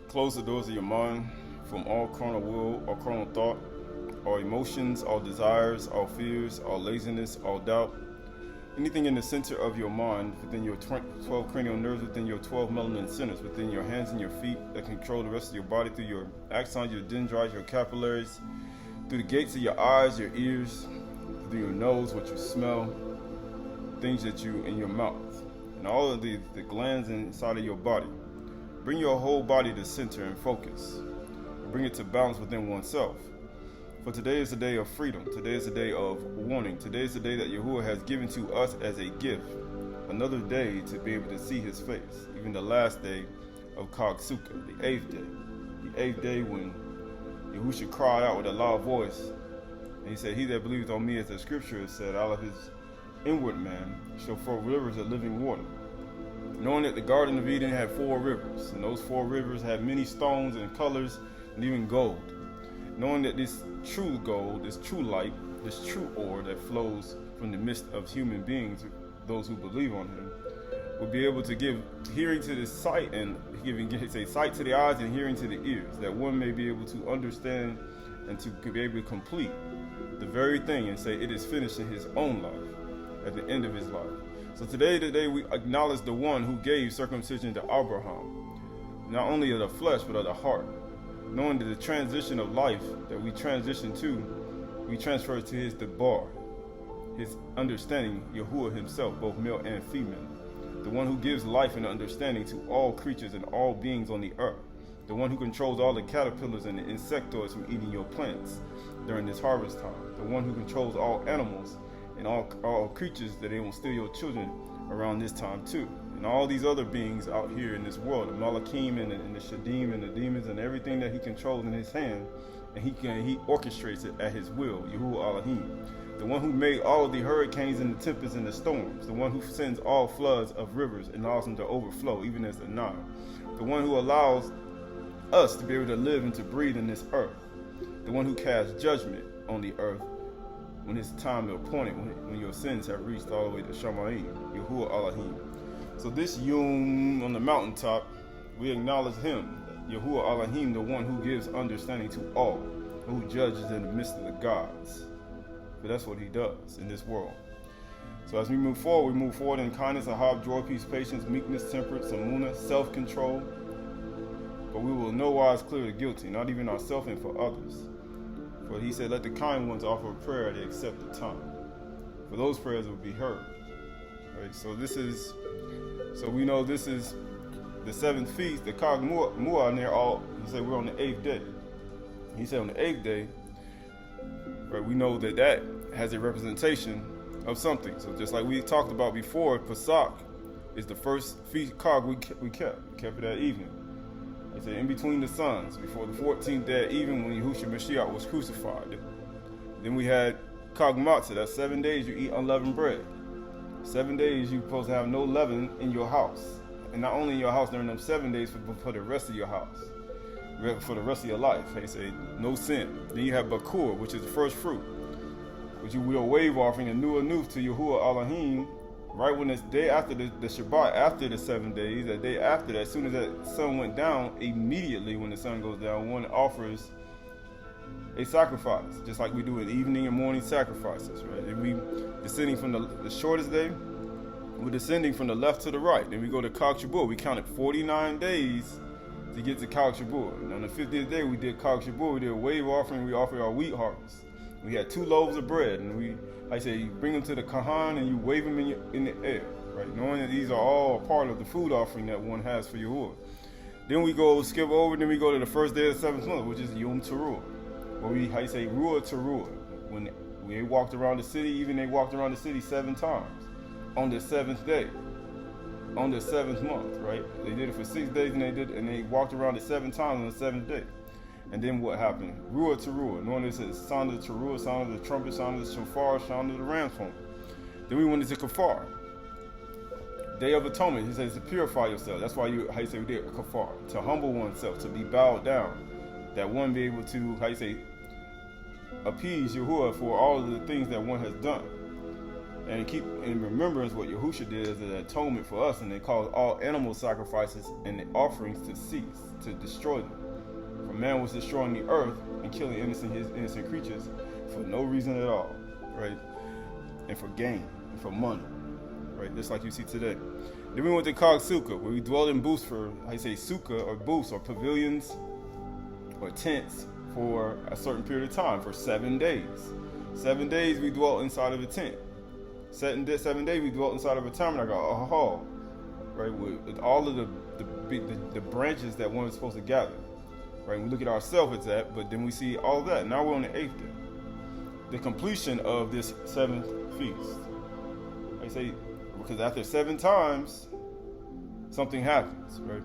Close the doors of your mind from all carnal will or carnal thought, all emotions, all desires, all fears, all laziness, all doubt. Anything in the center of your mind, within your 12 cranial nerves, within your 12 melanin centers, within your hands and your feet that control the rest of your body through your axons, your dendrites, your capillaries, through the gates of your eyes, your ears, through your nose, what you smell, things that you in your mouth, and all of the glands inside of your body. Bring your whole body to center and focus. Bring it to balance within oneself. For today is the day of freedom. Today is the day of warning. Today is the day that Yahuwah has given to us as a gift. Another day to be able to see his face. Even the last day of Chag Sukkah, the 8th day. The 8th day when Yahushua cried out with a loud voice. And he said, "He that believeth on me," as the scripture has said, "out of his inward man shall flow rivers of living water." Knowing that the Garden of Eden had 4 rivers, and those 4 rivers had many stones and colors and even gold. Knowing that this true gold, this true light, this true ore that flows from the midst of human beings, those who believe on him, will be able to give hearing to the sight and say sight to the eyes and hearing to the ears, that one may be able to understand and to be able to complete the very thing and say it is finished in his own life, at the end of his life. So today we acknowledge the one who gave circumcision to Abraham, not only of the flesh but of the heart. Knowing that the transition of life that we transition to, we transfer to his debar, his understanding, Yahuwah himself, both male and female. The one who gives life and understanding to all creatures and all beings on the earth. The one who controls all the caterpillars and the insectoids from eating your plants during this harvest time. The one who controls all animals and all creatures that they won't steal your children around this time too. And all these other beings out here in this world, the Malakim and the Shadim and the demons and everything that he controls in his hand, and he orchestrates it at his will, Yahuwah Elohim. The one who made all of the hurricanes and the tempests and the storms. The one who sends all floods of rivers and allows them to overflow, even as the Nile. The one who allows us to be able to live and to breathe in this earth. The one who casts judgment on the earth when it's time appointed, when your sins have reached all the way to Shamayim, Yahuwah Elohim. So this Yom on the mountaintop, we acknowledge him, Yahuwah Elohim, the one who gives understanding to all, who judges in the midst of the gods. But that's what he does in this world. So as we move forward in kindness, ahab, joy, peace, patience, meekness, temperance, samuna, self-control. But we will no wise clear the guilty, not even ourselves and for others. For he said, let the kind ones offer a prayer at the accepted time. For those prayers will be heard. Right? So we know this is the 7th feast, the Chag Mu'ah, and they're all, he said we're on the 8th day. He said on the 8th day, right, we know that has a representation of something. So just like we talked about before, Pesach is the first feast Chag we kept it that evening. He said in between the suns, before the 14th day, even when Yahushua Mashiach was crucified. Then we had Chag Matzah, that's 7 days you eat unleavened bread. 7 days you're supposed to have no leaven in your house. And not only in your house during them 7 days, but for the rest of your house. For the rest of your life. They say no sin. Then you have Bakur, which is the first fruit, which you will wave offering a new anuf to Yahuwah Elohim, right when it's day after the Shabbat, after the 7 days, the day after that, as soon as that sun went down, immediately when the sun goes down, one offers a sacrifice, just like we do in evening and morning sacrifices, right? And we descending from the shortest day, we're descending from the left to the right. Then we go to Chag Sukkah. We counted 49 days to get to Chag Sukkah. And on the 50th day, we did Chag Sukkah. We did a wave offering. We offered our wheat harvest. We had 2 loaves of bread, and you bring them to the Kahan and you wave them in the air, right? Knowing that these are all a part of the food offering that one has for Yahuwah. Then we skip over, then we go to the first day of the 7th month, which is Yom Teruah, where we, Ruah Teruah. When they walked around the city, they walked around the city 7 times on the 7th day, on the 7th month, right? They did it for 6 days, and they walked around it 7 times on the 7th day. And then what happened? Ruah Teruah. Known as the sound of the Teruah, sound of the trumpet, sound of the shofar, sound of the ram's horn. Then we went into Kafar. Day of Atonement. He says to purify yourself. That's why we did Kafar. To humble oneself, to be bowed down. That one be able to, appease Yahuwah for all of the things that one has done. and keep in remembrance what Yahusha did as an atonement for us, and they caused all animal sacrifices and the offerings to cease, to destroy them. For man was destroying the earth and killing his innocent creatures for no reason at all, right? And for gain, and for money, right? Just like you see today. Then we went to Chag Sukkah, where we dwelled in booths for, sukkah, or booths, or pavilions, or tents for a certain period of time, for 7 days. 7 days we dwelt inside of a tent. 7 days we dwelt inside of a tabernacle, right, with all of the branches that one is supposed to gather. Right, we look at ourselves as that, but then we see all of that. Now we're on the 8th day, the completion of this 7th feast. I say, because after 7 times, something happens, right?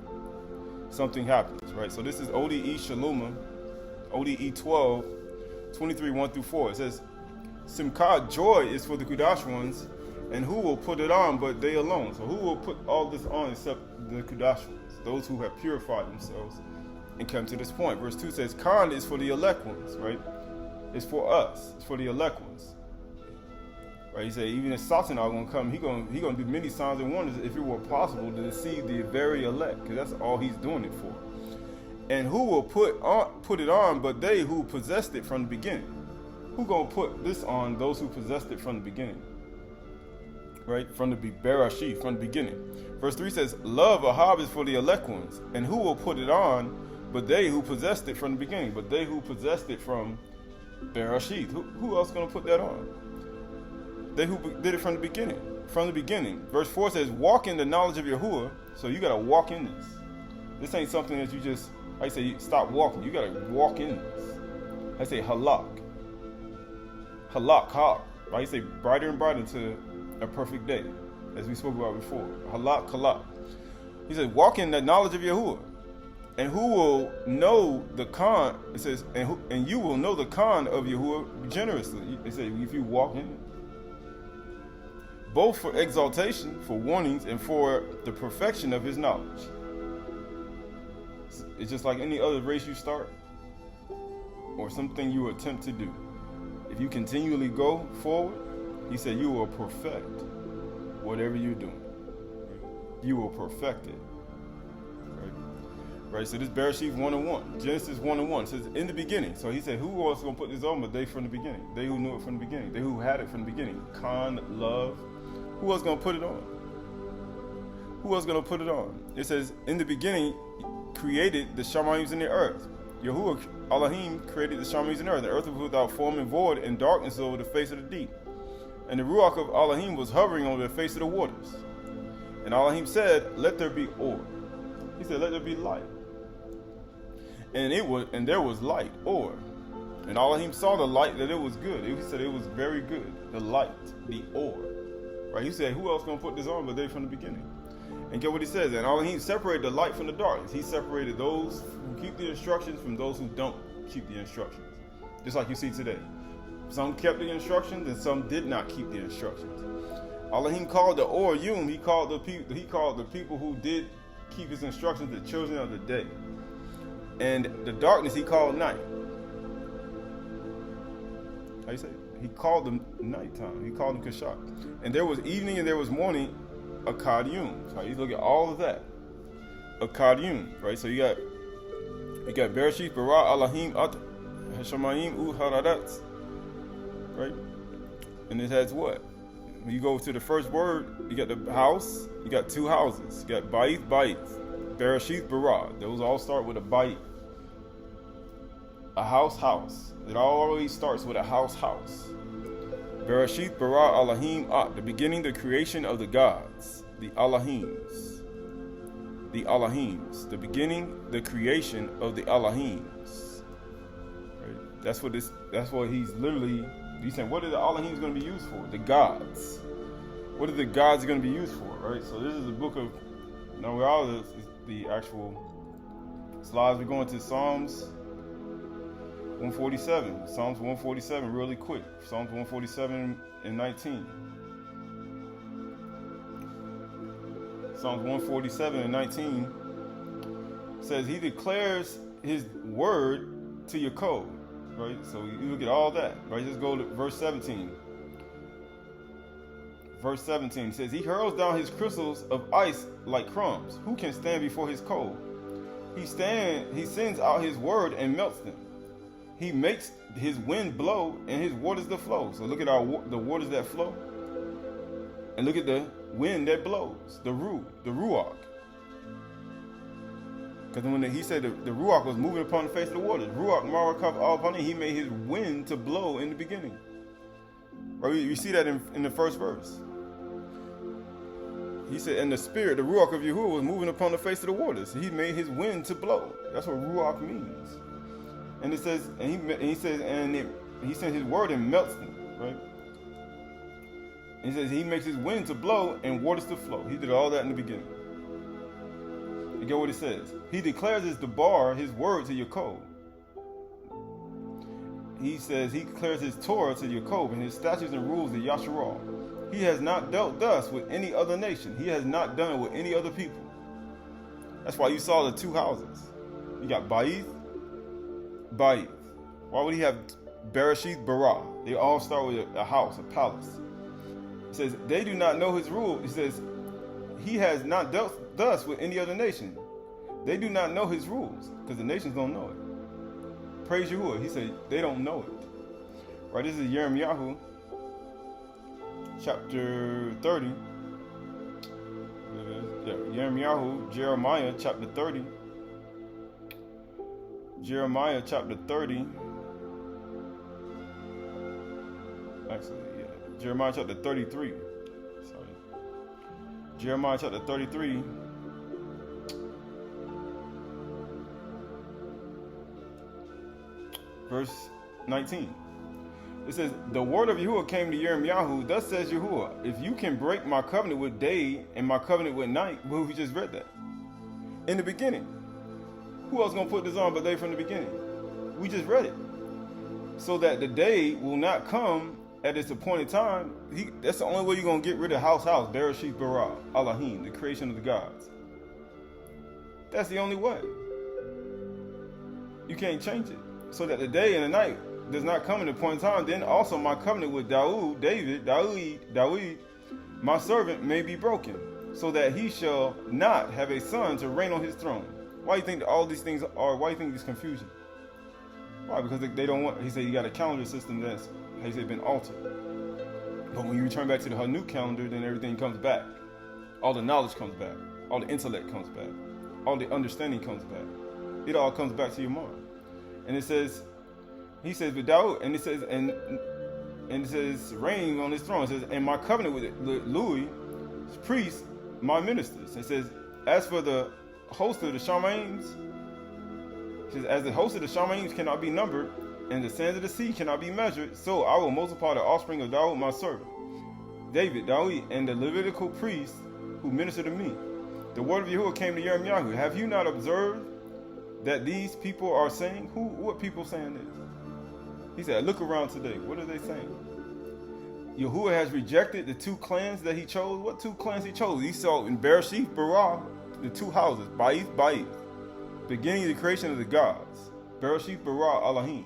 Something happens, right? So this is ODE Shaloma, ODE 12, 23, 1 through 4. It says, Simcha, joy is for the Kudash ones, and who will put it on but they alone? So who will put all this on except the Kudash ones, those who have purified themselves and come to this point. Verse 2 says, Khan is for the elect ones, right? It's for us. It's for the elect ones. Right? He said, even if Satan are going to come, he gonna do many signs and wonders if it were possible to deceive the very elect, because that's all he's doing it for. And who will put it on but they who possessed it from the beginning? Who going to put this on? Those who possessed it from the beginning. Right? From the Bereshit, from the beginning. Verse 3 says, love Ahab is for the elect ones. And who will put it on but they who possessed it from the beginning? But they who possessed it from Bereshit. Who else going to put that on? They who did it from the beginning. From the beginning. Verse 4 says, walk in the knowledge of Yahuwah. So you got to walk in this. This ain't something that you just, I say, stop walking. You got to walk in this. I say, halak. Halak. Right? I say, brighter and brighter to a perfect day, as we spoke about before. Halak. He says, walk in the knowledge of Yahuwah. And who will know the Khan? It says, and you will know the Khan of Yahuwah generously. It says, if you walk in it. Both for exaltation, for warnings, and for the perfection of his knowledge. It's just like any other race you start, or something you attempt to do. If you continually go forward, he said, you will perfect whatever you're doing. You will perfect it. Right, so this Bereshit 1:1, Genesis 1:1 says, in the beginning. So he said, who was going to put this on but they from the beginning? They who knew it from the beginning. They who had it from the beginning. Khan, love. Who was going to put it on? Who was going to put it on? It says, in the beginning, created the Shamaim in the earth. Yahuwah Elohim created the Shamaim in the earth. The earth was without form and void, and darkness over the face of the deep. And the Ruach of Elohim was hovering over the face of the waters. And Elohim said, let there be order. He said, let there be light. And there was light, or. And Elohim saw the light that it was good. He said it was very good. The light, the or. Right? He said, who else gonna put this on but they from the beginning? And get what he says. And Elohim separated the light from the darkness. He separated those who keep the instructions from those who don't keep the instructions. Just like you see today. Some kept the instructions and some did not keep the instructions. Elohim called the or Yum. He called the people who did keep his instructions the children of the day. And the darkness he called night. How you say it? He called them nighttime. He called them Kashak. And there was evening and there was morning, a Kadiyum. So you look at all of that. A Kadiyum, right? So you got Bereshit, Bara, Elohim, At, Hashemayim, Haradat. Right? And it has what? When you go to the first word, you got the house, you got two houses. You got Bait, Bereshit, Bara. Those all start with a Bait. A house. It always starts with a house. Bereshit, Bara, Elohim, At. The beginning, the creation of the gods. The Elohims. The beginning, the creation of the Elohims. Right? That's what he's saying, what are the Elohims going to be used for? The gods. What are the gods going to be used for? Right? So this is the book of, the actual slides. We're going to Psalms 147. Psalms 147 really quick. Psalms 147 and 19. Psalms 147 and 19 says he declares his word to your code. Right? So you look at all that. Right? Just go to verse 17. verse 17 says, he hurls down his crystals of ice like crumbs. Who can stand before his cold? He sends out his word and melts them. He makes his wind blow and his waters to flow. So look at the waters that flow, and look at the wind that blows, the ruach. Because when he said the ruach was moving upon the face of the waters, ruach marakav al pani, he made his wind to blow in the beginning. Right, we see that in the first verse. He said, and the spirit, the ruach of Yahuwah, was moving upon the face of the waters. He made his wind to blow. That's what ruach means. And it says, he sends his word and melts them, right? And he says he makes his wind to blow and waters to flow. He did all that in the beginning. You get what it says? He declares his debar, his word to Yaakov. He says he declares his Torah to Yaakov and his statutes and rules to Yasharal. He has not dealt thus with any other nation. He has not done it with any other people. That's why you saw the two houses. You got Ba'ith. Why would he have Bereshith Bara? They all start with a house, a palace. He says, they do not know his rule. He says, he has not dealt thus with any other nation. They do not know his rules, because the nations don't know it. Praise Yahuwah. He said, they don't know it. Right, this is Yirmiyahu, chapter 30. Yeah, Yirmiyahu, Jeremiah, chapter 30. Jeremiah chapter 30. Actually, yeah. Jeremiah chapter 33. Sorry. Jeremiah chapter 33. Verse 19. It says, the word of Yahuwah came to Yirmiyahu. Thus says Yahuwah, if you can break my covenant with day and my covenant with night. Well, we just read that. In the beginning. Who else going to put this on but they from the beginning? We just read it. So that the day will not come at its appointed time. That's the only way you're going to get rid of house, Bereshith bara, Elohim, the creation of the gods. That's the only way. You can't change it. So that the day and the night does not come at a point in time. Then also my covenant with David, my servant, may be broken, so that he shall not have a son to reign on his throne. Why do you think that all these things are? Why do you think this confusion? Why? Because they don't want. He said you got a calendar system that's, he said, been altered. But when you return back to the new calendar, then everything comes back. All the knowledge comes back. All the intellect comes back. All the understanding comes back. It all comes back to your mind. And it says, he says, without, and it says, and it says, reign on his throne. It says, and my covenant with Louis, priests, my ministers. It says, as for the host of the Shamaim, says, as the host of the Shamaim cannot be numbered, and the sands of the sea cannot be measured, so I will multiply the offspring of David, my servant, David, and the Levitical priests who minister to me. The word of Yahuwah came to Yirmiyahu. Have you not observed that these people are saying? What people saying this? He said, look around today. What are they saying? Yahuwah has rejected the two clans that he chose. What two clans he chose? He saw in Bereshith bara, the two houses, Ba'ith, beginning of the creation of the gods, Bereshith bara Elohim.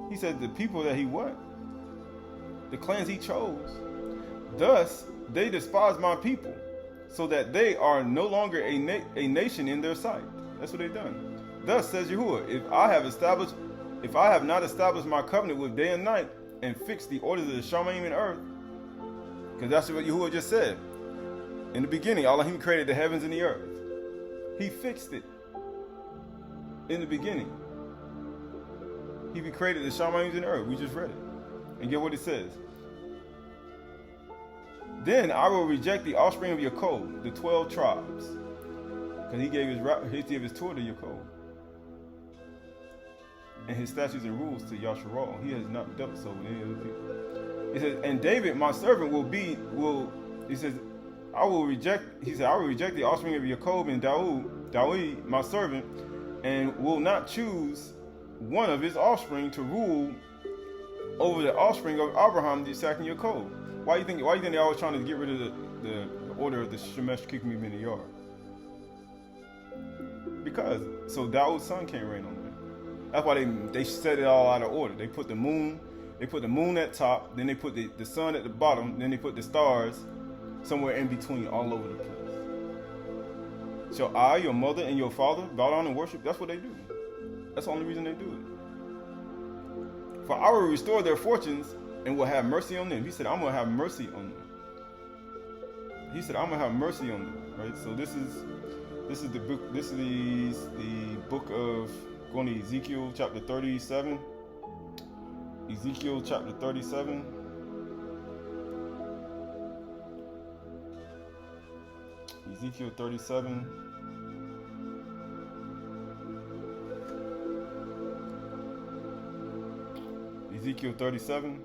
He said the people that he what? The clans he chose. Thus, they despise my people, so that they are no longer a nation in their sight. That's what they've done. Thus says Yahuwah, if I have not established my covenant with day and night, and fixed the orders of the Shamaim in earth, because that's what Yahuwah just said. In the beginning, Elohim created the heavens and the earth. He fixed it. In the beginning, he created the Shamaim in the earth. We just read it. And get what it says. Then I will reject the offspring of Yaakov, the 12 tribes. Because he gave his Torah to Yaakov. And his statutes and rules to Yasharal. He has not dealt so with any other people. It says, and David, my servant, I will reject the offspring of Yaakov and David, my servant, and will not choose one of his offspring to rule over the offspring of Abraham, Isaac, and Yaakov. Why do you think they're always trying to get rid of the order of the Shemesh Kikmi in the yard? Because so David's son can't reign on them. That's why they set it all out of order. They put the moon They put the moon at top, then they put the sun at the bottom, then they put the stars somewhere in between, all over the place. Shall I, your mother, and your father bow down and worship? That's what they do. That's the only reason they do it. For I will restore their fortunes and will have mercy on them. He said, I'm going to have mercy on them. He said, I'm going to have mercy on them. Right? So this is the book. This is the book of, going to Ezekiel chapter 37. Ezekiel chapter 37. Ezekiel 37. Ezekiel 37.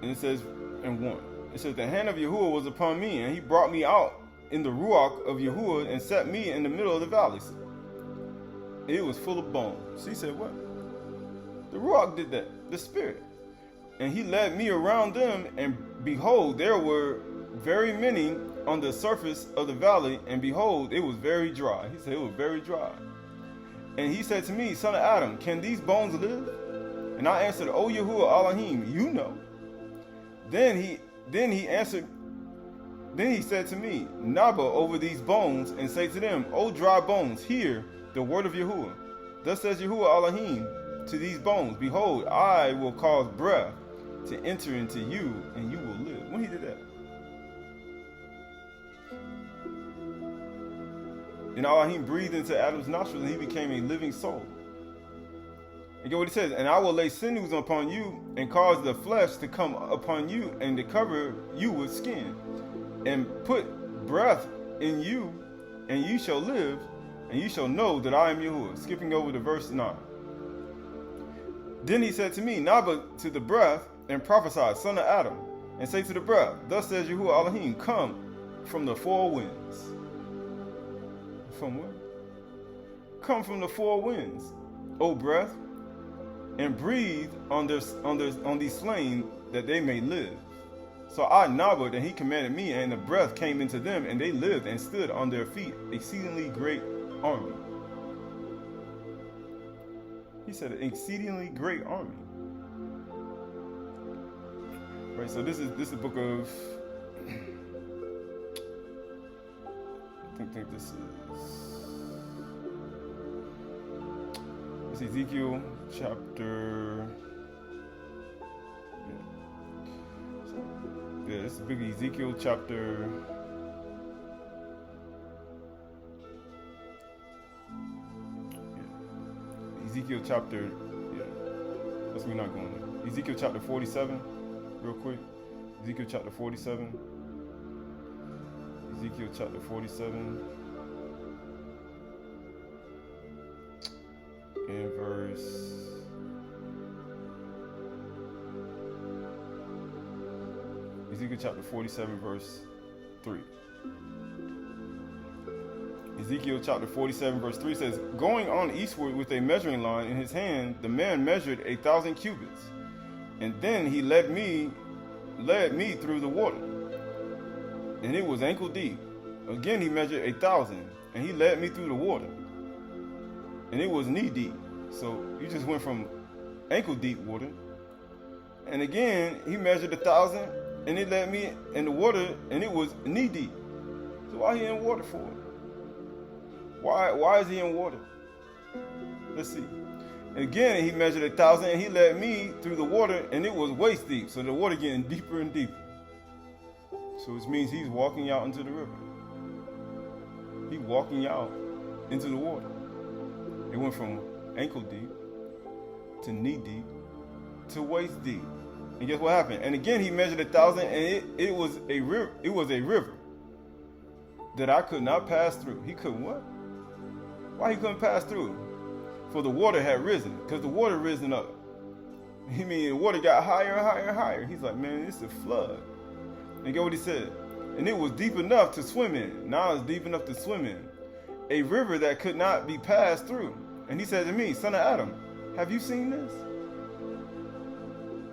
And it says in 1. It says, the hand of Yahuwah was upon me, and he brought me out in the ruach of Yahuwah and set me in the middle of the valleys. It was full of bones. He said, what? The ruach did that, the spirit. And he led me around them, and behold, there were very many on the surface of the valley, and behold, it was very dry. He said, it was very dry. And he said to me, son of Adam, can these bones live? And I answered, O Yahuwah Elohim, you know. Then he said to me, Naba over these bones, and say to them, O dry bones, hear the word of Yahuwah. Thus says Yahuwah Elohim to these bones, behold, I will cause breath to enter into you, and you will live. When he did that? And Elohim breathed into Adam's nostrils, and he became a living soul. And get what he says, and I will lay sinews upon you, and cause the flesh to come upon you, and to cover you with skin, and put breath in you, and you shall live, and you shall know that I am Yahuwah. Skipping over to verse 9. Then he said to me, Naba to the breath, and prophesy, son of Adam, and say to the breath, thus says Yahuwah Elohim, come from the four winds. From where? Come from the four winds, O breath, and breathe on these slain, that they may live. So I Naba, and he commanded me, and the breath came into them, and they lived and stood on their feet, exceedingly great army. He said an exceedingly great army. Right, so this is the book of, I think this is Ezekiel chapter, this is the book of Ezekiel chapter, Ezekiel chapter, that's we're not going there. Ezekiel chapter 47. Real quick, Ezekiel chapter 47. Ezekiel chapter 47. And verse. Ezekiel chapter 47, verse 3. Ezekiel chapter 47, verse 3 says, going on eastward with a measuring line in his hand, the man measured 1,000 cubits. And then he led me through the water, and it was ankle deep. Again he measured 1,000, and he led me through the water, and it was knee deep. So you just went from ankle deep water, and again he measured 1,000, and it led me in the water, and it was knee deep. So why he in water for? Why is he in water? Let's see. Again, he measured 1,000, and he led me through the water, and it was waist deep. So the water getting deeper and deeper. So which means he's walking out into the river. He's walking out into the water. It went from ankle deep to knee deep to waist deep. And guess what happened? And again, he measured 1,000, and it was a river. It was a river that I could not pass through. He couldn't what? Why he couldn't pass through? For the water had risen, because the water risen up. He mean the water got higher and higher and higher. He's like, man, it's a flood. And get what he said? And it was deep enough to swim in. Now it's deep enough to swim in. A river that could not be passed through. And he said to me, son of Adam, have you seen this?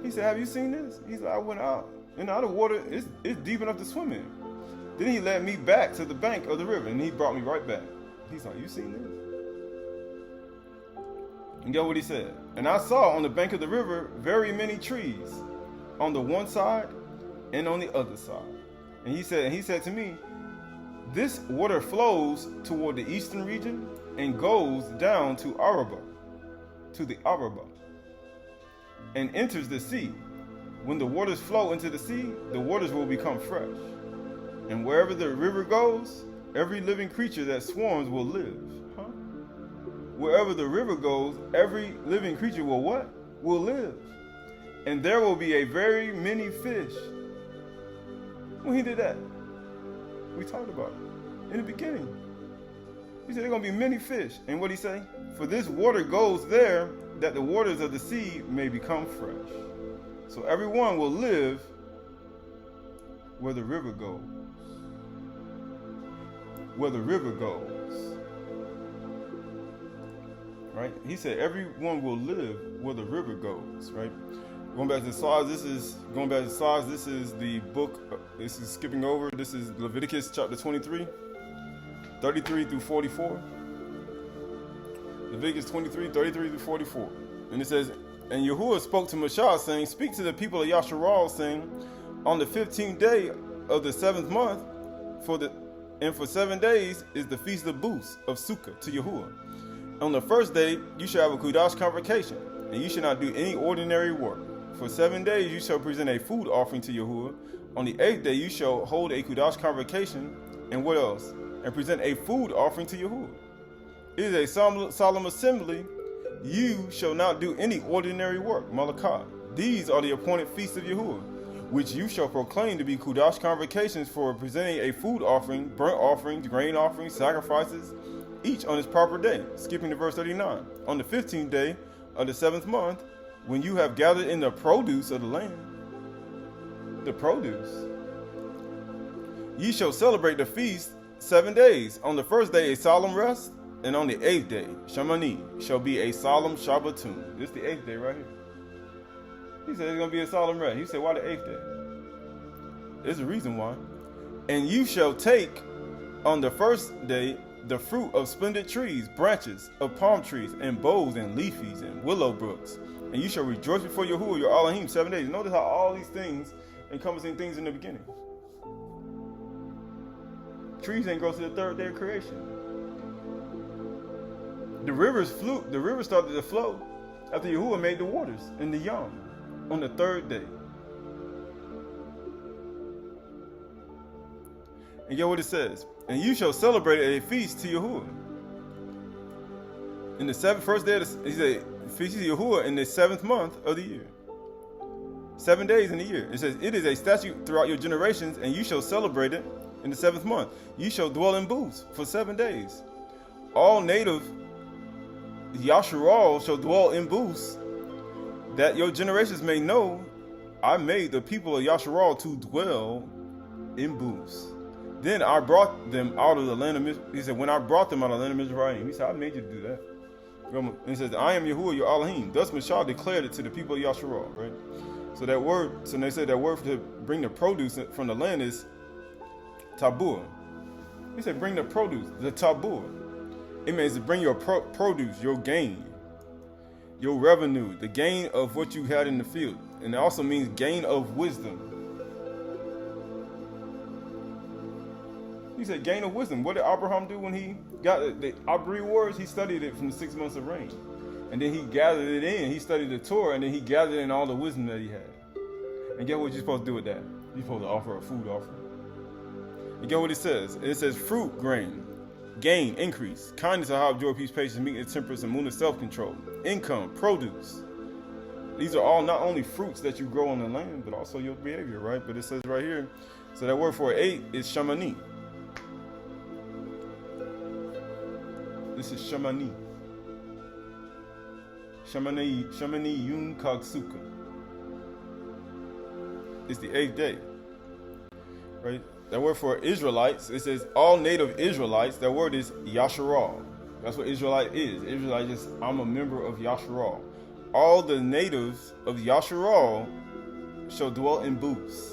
He said, have you seen this? He said, I went out, and now the water is deep enough to swim in. Then he led me back to the bank of the river, and he brought me right back. He's like, you seen this? And get what he said. And I saw on the bank of the river very many trees, on the one side and on the other side. And he said to me, this water flows toward the eastern region and goes down to the Arabah, and enters the sea. When the waters flow into the sea, the waters will become fresh. And wherever the river goes, every living creature that swarms will live. Wherever the river goes, every living creature will what? Will live. And there will be a very many fish. When he did that, we talked about it in the beginning. He said there are going to be many fish. And what did he say? For this water goes there, that the waters of the sea may become fresh. So everyone will live where the river goes. Where the river goes. Right? He said everyone will live where the river goes, right? Going back to the slides, this is the book, this is skipping over, this is Leviticus chapter 23, 33 through 44. Leviticus 23, 33 through 44. And it says, and Yahuwah spoke to Moshe, saying, speak to the people of Yasharal, saying, on the 15th day of the 7th month, for 7 days is the feast of booths of Sukkah to Yahuwah. On the first day you shall have a Kudash convocation, and you shall not do any ordinary work. For 7 days you shall present a food offering to Yahuwah. On the 8th day you shall hold a Kudash convocation, and what else? And present a food offering to Yahuwah. It is a solemn assembly. You shall not do any ordinary work. Malachi. These are the appointed feasts of Yahuwah, which you shall proclaim to be Kudash convocations for presenting a food offering, burnt offerings, grain offerings, sacrifices, each on its proper day. Skipping to verse 39. On the 15th day of the 7th month, when you have gathered in the produce of the land, the produce, ye shall celebrate the feast 7 days. On the first day a solemn rest, and on the 8th day, Shemani, shall be a solemn Shabbatun. This is the 8th day right here. He said it's going to be a solemn rest. He said, why the 8th day? There's a reason why. And you shall take on the first day the fruit of splendid trees, branches of palm trees, and boughs, and leafies, and willow brooks. And you shall rejoice before Yahuwah, your Elohim, 7 days. Notice how all these things encompassing things in the beginning. Trees ain't grow to the 3rd day of creation. The rivers started to flow after Yahuwah made the waters in the Yam on the 3rd day. And get what it says. And you shall celebrate a feast to Yahuwah. In the first day of he said, feast to Yahuwah in the 7th month of the year. 7 days in the year. It says, it is a statute throughout your generations, and you shall celebrate it in the 7th month. You shall dwell in booths for 7 days. All native Yasharal shall dwell in booths, that your generations may know I made the people of Yasharal to dwell in booths. Then I brought them out of the land of Mizraim. He said, when I brought them out of the land of Mizraim, he said, I made you do that. And he says, I am Yahuwah, your Elohim. Thus Mashah declared it to the people of Yasharal, right? So that word, so they said that word to bring the produce from the land is tabur. He said, bring the produce, the tabur. It means to bring your produce, your gain, your revenue, the gain of what you had in the field. And it also means gain of wisdom. He said gain of wisdom. What did Abraham do when he got the Abri words? He studied it from the 6 months of rain. And then he gathered it in. He studied the Torah, and then he gathered in all the wisdom that he had. And guess what you're supposed to do with that? You're supposed to offer a food offering. And guess what it says? It says fruit, grain, gain, increase, kindness, ahab, joy, peace, patience, meekness, temperance, and moon of self-control, income, produce. These are all not only fruits that you grow on the land, but also your behavior, right? But it says right here, so that word for 8 is shamani. This is shamani. Shamani yun Chag Sukkah. It's the 8th day, right? That word for Israelites, it says all native Israelites. That word is Yasharal. That's what Israelite is. Israelite is, I'm a member of Yasharal. All the natives of Yasharal shall dwell in booths.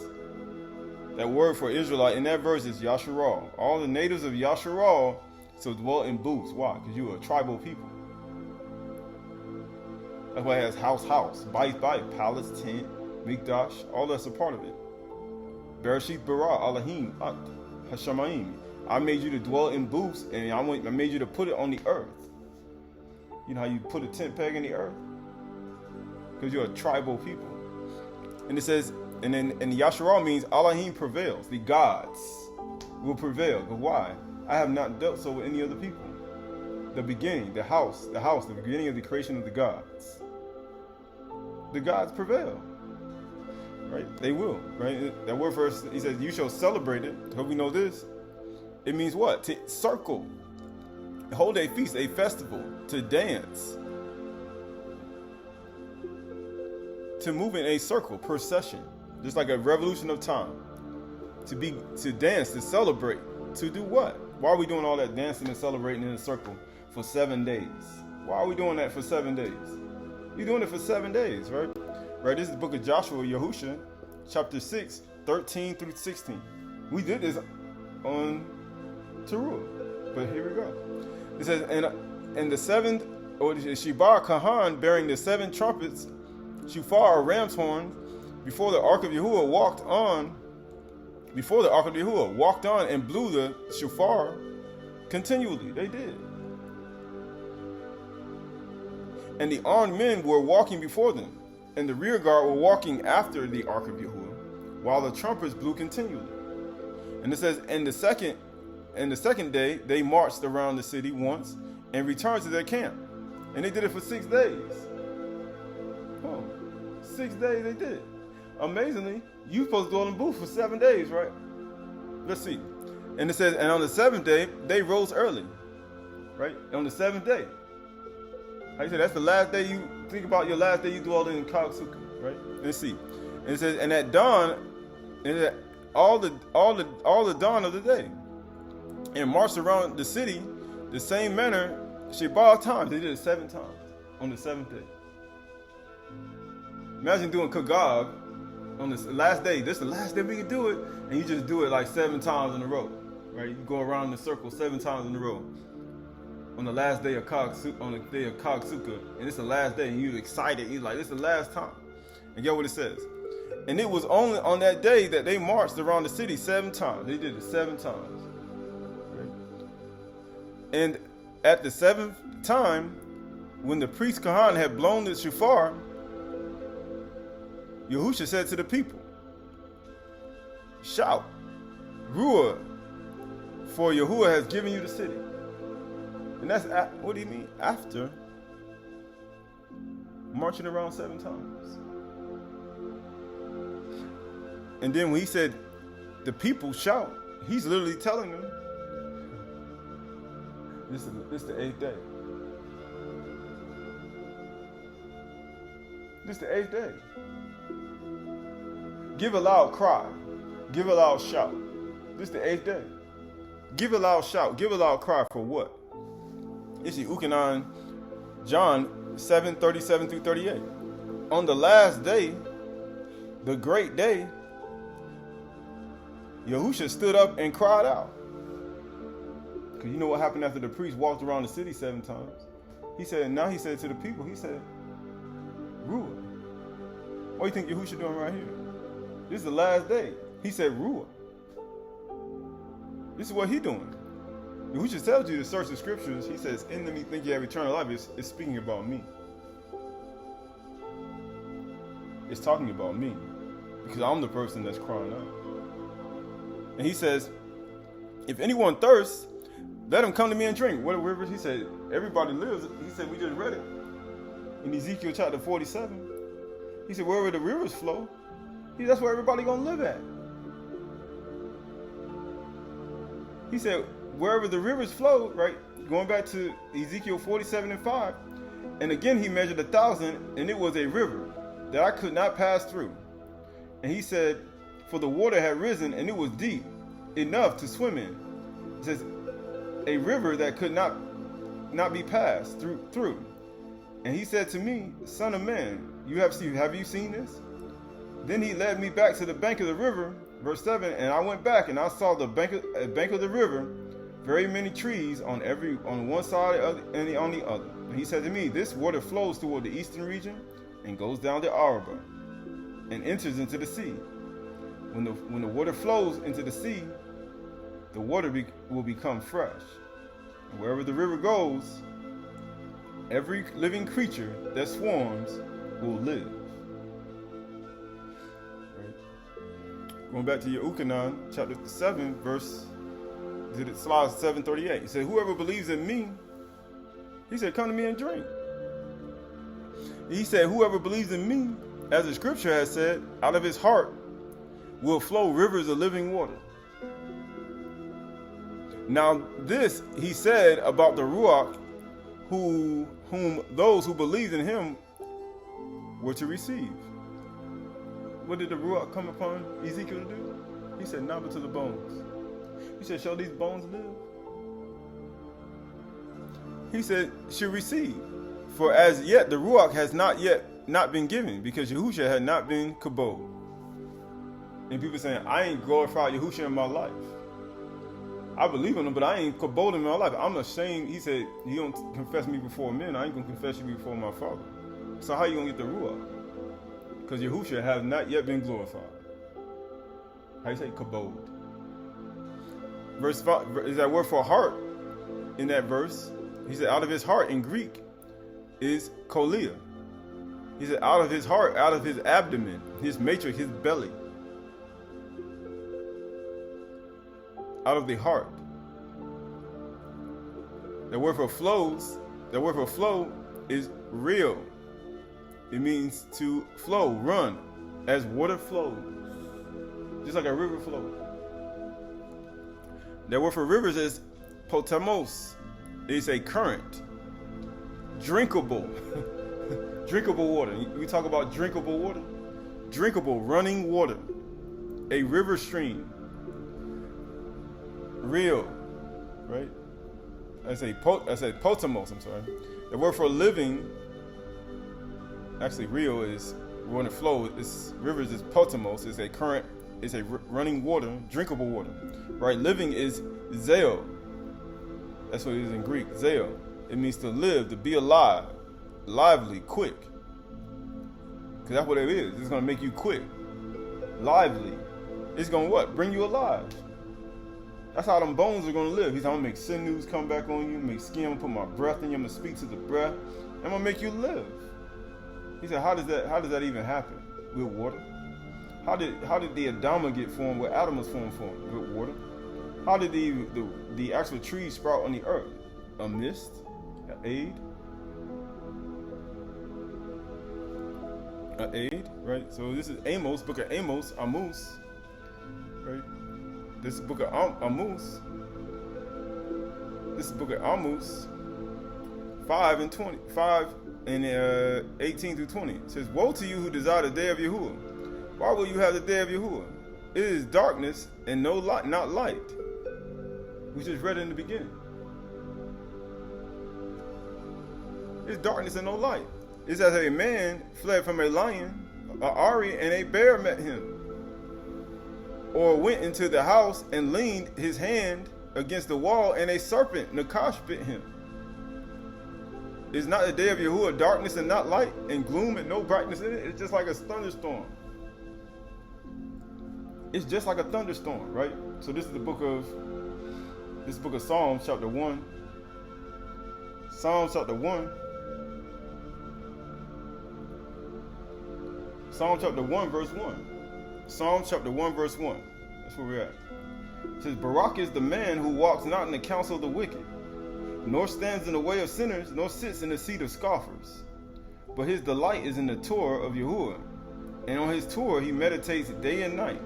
That word for Israelite in that verse is Yasharal. All the natives of Yasharal shall dwell in booths. Why? Because you are a tribal people. That's why it has house, bite, palace, tent, mikdash, all that's a part of it. Bereshit bara Elohim at hashamayim. I made you to dwell in booths, and I made you to put it on the earth. You know how you put a tent peg in the earth? Because you're a tribal people. And it says, and Yasharal means Elohim prevails. The gods will prevail. But why? I have not dealt so with any other people. The beginning, the house, the beginning of the creation of the gods. The gods prevail. Right? They will. Right? That word first, he says, you shall celebrate it. Hope we know this. It means what? To circle. Hold a feast, a festival. To dance. To move in a circle, procession. Just like a revolution of time. To dance, to celebrate. To do what? Why are we doing all that dancing and celebrating in a circle for 7 days? Why are we doing that for 7 days? You're doing it for 7 days, right? Right, this is the book of Joshua, Yahusha, chapter 6, 13 through 16. We did this on Turah, but here we go. It says, and the seventh, or Shibar Kahan, bearing the 7 trumpets, shofar or ram's horn, before the ark of Yahuwah walked on and blew the shofar continually. They did. And the armed men were walking before them, and the rear guard were walking after the ark of Yahuwah, while the trumpets blew continually. And it says, and the second day they marched around the city once and returned to their camp. And they did it for 6 days. Oh, 6 days they did. Amazingly, you supposed to go in the booth for 7 days, right? Let's see. And it says, and on the 7th day, they rose early. Right? On the 7th day. Like I said, that's the last day you think about your last day you dwelled in Chag Sukkah, right? Let's see. And it says, and at dawn, and at all the dawn of the day, and marched around the city the same manner, Shebah times. They did it 7 times on the 7th day. Imagine doing Kagag on this last day. This is the last day we can do it, and you just do it like 7 times in a row, right? You go around in the circle 7 times in a row on the last day of Chag Sukkah, and it's the last day, and you're excited. You're like, this is the last time. And get what it says. And it was only on that day that they marched around the city 7 times. They did it 7 times. Right? And at the 7th time, when the priest Kahan had blown the shofar, Yahusha said to the people, shout, Ruah, for Yahuwah has given you the city. And that's, what do you mean? After marching around 7 times. And then when he said, the people shout, he's literally telling them, this is the 8th day. This is the 8th day. Give a loud cry. Give a loud shout. This is the 8th day. Give a loud shout. Give a loud cry for what? You see, Ukanan, John 7:37 through 38. On the last day, the great day, Yahusha stood up and cried out. Because you know what happened after the priest walked around the city 7 times? He said to the people, he said, Ruah. What do you think Yahusha doing right here? This is the last day. He said, Ruah. This is what he doing. Yahusha tells you to search the scriptures. He says, in me think you have eternal life. It's speaking about me. It's talking about me. Because I'm the person that's crying out. And he says, if anyone thirsts, let him come to me and drink. What river? He said, everybody lives. He said, we just read it. In Ezekiel chapter 47. He said, wherever the rivers flow, that's where everybody gonna live at. He said, wherever the rivers flow, right? Going back to Ezekiel 47 and 5. And again, he measured 1,000, and it was a river that I could not pass through. And he said, for the water had risen, and it was deep enough to swim in. It says, a river that could not be passed through. And he said to me, son of man, have you seen this? Then he led me back to the bank of the river, verse 7, and I went back and I saw the bank of the river, very many trees on one side and on the other. And he said to me, this water flows toward the eastern region and goes down the Arabah and enters into the sea. When the water flows into the sea, the water will become fresh. And wherever the river goes, every living creature that swarms will live. Right. Going back to Yochanan, chapter 7, verse, slide 738. He said, whoever believes in me, he said, come to me and drink. He said, whoever believes in me, as the scripture has said, out of his heart will flow rivers of living water. Now this he said about the Ruach, whom those who believed in him were to receive. What did the Ruach come upon Ezekiel to do? He said, not but to the bones. He said, shall these bones live? He said, should receive. For as yet the Ruach has not been given, because Yahushua had not been kabod. And people saying, I ain't glorified Yahushua in my life. I believe in him, but I ain't kabod in my life. I'm ashamed. He said, you don't confess me before men, I ain't going to confess you before my Father. So how you going to get the Ruach? Because Yahushua has not yet been glorified. How you say kabod? Verse 5 is that word for heart in that verse. He said, out of his heart in Greek is kolia. He said, out of his heart, out of his abdomen, his matrix, his belly. Out of the heart. The word for flow is real. It means to flow, run, as water flows. Just like a river flows. The word for rivers is potamos. It's a current. Drinkable. Drinkable water. We talk about drinkable water. Drinkable, running water. A river stream. Real. Right? I say potamos, I'm sorry. The word for living, actually real, is when it flows. Rivers is potamos. It's a current. It's a running water, drinkable water. Right? Living is zeo. That's what it is in Greek. Zeo. It means to live, to be alive, lively, quick. Because that's what it is. It's going to make you quick, lively. It's going to what? Bring you alive. That's how them bones are going to live. He's going to make sinews come back on you, make skin, I'm going to put my breath in you, I'm going to speak to the breath. I'm going to make you live. He said, how does that even happen? With water? How did the Adama get formed where Adam was formed with water? How did the actual trees sprout on the earth? A mist? An aid? An aid, right? So this is Amos, book of Amos, Amos, right? This is book of Amos. This is book of Amos 5 and 20, 5 and 18 through 20. It says, woe to you who desire the day of Yahuwah. Why will you have the day of Yahuwah? It is darkness and no light, not light. We just read it in the beginning. It's darkness and no light. It's as a man fled from a lion, an Ari, and a bear met him. Or went into the house and leaned his hand against the wall, and a serpent, Nakash, bit him. Is not the day of Yahuwah darkness and not light, and gloom and no brightness in it? It's just like a thunderstorm. It's just like a thunderstorm, right? So this is the book of Psalms, chapter 1. Psalms chapter 1. Psalm chapter 1, verse 1. Psalm chapter 1, verse 1. That's where we're at. It says, Barak is the man who walks not in the counsel of the wicked, nor stands in the way of sinners, nor sits in the seat of scoffers. But his delight is in the Torah of Yahuwah, and on his Torah he meditates day and night.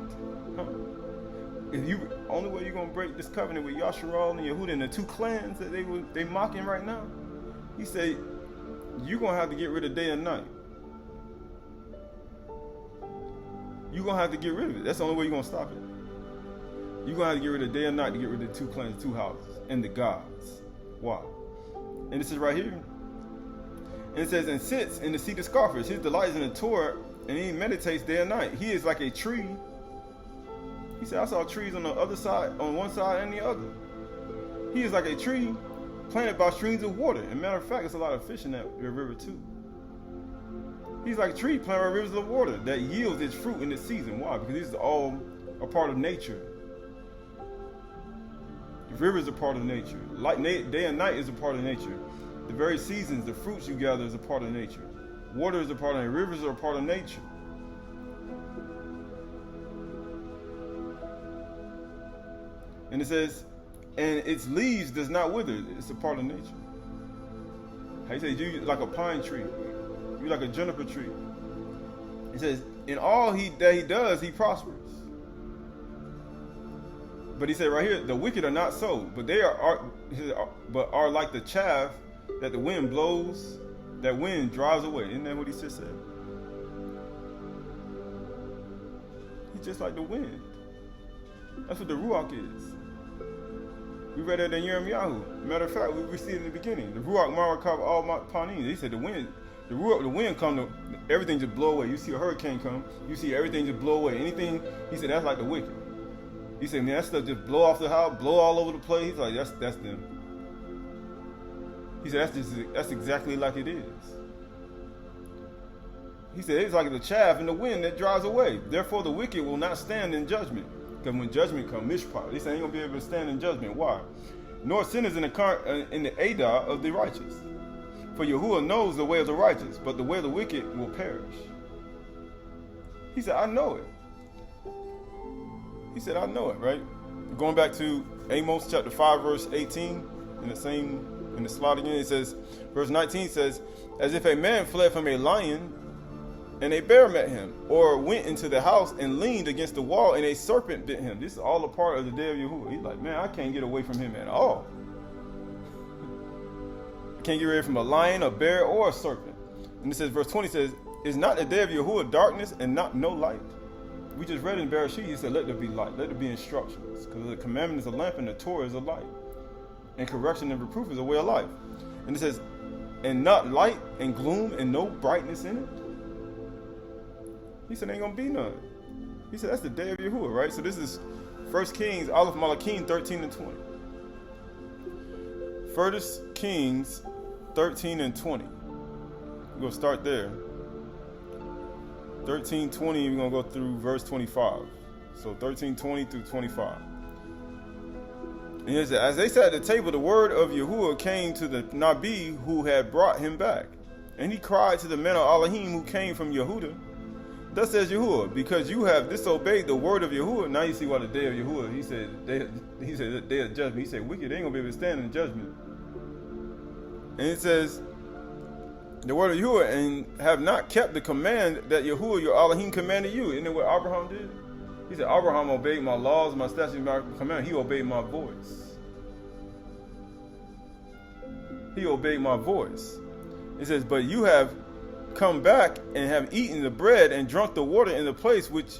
Only way you're gonna break this covenant with Yasharal and Yehuda and the two clans that they mocking right now, he said, you're gonna have to get rid of day and night. You're going to have to get rid of it. That's the only way you're going to stop it. You're going to have to get rid of day and night to get rid of the two clans, two houses, and the gods. Why? And this is right here. And it says, and sits in the seat of scoffers. His delight is in the Torah, and he meditates day and night. He is like a tree. He said, I saw trees on the other side, on one side and the other. He is like a tree planted by streams of water. And matter of fact, there's a lot of fish in that river too. He's like a tree planted by rivers of water that yields its fruit in its season. Why? Because these are all a part of nature. The rivers are part of nature. Day and night is a part of nature. The very seasons, the fruits you gather is a part of nature. Water is a part of it. Rivers are a part of nature. And it says, and its leaves does not wither. It's a part of nature. How you say, you like a pine tree. You're like a juniper tree. It says, in all that he does, he prospers. But he said right here, the wicked are not so, but they are like the chaff that the wind blows, that wind drives away. Isn't that what he just said? He's just like the wind. That's what the Ruach is. We read that in Yirmiyahu. Matter of fact, we see it in the beginning. The Ruach Marakav al Panim. He said the wind come to everything just blow away. You see a hurricane come, you see everything just blow away. Anything, he said that's like the wicked. He said, man, that stuff just blow off the house, blow all over the place. He's like, that's them. He said that's exactly like it is. He said it's like the chaff in the wind that drives away. Therefore the wicked will not stand in judgment. Because when judgment comes, mishpat, he said ain't gonna be able to stand in judgment. Why? Nor sinners in the Aydah of the righteous. For Yahuwah knows the way of the righteous, but the way of the wicked will perish. He said, I know it. He said, I know it, right? Going back to Amos chapter 5, verse 18, in the slide again, it says, verse 19 says, as if a man fled from a lion and a bear met him, or went into the house and leaned against the wall and a serpent bit him. This is all a part of the day of Yahuwah. He's like, man, I can't get away from him at all. I can't get away from a lion, a bear, or a serpent. And it says, verse 20 says, is not the day of Yahuwah darkness and not no light? We just read in Bereshit, he said, let there be light, let there be instructions. Because the commandment is a lamp and the Torah is a light. And correction and reproof is a way of life. And it says, and not light and gloom and no brightness in it? He said, ain't gonna be none. He said, that's the day of Yahuwah, right? So this is 1 Kings, Aleph Malachim 13 and 20. 1 Kings 13 and 20. We're gonna start there. 13:20, we're going to go through verse 25. So 13:20 through 25. And it says, as they sat at the table, the word of Yahuwah came to the Nabi who had brought him back. And he cried to the men of Elohim who came from Yehuda. Thus says Yahuwah, because you have disobeyed the word of Yahuwah. Now you see why the day of Yahuwah, he said the day of judgment. He said, wicked, they ain't going to be able to stand in judgment. And it says, the word of Yahuwah, and have not kept the command that Yahuwah your Elohim commanded you. Isn't that what Abraham did? He said, Abraham obeyed my laws, my statutes, my command. He obeyed my voice. He obeyed my voice. It says, but you have come back and have eaten the bread and drunk the water in the place which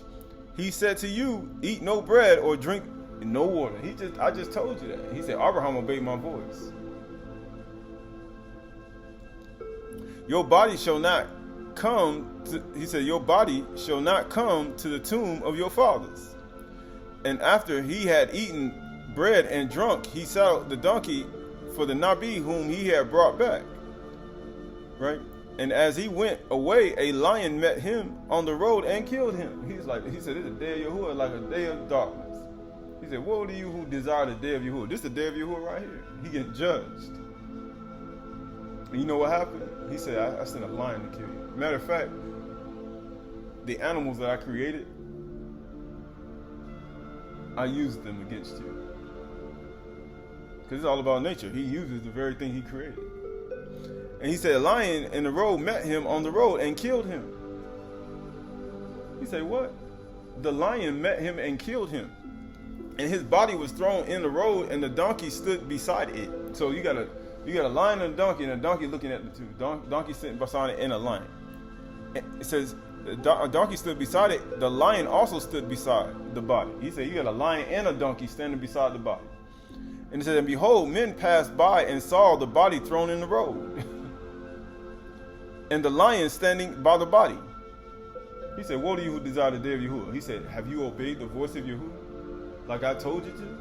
he said to you, eat no bread or drink no water. I just told you that. He said, Abraham obeyed my voice. Your body shall not come to, he said, your body shall not come to the tomb of your fathers. And after he had eaten bread and drunk, he saddled the donkey for the Nabi whom he had brought back. Right? And as he went away, a lion met him on the road and killed him. He said, it's a day of Yahuwah, like a day of darkness. He said, woe to you who desire the day of Yahuwah. This is the day of Yahuwah right here. He gets judged. And you know what happened? He said, I sent a lion to kill you. Matter of fact, the animals that I created, I used them against you. Because it's all about nature. He uses the very thing he created. And he said, a lion in the road met him on the road and killed him. He said, what? The lion met him and killed him. And his body was thrown in the road and the donkey stood beside it. So you got a lion and a donkey looking at the two. Donkey sitting beside it and a lion. It says, a donkey stood beside it. The lion also stood beside the body. He said, you got a lion and a donkey standing beside the body. And it said, and behold, men passed by and saw the body thrown in the road. And the lion standing by the body. He said, woe to you who desire the day of Yahuwah. He said, have you obeyed the voice of Yahuwah like I told you to?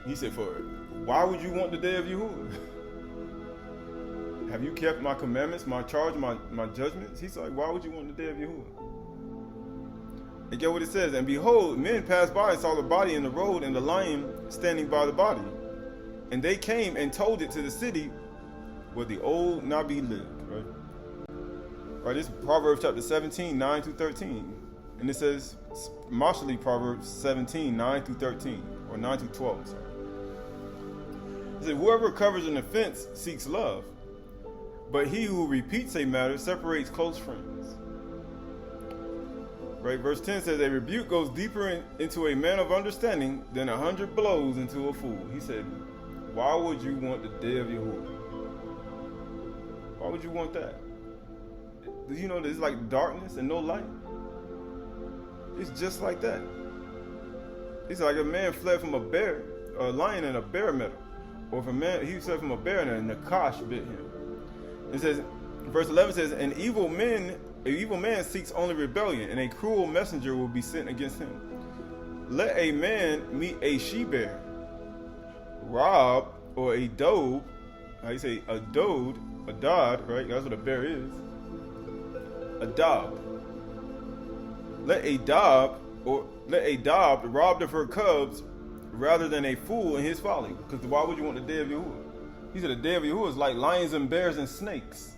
He said, why would you want the day of Yahuwah? Have you kept my commandments, my charge, my judgments? He's like, why would you want the day of Yahuwah? And get what it says. And behold, men passed by and saw the body in the road and the lion standing by the body. And they came and told it to the city where the old Nabi lived. Right, this is Proverbs chapter 17, 9 through 13. And it says, partially Proverbs 17, 9 through 13. Or 9 through 12, sorry. It says, whoever covers an offense seeks love, but he who repeats a matter separates close friends. Right, verse 10 says, a rebuke goes deeper into a man of understanding than 100 blows into a fool. He said, why would you want the day of Yahuwah? Why would you want that? Do you know there's like darkness and no light? It's just like that. It's like a man fled from a bear, or a lion and a bear met him. Or if a man, he fled from a bear and a nakash bit him. It says, verse 11 says, an evil man seeks only rebellion, and a cruel messenger will be sent against him. Let a man meet a she-bear, rob, or a doe, how you say, a dod, right? That's what a bear is. A dob. Let a dob robbed of her cubs rather than a fool in his folly. Because why would you want the day of Yahuwah? He said the day of Yahuwah is like lions and bears and snakes.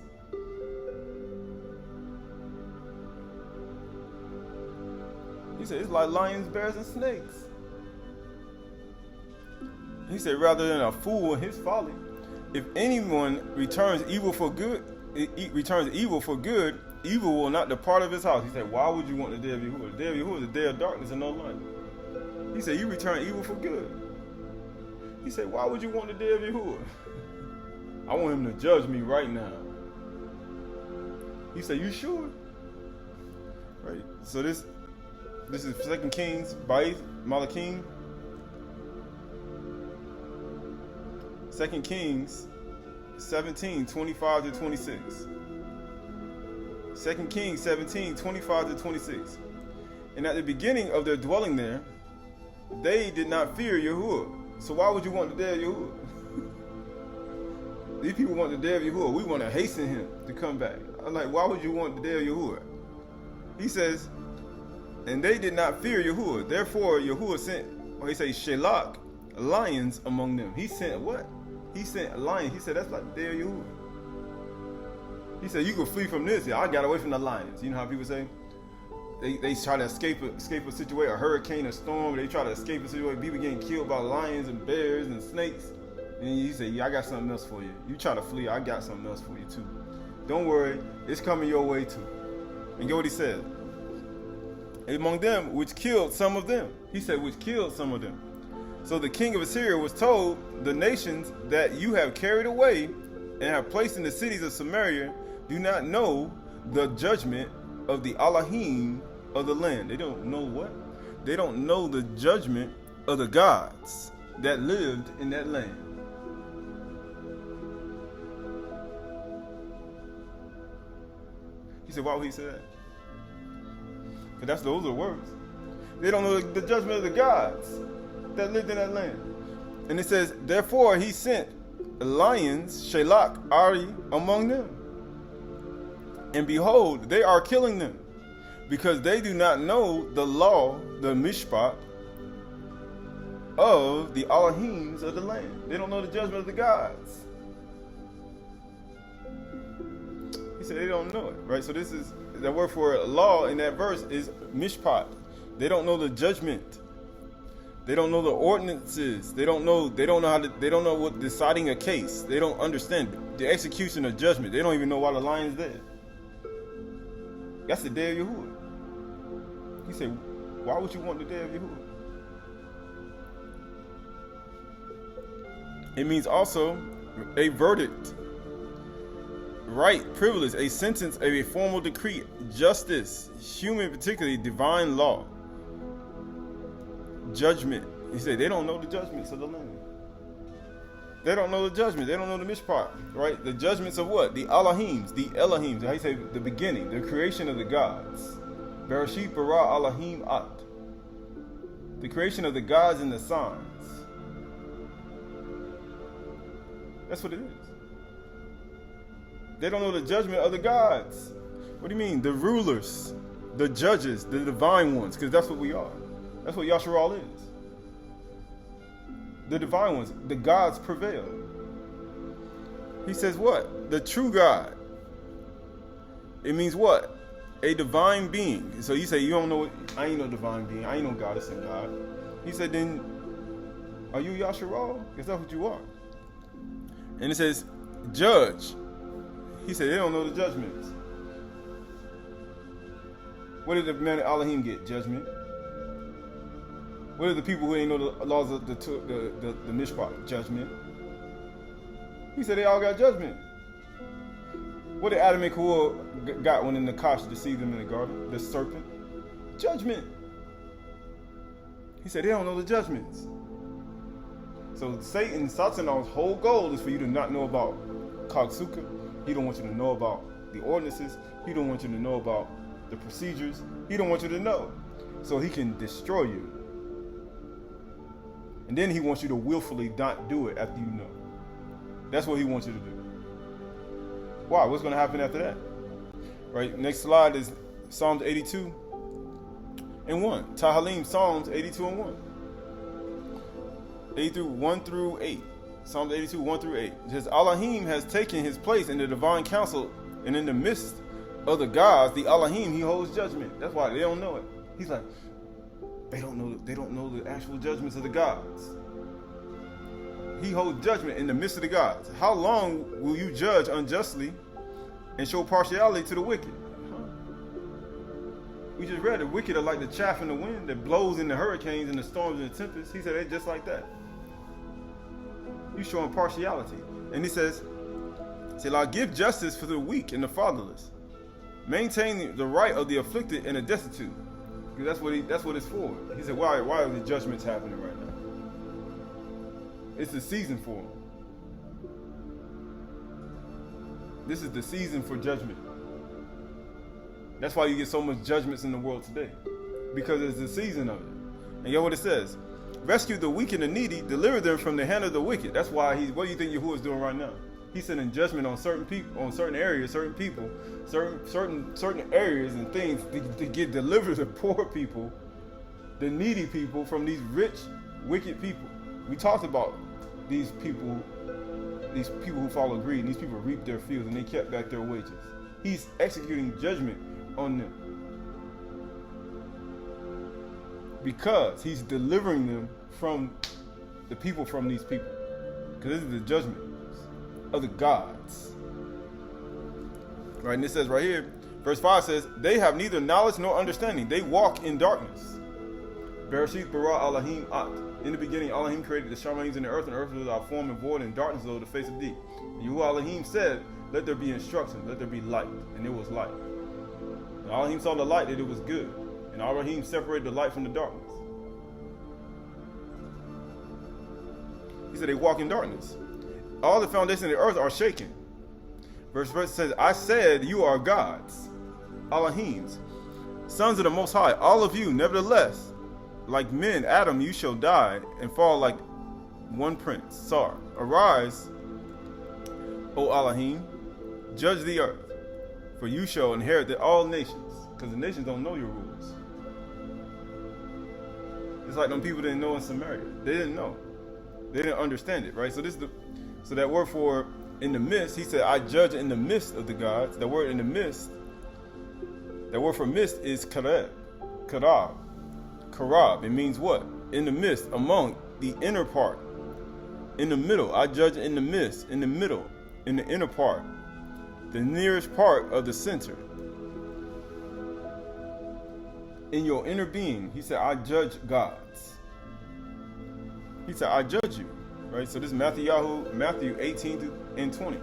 He said it's like lions, bears, and snakes. He said rather than a fool in his folly. If anyone returns evil for good, evil will not depart of his house. He said, why would you want the day of Yahuwah? The day of Yahuwah is a day of darkness and no light. He said, you return evil for good. He said, why would you want the day of Yahuwah? I want him to judge me right now. He said, you sure? Right. So this is 2 Kings, Ba'ith, Malachim. 2 Kings 17, 25 to 26. 2 Kings 17, 25 to 26. And at the beginning of their dwelling there, they did not fear Yahuwah. So why would you want the day of Yahuwah? These people want the day of Yahuwah. We want to hasten him to come back. I'm like, why would you want the day of Yahuwah? He says, and they did not fear Yahuwah. Therefore, Yahuwah sent, or he says, Shelach, lions among them. He sent what? He sent lions. He said, that's like the day of Yahuwah. He said, you can flee from this. Yeah, I got away from the lions. You know how people say? They try to escape a situation, a hurricane, a storm. They try to escape a situation. People getting killed by lions and bears and snakes. And he said, yeah, I got something else for you. You try to flee, I got something else for you too. Don't worry, it's coming your way too. And get what he said. Among them, which killed some of them. He said, which killed some of them. So the king of Assyria was told, the nations that you have carried away and have placed in the cities of Samaria do not know the judgment of the Elohim of the land. They don't know what? They don't know the judgment of the gods that lived in that land. He said, why would he say that? Because those are words. They don't know the judgment of the gods that lived in that land. And it says, therefore he sent lions, Shelach, Ari, among them. And behold, they are killing them, because they do not know the law, the mishpat, of the Elohims of the land. They don't know the judgment of the gods. He said they don't know it, right? So this is, the word for law in that verse is mishpat. They don't know the judgment. They don't know the ordinances. They don't know what deciding a case. They don't understand the execution of judgment. They don't even know why the lion's there. That's the day of Yahuwah. He said, why would you want the day of Yahuwah? It means also a verdict, right, privilege, a sentence, a formal decree, justice, human, particularly divine law, judgment. He said they don't know the judgments of the land. They don't know the judgment. They don't know the mishpat, right? The judgments of what? The Elohims, the Elohims. How you say the beginning, the creation of the gods. Bereshit bara Elohim at. The creation of the gods and the signs. That's what it is. They don't know the judgment of the gods. What do you mean? The rulers, the judges, the divine ones, because that's what we are. That's what Yasharal is. The divine ones, the gods prevail. He says what? The true God. It means what? A divine being. So you say, you don't know, I ain't no divine being. I ain't no goddess and God. He said, then, are you Yasharal? Because that's what you are. And it says, judge. He said, they don't know the judgments. What did the man of Elohim get? Judgment. What did the people who ain't know the laws of the Mishpat? Judgment. He said they all got judgment. What did Adam and Ka'ul got when the Nakash deceived them in the garden? The serpent? Judgment. He said they don't know the judgments. So Satan, Satan's whole goal is for you to not know about Chag Sukkah. He don't want you to know about the ordinances. He don't want you to know about the procedures. He don't want you to know. So he can destroy you. And then he wants you to willfully not do it after you know. That's what he wants you to do. Why? What's going to happen after that? Right? Next slide is Psalms 82 and 1. Tahalim, Psalms 82 and 1. 82, 1 through 8. Psalms 82, 1 through 8. It says, Elohim has taken his place in the divine council, and in the midst of the gods, the Elohim, he holds judgment. That's why they don't know it. He's like, they don't know the actual judgments of the gods. He holds judgment in the midst of the gods. How long will you judge unjustly and show partiality to the wicked? We just read the wicked are like the chaff in the wind that blows in the hurricanes and the storms and the tempests. He said they're just like that. You showing partiality. And he says, I'll give justice for the weak and the fatherless. Maintain the right of the afflicted and the destitute. Because that's what it's for. He said, why are the judgments happening right now? It's the season for them. This is the season for judgment. That's why you get so much judgments in the world today. Because it's the season of it. And you know what it says? Rescue the weak and the needy, deliver them from the hand of the wicked. That's why what do you think Yahuwah is doing right now? He's sending judgment on certain people, on certain areas, certain people, certain areas and things to get delivered the poor people, the needy people from these rich, wicked people. We talked about these people who follow greed, and these people reap their fields and they kept back their wages. He's executing judgment on them. Because he's delivering them from the people from these people. Because this is the judgment of the gods. Right, and it says right here, verse 5 says, they have neither knowledge nor understanding. They walk in darkness. Bereshit bara Elohim at. In the beginning, Elohim created the Shamaim and the earth was without form and void, and darkness over the face of deep. And Yahuwah Elohim said, let there be instruction, let there be light. And it was light. And Elohim saw the light that it was good. And Elohim separated the light from the darkness. He said they walk in darkness. All the foundations of the earth are shaken. Verse says, I said you are gods, Elohims, sons of the Most High, all of you. Nevertheless, like men, Adam, you shall die and fall like one prince, Sar. Arise, O Elohim, judge the earth, for you shall inherit all nations. Because the nations don't know your rules. It's like them people didn't know in Samaria. They didn't know. They didn't understand it, right? So so that word for in the midst, he said, I judge in the midst of the gods. The word in the midst, that word for midst is karab. Karab. It means what? In the midst, among, the inner part. In the middle. I judge in the midst, in the middle, in the inner part. The nearest part of the center. In your inner being, he said, I judge gods. He said, I judge you. Right? So this is Matthew 18 and 20.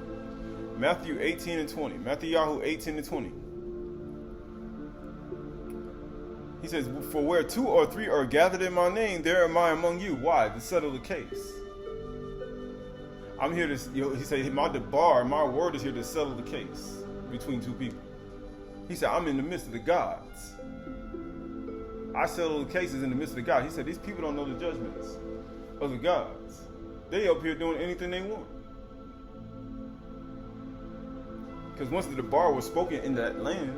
Matthew 18 and 20. Matthew 18 and 20. He says, for where 2 or 3 are gathered in my name, there am I among you. Why? To settle the case. I'm here to, he said, my word is here to settle the case between two people. He said, I'm in the midst of the gods. I settle the cases in the midst of the gods. He said, these people don't know the judgments of the gods. They up here doing anything they want. Because once the bar was spoken in that land,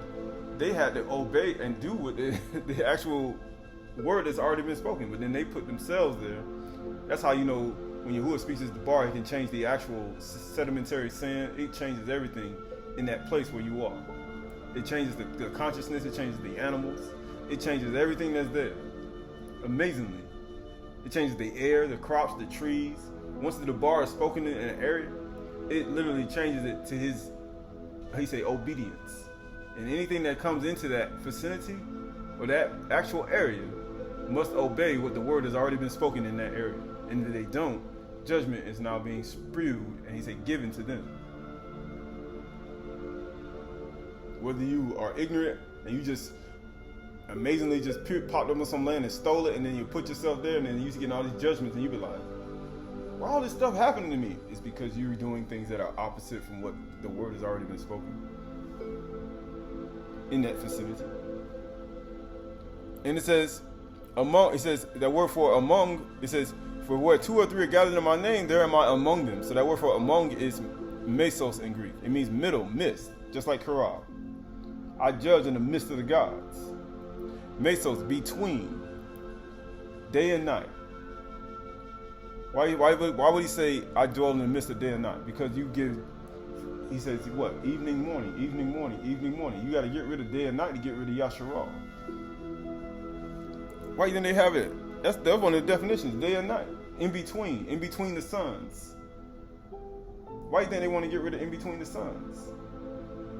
they had to obey and do what the actual word that's already been spoken. But then they put themselves there. That's how you know when Yahuwah speaks as the bar, he can change the actual sedimentary sand. It changes everything in that place where you are. It changes the consciousness. It changes the animals. It changes everything that's there. Amazingly. It changes the air, the crops, the trees. Once the bar is spoken in an area, it literally changes it to his, how you say, obedience. And anything that comes into that vicinity or that actual area must obey what the word has already been spoken in that area. And if they don't, judgment is now being spewed, and he said, given to them. Whether you are ignorant and you just amazingly just popped up on some land and stole it, and then you put yourself there, and then you get all these judgments, and you be like, why all this stuff happening to me? It's because you're doing things that are opposite from what the word has already been spoken in that vicinity. And it says, that word for among, it says, for where 2 or 3 are gathered in my name, there am I among them. So that word for among is mesos in Greek. It means middle, midst, just like Qahalath. I judge in the midst of the gods. Mesos, between, day and night. Why would he say, I dwell in the midst of day and night? Because you give, he says, what? Evening, morning, evening, morning, evening, morning. You got to get rid of day and night to get rid of Yasharal. Why didn't they have it? That's one of the definitions, day and night. In between the suns. Why do you think they want to get rid of in between the suns?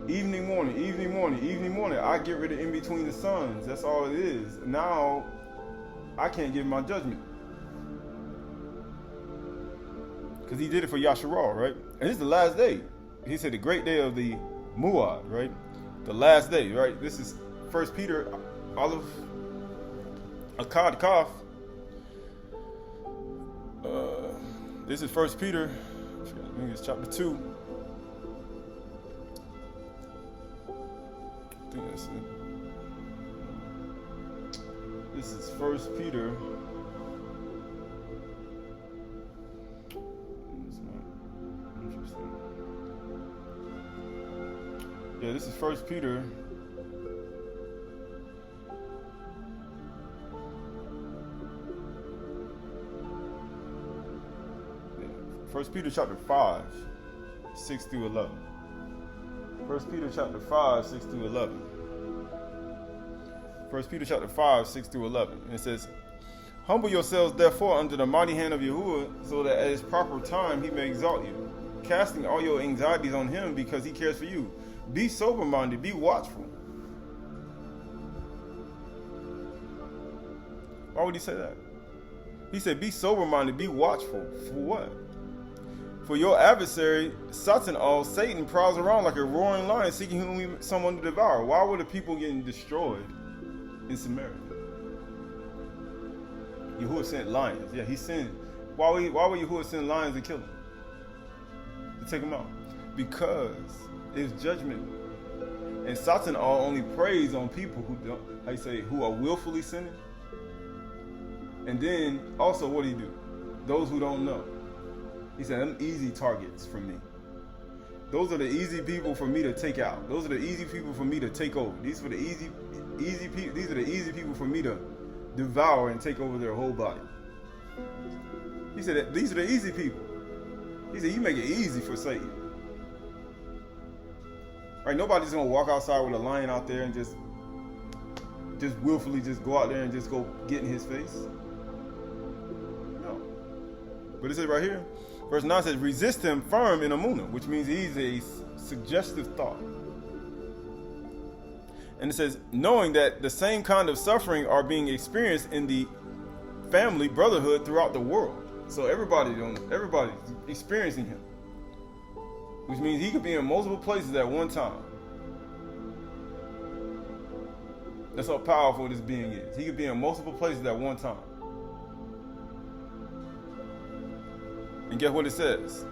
Evening, morning, evening, morning, evening, morning. I get rid of in between the suns. That's all it is. Now, I can't give my judgment. Because he did it for Yasharal, right? And this is the last day. He said the great day of the Muad, right? The last day, right? This is 1 Peter, Aleph, Akkad, Kaf. This is 1 Peter, I think it's chapter 2. I think that's it. This is 1 Peter. It's not interesting. Yeah, this is 1 Peter. First Peter chapter 5, 6 through 11. 1 Peter chapter 5, 6 through 11. 1 Peter chapter 5, 6 through 11. And it says, humble yourselves therefore under the mighty hand of Yahuwah, so that at his proper time he may exalt you, casting all your anxieties on him because he cares for you. Be sober-minded, be watchful. Why would he say that? He said, be sober-minded, be watchful. For what? For your adversary, Satan, Satan prowls around like a roaring lion, seeking someone to devour. Why were the people getting destroyed in Samaria? Yahuwah sent lions. Yeah, he sent. Why would Yahuwah send lions to kill them? To take them out? Because it's judgment. And Satan only preys on people who don't, who are willfully sinning. And then also, what do he do? Those who don't know. He said, them easy targets for me. Those are the easy people for me to take out. Those are the easy people for me to take over. These are the easy people. These are the easy people for me to devour and take over their whole body. He said, these are the easy people. He said, you make it easy for Satan. Right? Nobody's gonna walk outside with a lion out there and just willfully just go out there and just go get in his face. No. But it says right here, verse 9 says, resist him firm in Amunah, which means he's a suggestive thought. And it says, knowing that the same kind of suffering are being experienced in the family brotherhood throughout the world. So everybody's experiencing him. Which means he could be in multiple places at one time. That's how powerful this being is. He could be in multiple places at one time. And guess what it says?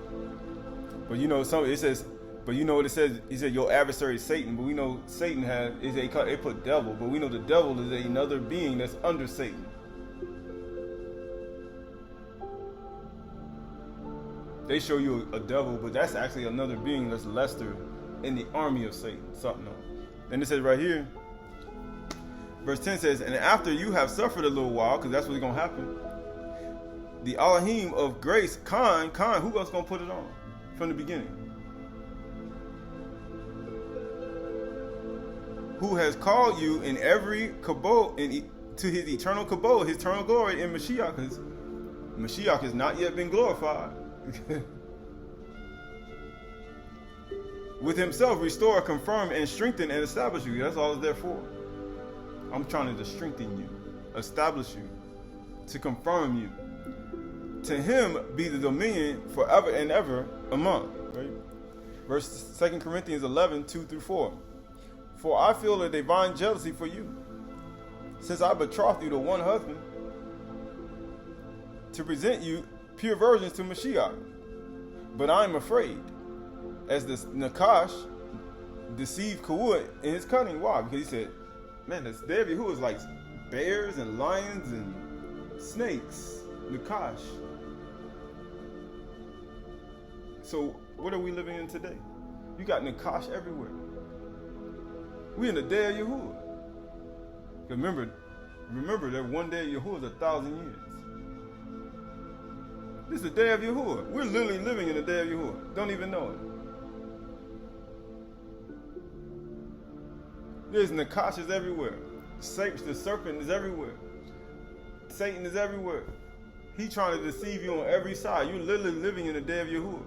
But you know, it says, but you know what it says? He said, your adversary is Satan. But we know Satan they put devil. But we know the devil is another being that's under Satan. They show you a devil, but that's actually another being that's lesser in the army of Satan. Something else. And it says right here, verse 10 says, and after you have suffered a little while, because that's what's going to happen, the Elohim of grace, Khan, who else going to put it on from the beginning? Who has called you in every kabod, to his eternal kabod, his eternal glory in Mashiach, because Mashiach has not yet been glorified. With himself, restore, confirm, and strengthen, and establish you. That's all it's there for. I'm trying to strengthen you, establish you, to confirm you. To him be the dominion forever and ever among. Right? Verse 2 Corinthians 11, 2-4. For I feel a divine jealousy for you, since I betrothed you to one husband, to present you pure virgins to Mashiach. But I am afraid, as the Nakash deceived Kawud in his cunning. Why? Because he said, man, this day of Yahuwah is like bears and lions and snakes. Nakash. So what are we living in today? You got Nakash everywhere. We in the day of Yahuwah. Remember that one day of Yahuwah is 1,000 years. This is the day of Yahuwah. We're literally living in the day of Yahuwah. Don't even know it. There's Nakashas everywhere. The serpent is everywhere. Satan is everywhere. He's trying to deceive you on every side. You're literally living in the day of Yahuwah.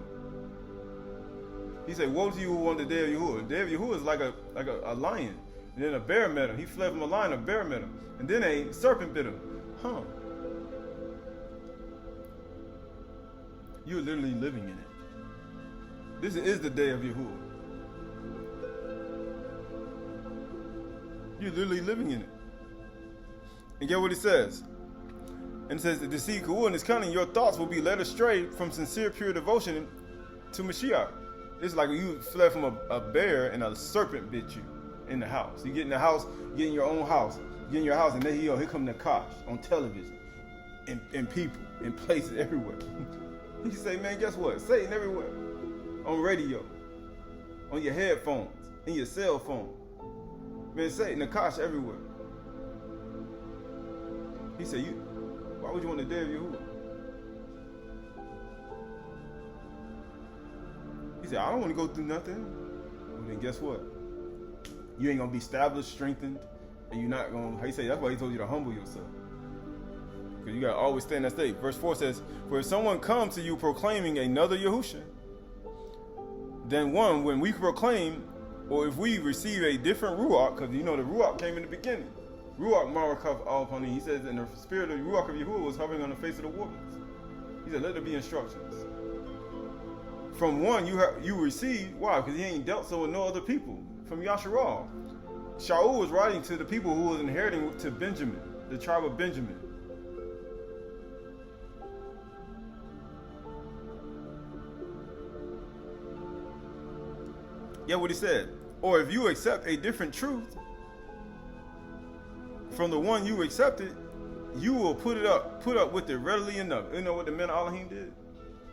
He said, woe to you who want the day of Yahuwah. The day of Yahuwah is like a lion. And then a bear met him. He fled from a lion, a bear met him. And then a serpent bit him. You're literally living in it. This is the day of Yahuwah. You're literally living in it. And get what it says. And it says, to deceive Kawud and his cunning, your thoughts will be led astray from sincere, pure devotion to Mashiach. It's like you fled from a bear and a serpent bit you in the house. You get in the house, get in your own house, get in your house, and then here come Nakash on television, and people, in places everywhere. You can say, man, guess what? Satan everywhere. On radio, on your headphones, in your cell phone. Man, Satan, Nakash everywhere. He said, why would you want the day of Yahuwah? He said, I don't want to go through nothing. Well, then guess what? You ain't going to be established, strengthened, and you're not going to, how you say, that's why he told you to humble yourself. Because you got to always stay in that state. Verse 4 says, for if someone comes to you proclaiming another Yahusha, then one, when we proclaim, or if we receive a different Ruach, because you know the Ruach came in the beginning. Ruach Marakav all upon him. He says, and the spirit of the Ruach of Yahuwah was hovering on the face of the waters. He said, let there be instructions. From one you receive, why? Because he ain't dealt so with no other people. From Yasharal. Shaul was writing to the people who was inheriting to Benjamin, the tribe of Benjamin. Yeah, what he said. Or if you accept a different truth from the one you accepted, you will put up with it readily enough. You know what the men of Elohim did?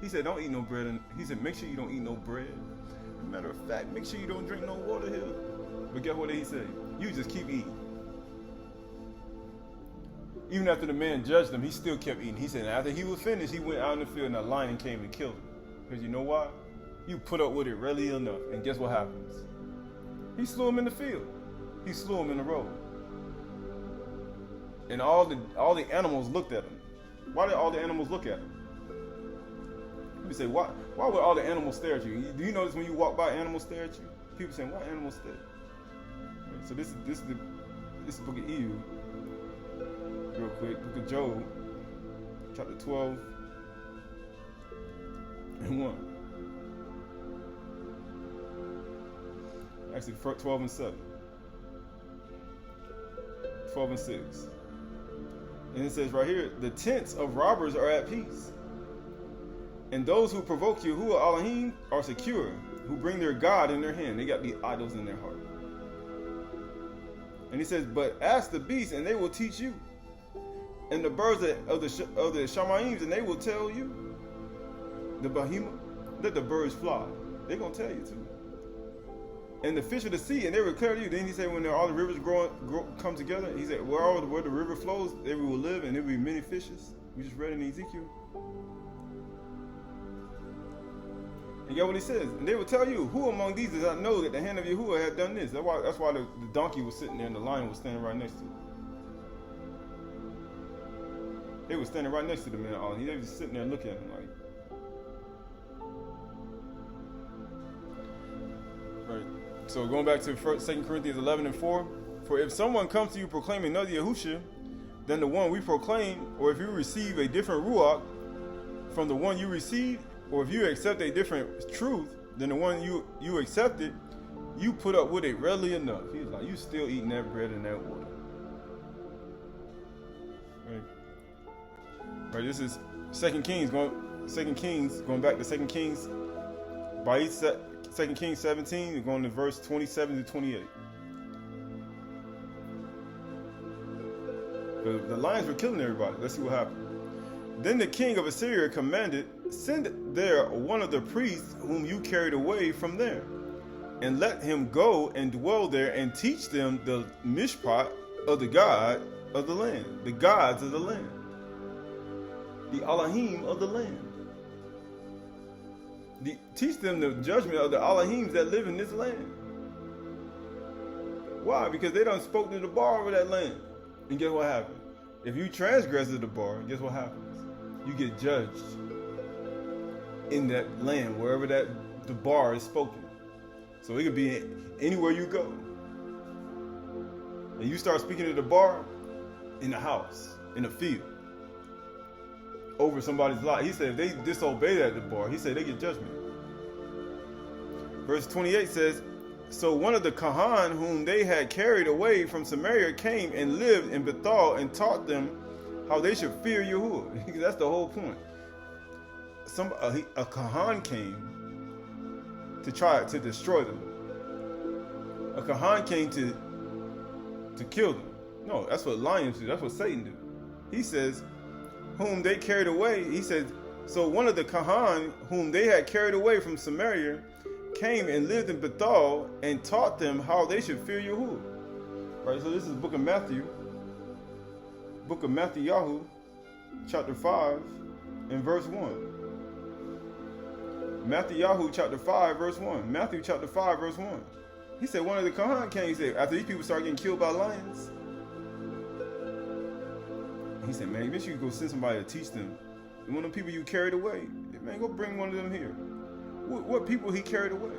He said, don't eat no bread. And he said, make sure you don't eat no bread. As a matter of fact, make sure you don't drink no water here. But guess what he said? You just keep eating. Even after the man judged him, he still kept eating. He said, after he was finished, he went out in the field and a lion came and killed him. Because you know why? You put up with it readily enough. And guess what happens? He slew him in the field. He slew him in the road. And all the animals looked at him. Why did all the animals look at him? You say, why would all the animals stare at you? Do you notice when you walk by, animals stare at you? People saying, why animals stare? Right, so this is the book of Ehud. Real quick, book of Job, chapter 12 and 1. Actually, 12 and 7. 12 and 6. And it says right here, the tents of robbers are at peace. And those who provoke Yahuwah Elohim are secure, who bring their God in their hand. They got the idols in their heart. And he says, but ask the beasts, and they will teach you. And the birds of the Shamayim, and they will tell you. The Behemoth, let the birds fly. They're going to tell you too. and the fish of the sea, and they will declare to you. Then he said, when all the rivers come together, he said, where the river flows, there we will live, and there will be many fishes. We just read in Ezekiel. And get what he says. And they will tell you, who among these does not know that the hand of Yahuwah had done this? That's why the donkey was sitting there and the lion was standing right next to it. They were standing right next to the man. They were just sitting there looking at him like. Right. So going back to 2 Corinthians 11:4. For if someone comes to you proclaiming another Yahusha than the one we proclaim, or if you receive a different Ruach from the one you received, or if you accept a different truth than the one you accepted, you put up with it readily enough. He's like, you still eating that bread and that water. Right, this is 2 Kings, going back to 2 Kings, by 2 Kings 17, and going to verse 27 to 28. The lions were killing everybody. Let's see what happened. Then the king of Assyria commanded, send there one of the priests whom you carried away from there, and let him go and dwell there and teach them the mishpat of the God of the land, the gods of the land, the Elohim of the land. Teach them the judgment of the Elohims that live in this land. Why? Because they done spoke to the bar over that land. And guess what happened? If you transgress the bar, guess what happens? You get judged in that land, wherever the bar is spoken. So it could be anywhere you go. And you start speaking to the bar in the house, in the field, over somebody's life. He said if they disobey that at the bar, he said they get judgment. Verse 28 says, so one of the Kahan whom they had carried away from Samaria came and lived in Bethel and taught them how they should fear Yahuwah. That's the whole point. A Kahan came to try to destroy them. A Kahan came to kill them. No, that's what lions do. That's what Satan do. He says, whom they carried away. He said, so one of the Kahan whom they had carried away from Samaria came and lived in Bethel and taught them how they should fear Yahuwah. Right, so this is the book of Matthew. Book of Matthew, chapter 5 and verse 1. Matthew chapter 5 verse 1. Matthew chapter 5 verse 1. He said one of the Kahan came, he said, after these people started getting killed by lions, he said, man, maybe you go send somebody to teach them. And one of the people you carried away, man, go bring one of them here. What people he carried away?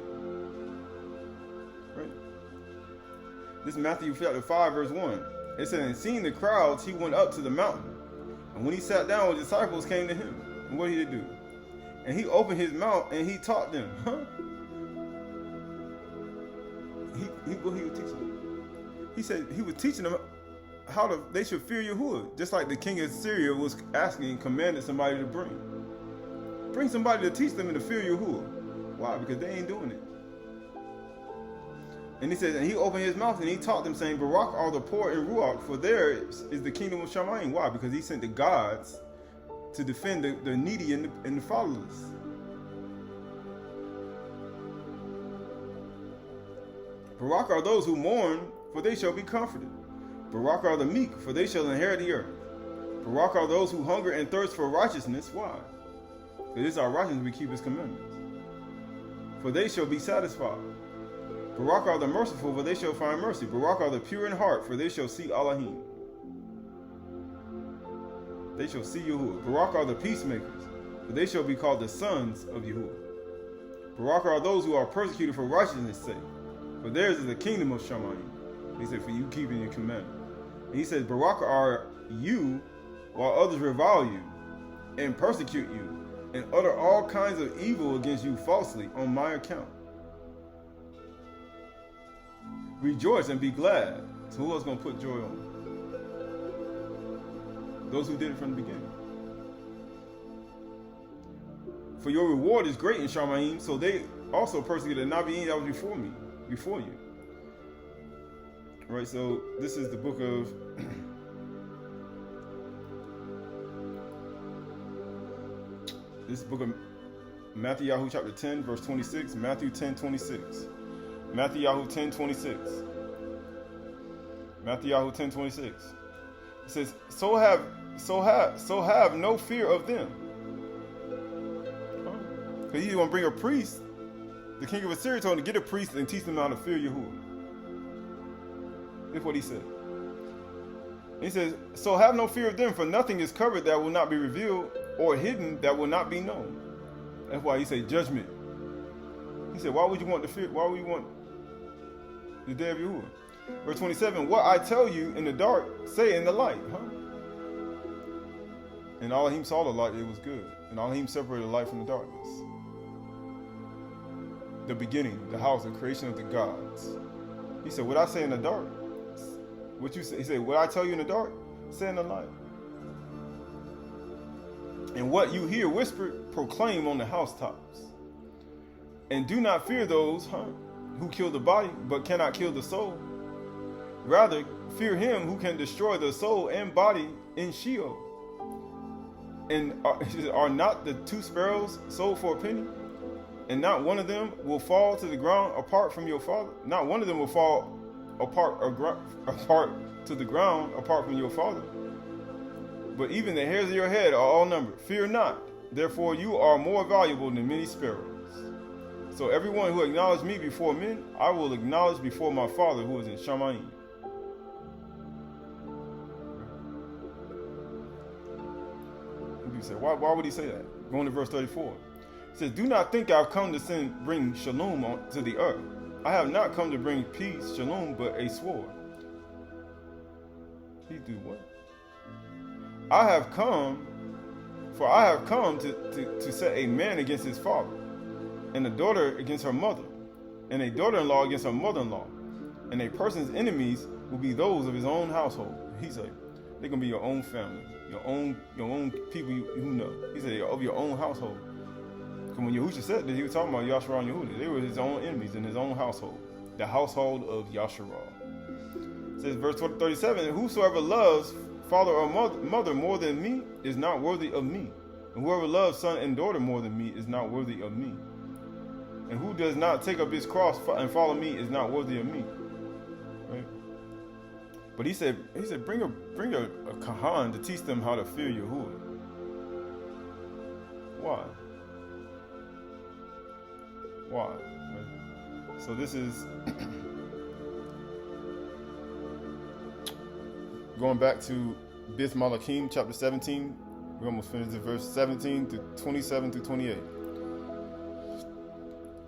Right? This is Matthew chapter 5 verse 1. It said, and seeing the crowds, he went up to the mountain. And when he sat down, his disciples came to him. And what did he do? And he opened his mouth and he taught them. What he was teaching them? He said he was teaching them how they should fear Yahuwah. Just like the king of Syria was asking and commanded somebody to bring. Bring somebody to teach them to fear Yahuwah. Why? Because they ain't doing it. And he says, and he opened his mouth and he taught them, saying, Barak are the poor in Ruach, for theirs is the kingdom of Shamayim. Why? Because he sent the gods to defend the needy and the fatherless. Barak are those who mourn, for they shall be comforted. Barak are the meek, for they shall inherit the earth. Barak are those who hunger and thirst for righteousness. Why? Because it's our righteousness we keep his commandments. For they shall be satisfied. Barak are the merciful, for they shall find mercy. Barak are the pure in heart, for they shall see Elohim. They shall see Yahuwah. Barak are the peacemakers, for they shall be called the sons of Yahuwah. Barak are those who are persecuted for righteousness' sake, for theirs is the kingdom of Shamayim. He said, for you keeping your commandment. And he says, Barak are you, while others revile you, and persecute you, and utter all kinds of evil against you falsely on my account. Rejoice and be glad. So who else going to put joy on? Those who did it from the beginning. For your reward is great in Shamayim, so they also persecuted the Nabi'im that was before you. Right, so this is the book of Matthew chapter 10 verse 26. Matthew 10:26. Matthew 10:26. Matthew 10:26. It says, so have no fear of them. Because he's going to bring a priest. The king of Assyria told him to get a priest and teach them how to fear Yahuwah. That's what he said. He says, so have no fear of them, for nothing is covered that will not be revealed, or hidden that will not be known. That's why he said judgment. He said, why would you want the fear? Why would you want the day of Yahuwah? Verse 27, what I tell you in the dark, say in the light. And Elohim saw the light, it was good. And Elohim separated the light from the darkness. The beginning, the house, the creation of the gods. He said, what I say in the dark, what you say, he said, what I tell you in the dark, say in the light. And what you hear whispered, proclaim on the housetops. And do not fear those who kill the body, but cannot kill the soul. Rather, fear him who can destroy the soul and body in Sheol. And are not the 2 sparrows sold for a penny? And not one of them will fall to the ground apart from your Father. Not one of them will fall apart to the ground apart from your Father. But even the hairs of your head are all numbered. Fear not, therefore you are more valuable than many sparrows. So everyone who acknowledges me before men, I will acknowledge before my Father who is in Shamayim. You say, why would he say that? Going to verse 34. It says, do not think I have come to bring shalom to the earth. I have not come to bring peace, shalom, but a sword. He do what? I have come to set a man against his father, and a daughter against her mother, and a daughter-in-law against her mother-in-law, and a person's enemies will be those of his own household. He said, they're gonna be your own family, your own people you know. He said, of your own household. Because when Yahushua said that, he was talking about Yasharal and Yehuda. They were his own enemies in his own household, the household of Yasharal. It says, verse 37, whosoever loves father or mother more than me is not worthy of me. And whoever loves son and daughter more than me is not worthy of me. And who does not take up his cross and follow me is not worthy of me. Right? But he said, bring a Kahan to teach them how to fear Yahuwah. Why? Why? Right? So this is going back to Bith Malachim, chapter 17. We almost finished at verse 17 to 27 to 28.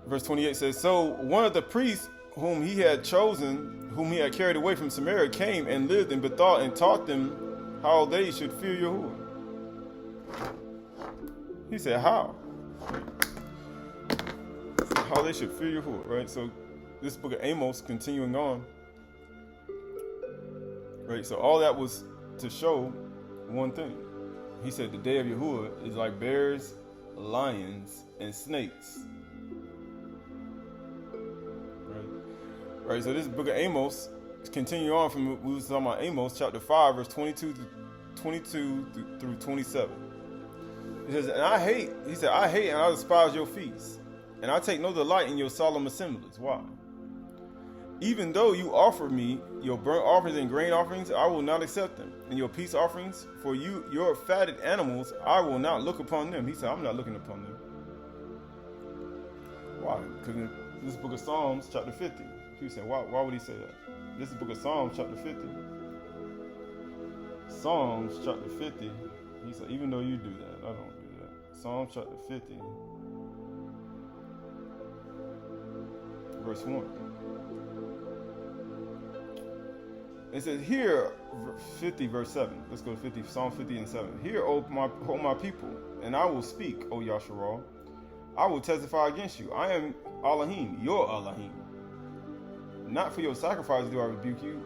Verse 28 says, so one of the priests whom he had chosen, whom he had carried away from Samaria, came and lived in Bethel and taught them how they should fear Yahuwah. He said, how? How they should fear Yahuwah, right? So this book of Amos, continuing on, right? So all that was to show one thing. He said the day of Yahuwah is like bears, lions, and snakes. Right, so this book of Amos is continuing on from we was talking about Amos chapter 5, verse 22 through 27. He says, and I hate and I despise your feasts, and I take no delight in your solemn assemblies. Why? Even though you offer me your burnt offerings and grain offerings, I will not accept them. And your peace offerings for your fatted animals, I will not look upon them. He said, I'm not looking upon them. Why? Because in this book of Psalms, chapter 50, people say, why would he say that? This is the book of Psalms, chapter 50. Psalms, chapter 50. He said, even though you do that, I don't do that. Psalms, chapter 50, verse 1. It says, here, 50, verse 7. Let's go to 50, Psalm 50 and 7. Hear, O my people, and I will speak, O Yasharal. I will testify against you. I am Elohim, your Elohim. Not for your sacrifices do I rebuke you.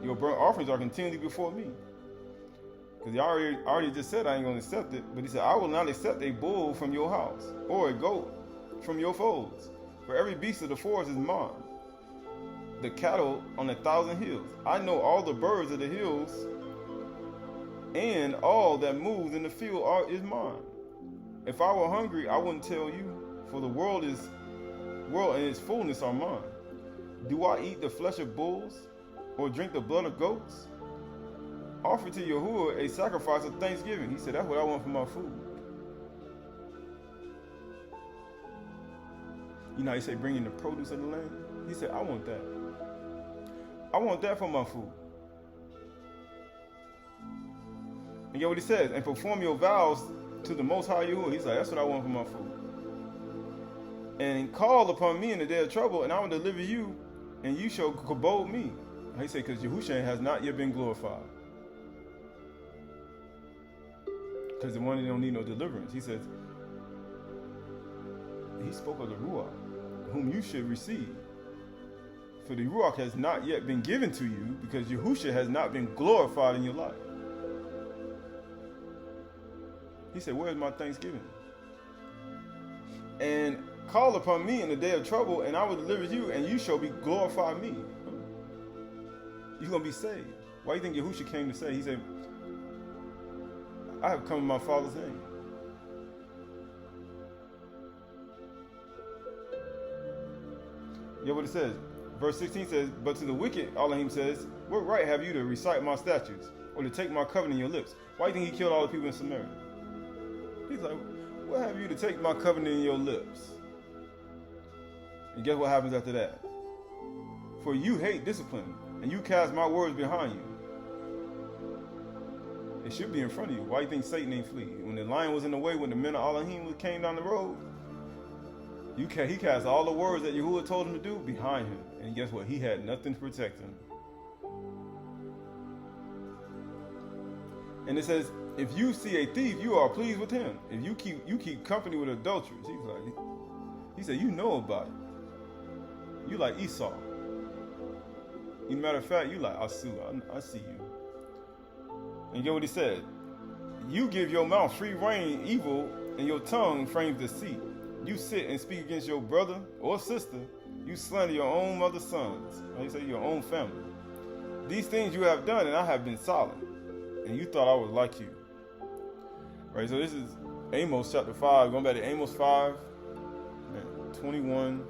Your burnt offerings are continually before me. Because he already just said I ain't going to accept it. But he said, I will not accept a bull from your house, or a goat from your folds. For every beast of the forest is mine. The cattle on 1,000 hills. I know all the birds of the hills, and all that moves in the field is mine. If I were hungry, I wouldn't tell you, for the world and its fullness are mine. Do I eat the flesh of bulls or drink the blood of goats? Offer to Yahuwah a sacrifice of thanksgiving. He said, that's what I want for my food. You know how he said, bring in the produce of the land? He said, I want that. I want that for my food. And get what he says, and perform your vows to the Most High Yahuwah. He's like, that's what I want for my food. And call upon me in the day of trouble, and I will deliver you, and you shall kabod me. He said, because Yahushua has not yet been glorified. Because the one that don't need no deliverance. He says, he spoke of the Ruach, whom you should receive. For the Ruach has not yet been given to you, because Yahushua has not been glorified in your life. He said, where is my thanksgiving? And call upon me in the day of trouble, and I will deliver you, and you shall be glorified me. You're going to be saved. Why do you think Yahushua came to say? He said, I have come in my Father's name. You know what it says? Verse 16 says, but to the wicked, Elohim says, what right have you to recite my statutes, or to take my covenant in your lips? Why do you think he killed all the people in Samaria? He's like, what have you to take my covenant in your lips? And guess what happens after that? For you hate discipline, and you cast my words behind you. It should be in front of you. Why do you think Satan ain't flee? When the lion was in the way, when the men of Elohim came down the road, he cast all the words that Yahuwah told him to do behind him. And guess what? He had nothing to protect him. And it says, if you see a thief, you are pleased with him. If you keep company with adulterers, he said, you know about it. You like Esau. As a matter of fact, you like Asu. I see you. And get what he said. You give your mouth free rein evil, and your tongue frames deceit. You sit and speak against your brother or sister. You slander your own mother's sons. How you say, your own family. These things you have done, and I have been silent. And you thought I was like you. Right, so this is Amos chapter 5. Going back to Amos 5, 21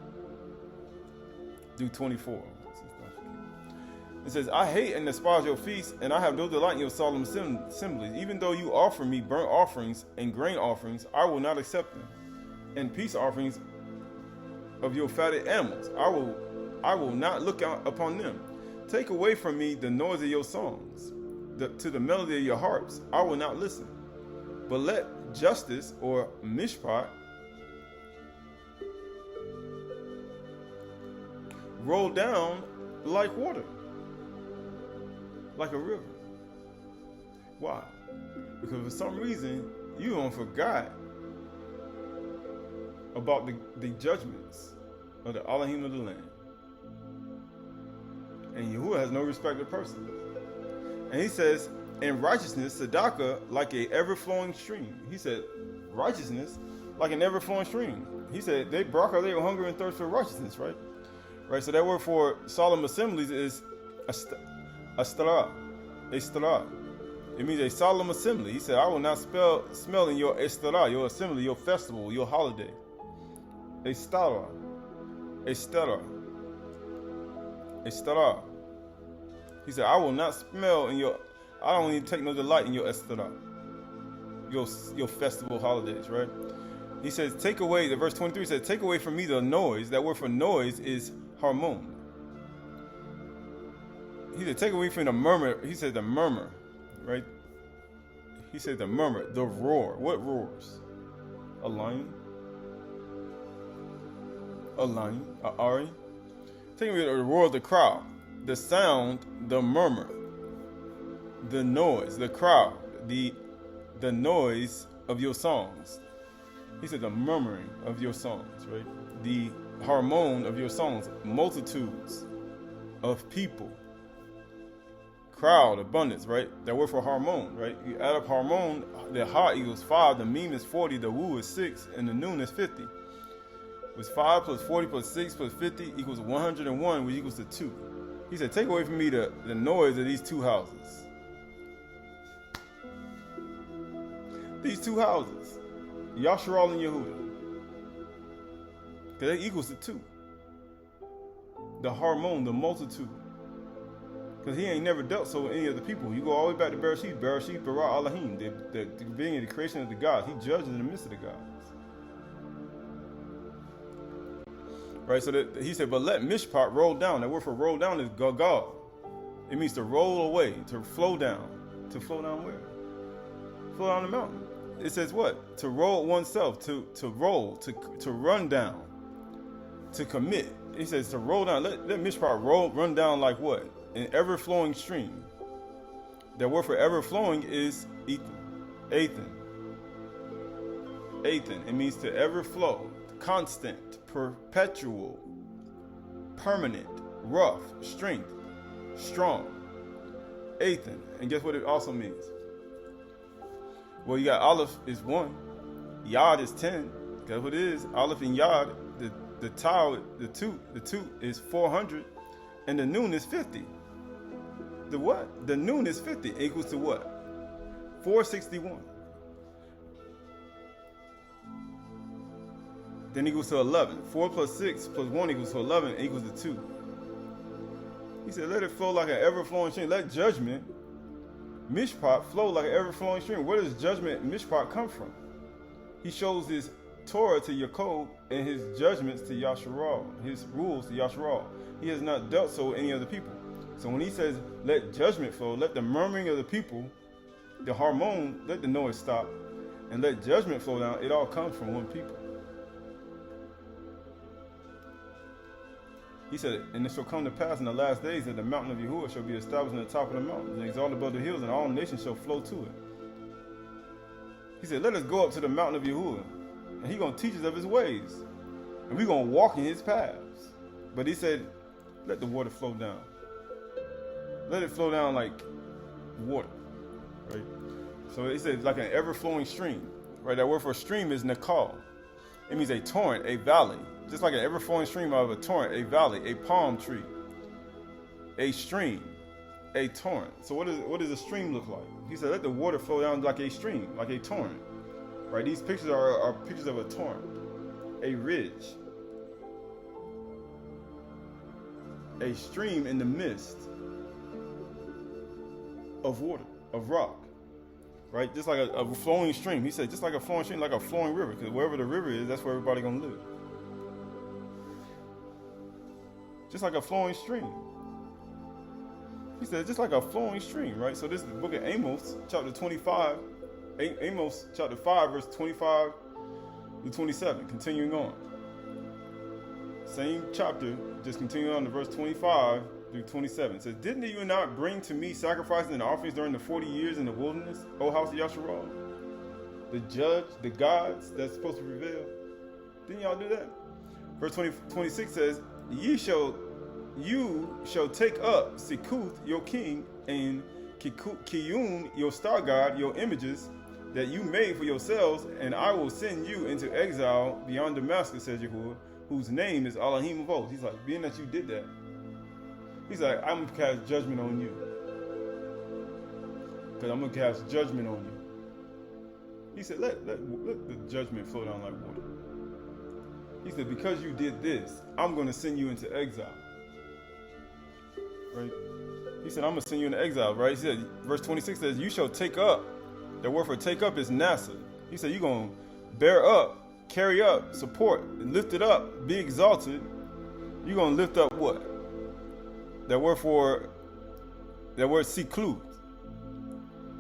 through 24. It says, I hate and despise your feasts, and I have no delight in your solemn assemblies. Even though you offer me burnt offerings and grain offerings, I will not accept them. And peace offerings of your fatted animals, I will not look out upon them. Take away from me the noise of your songs. To the melody of your harps, I will not listen. But let justice, or mishpat, roll down like water, like a river. Why? Because for some reason, you don't forgot about the judgments of the Elohim of the land. And Yahuwah has no respect of persons. And he says, in righteousness, tzedakah, like a ever-flowing stream. He said, righteousness, like an ever-flowing stream. He said, they brought they were hunger and thirst for righteousness, right? Right, so that word for solemn assemblies is astarah. It means a solemn assembly. He said, I will not smell in your estarah, your assembly, your festival, your holiday. Estarah. He said, I will not smell in your, I don't even take no delight in your estarah, your festival holidays, right? He says, take away, the verse 23 says, take away from me the noise. That word for noise is harmon. He said, take away from the murmur. He said the murmur, right? He said the murmur, the roar. What roars? A lion? A lion? A Ari? Take away the roar of the crowd. The sound, the murmur, the noise, the crowd, the noise of your songs. He said the murmuring of your songs, right? The harmon of your songs, multitudes of people. Crowd, abundance, right? That word for harmon, right? You add up harmon, the ha equals 5, the meme is 40, the woo is 6, and the noon is 50. It's 5 plus 40 plus 6 plus 50 equals 101, which equals to 2. He said, take away from me the noise of these two houses. These two houses. Yasharal and Yehuda. Because that equals to 2. the harmon, the multitude. Because he ain't never dealt so with any of the people. You go all the way back to Bereshit, Bara Elohim, the beginning of the creation of the gods. He judges in the midst of the gods. Right, so that he said, but let mishpat roll down. That word for roll down is gagag. It means to roll away, to flow down. To flow down where? Flow down the mountain. It says what? To roll oneself, to roll, to run down, to commit. It says to roll down. Let mishpat run down like what? An ever-flowing stream. That word for ever-flowing is Ethan. It means to ever flow, constant, perpetual, permanent, rough, strength, strong. Ethan. And guess what it also means? Well, you got Aleph is 1, Yod is 10. Guess what it is? Aleph and Yod, the Tau, the two is 400, and the Nun is 50. The what? The Nun is 50 equals to what? 461. Then equals to 11. 4 plus 6 plus 1 equals to 11 equals to 2. He said, let it flow like an ever-flowing stream. Let judgment, mishpat, flow like an ever-flowing stream. Where does judgment, mishpat, come from? He shows his Torah to Yaakov and his judgments to Yasharal, his rules to Yasharal. He has not dealt so with any other people. So when he says, let judgment flow, let the murmuring of the people, the harmon, let the noise stop, and let judgment flow down, it all comes from one people. He said, and it shall come to pass in the last days that the mountain of Yahuwah shall be established on the top of the mountains and exalted above the hills, and all nations shall flow to it. He said, let us go up to the mountain of Yahuwah, and he's going to teach us of his ways, and we're going to walk in his paths. But he said, let the water flow down. Let it flow down like water, right? So it says like an ever-flowing stream, right? That word for stream is nakal. It means a torrent, a valley. Just like an ever-flowing stream out of a torrent, a valley, a palm tree, a stream, a torrent. So what does a stream look like? He said, let the water flow down like a stream, like a torrent, right? These pictures are pictures of a torrent, a ridge, a stream in the midst of water, of rock, right? Just like a flowing stream. He said, just like a flowing stream, like a flowing river, because wherever the river is, that's where everybody gonna live. Just like a flowing stream. He said, just like a flowing stream, right? So this is the book of Amos, chapter 25, Amos chapter 5, verse 25 to 27, continuing on. Same chapter, just continuing on to verse 25 through 27. It says, didn't you not bring to me sacrifices and offerings during the 40 years in the wilderness, O house of Yasharal? The judge, the gods that's supposed to prevail. Didn't y'all do that? Verse 26 says, you shall take up Sikuth, your king, and Kiyun, your star god, your images that you made for yourselves, and I will send you into exile beyond Damascus, says Yahuwah, whose name is Elohim of hosts. He's like, being that you did that, he's like, I'm going to cast judgment on you. Because I'm going to cast judgment on you. He said, let the judgment flow down like water. He said, because you did this, I'm going to send you into exile. Right? He said, I'm going to send you into exile, right? He said, verse 26 says, you shall take up. The word for take up is nasa. He said, you're going to bear up, carry up, support, lift it up, be exalted. You're going to lift up what? That word siklut.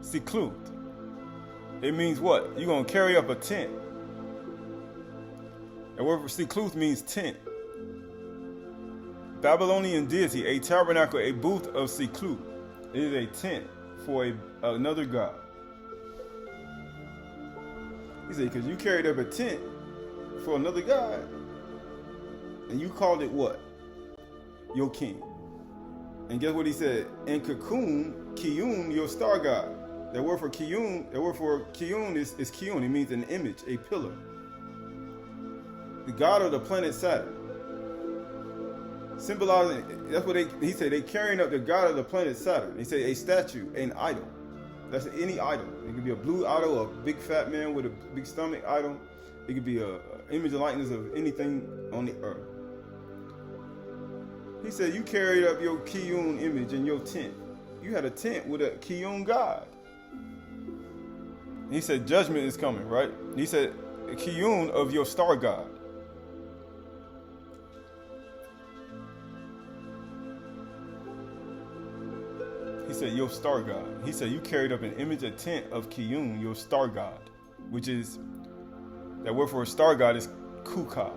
Siklut. It means what? You're going to carry up a tent. The word for siklut means tent. Babylonian deity, a tabernacle, a booth of siklut. It is a tent for another god. He said, because you carried up a tent for another god, and you called it what? Your king. And guess what he said? And Kiyun, your star god. That word for Kiyun is Kiyun. It means an image, a pillar. The god of the planet Saturn. Symbolizing, that's what he said, they carrying up the god of the planet Saturn. He said a statue, an idol. That's any idol. It could be a blue idol, a big fat man with a big stomach idol. It could be a image and likeness of anything on the earth. He said, you carried up your Kiyun image in your tent. You had a tent with a Kiyun god. He said, judgment is coming, right? He said, Kiyun of your star god. He said, your star god. He said, you carried up an image, a tent of Kiyun, your star god, which is, that word for a star god is Kuka.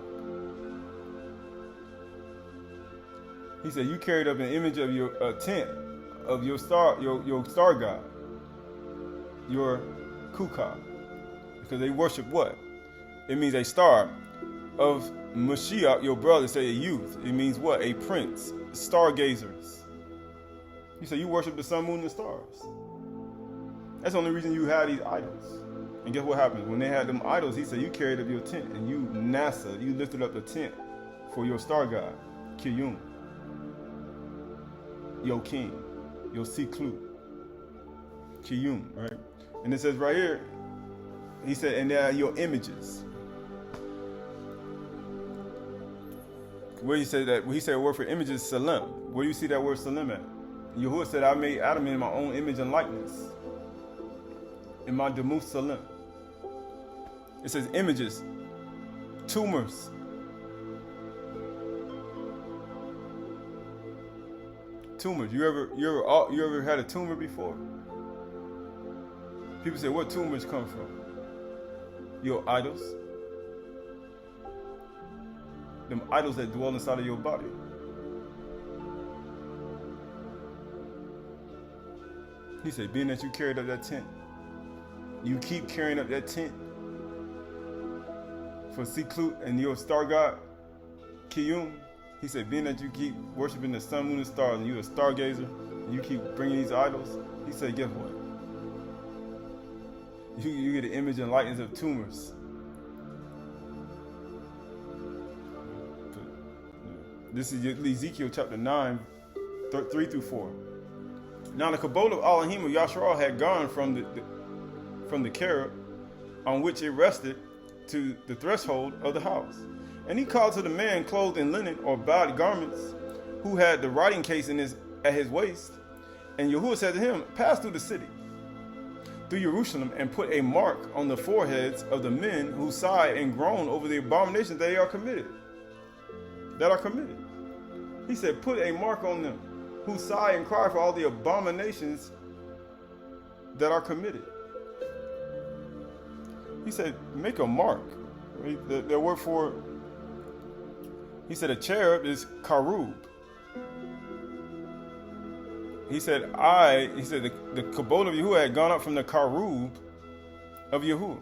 He said, you carried up an image of your tent of your star god, your Kuka. Because they worship what? It means a star. Of Mashiach, your brother, say a youth. It means what? A prince. Stargazers. He said, you worship the sun, moon, and the stars. That's the only reason you had these idols. And guess what happened? When they had them idols, he said, you carried up your tent. And you, NASA, you lifted up the tent for your star god, Kiyun. Your king, your Siklu, Kiyun, right? And it says right here, he said, and they are your images. Where he said that, he said a word for images, Salim. Where do you see that word Salim at? Yahuwah said, I made Adam in my own image and likeness. In my Demuth Salim. It says images, tumors. Tumors. You ever had a tumor before? People say, what tumors come from? Your idols. Them idols that dwell inside of your body. He said, being that you carried up that tent, you keep carrying up that tent for Siklut and your star god, Kiyun. He said, being that you keep worshiping the sun, moon, and stars, and you're a stargazer, and you keep bringing these idols, he said, guess what? You get the image and likeness of tumors. This is Ezekiel chapter 9, 3 through 4. Now the Kabbalah of Elohim of Yasharal had gone from the cherub on which it rested to the threshold of the house. And he called to the man clothed in linen or bowed garments, who had the writing case at his waist. And Yahuwah said to him, pass through the city, through Jerusalem, and put a mark on the foreheads of the men who sigh and groan over the abominations that are committed. He said, put a mark on them who sigh and cry for all the abominations that are committed. He said, make a mark. The word for, he said, a cherub is karub. He said, the kabod of Yahuwah had gone up from the karub of Yahuwah.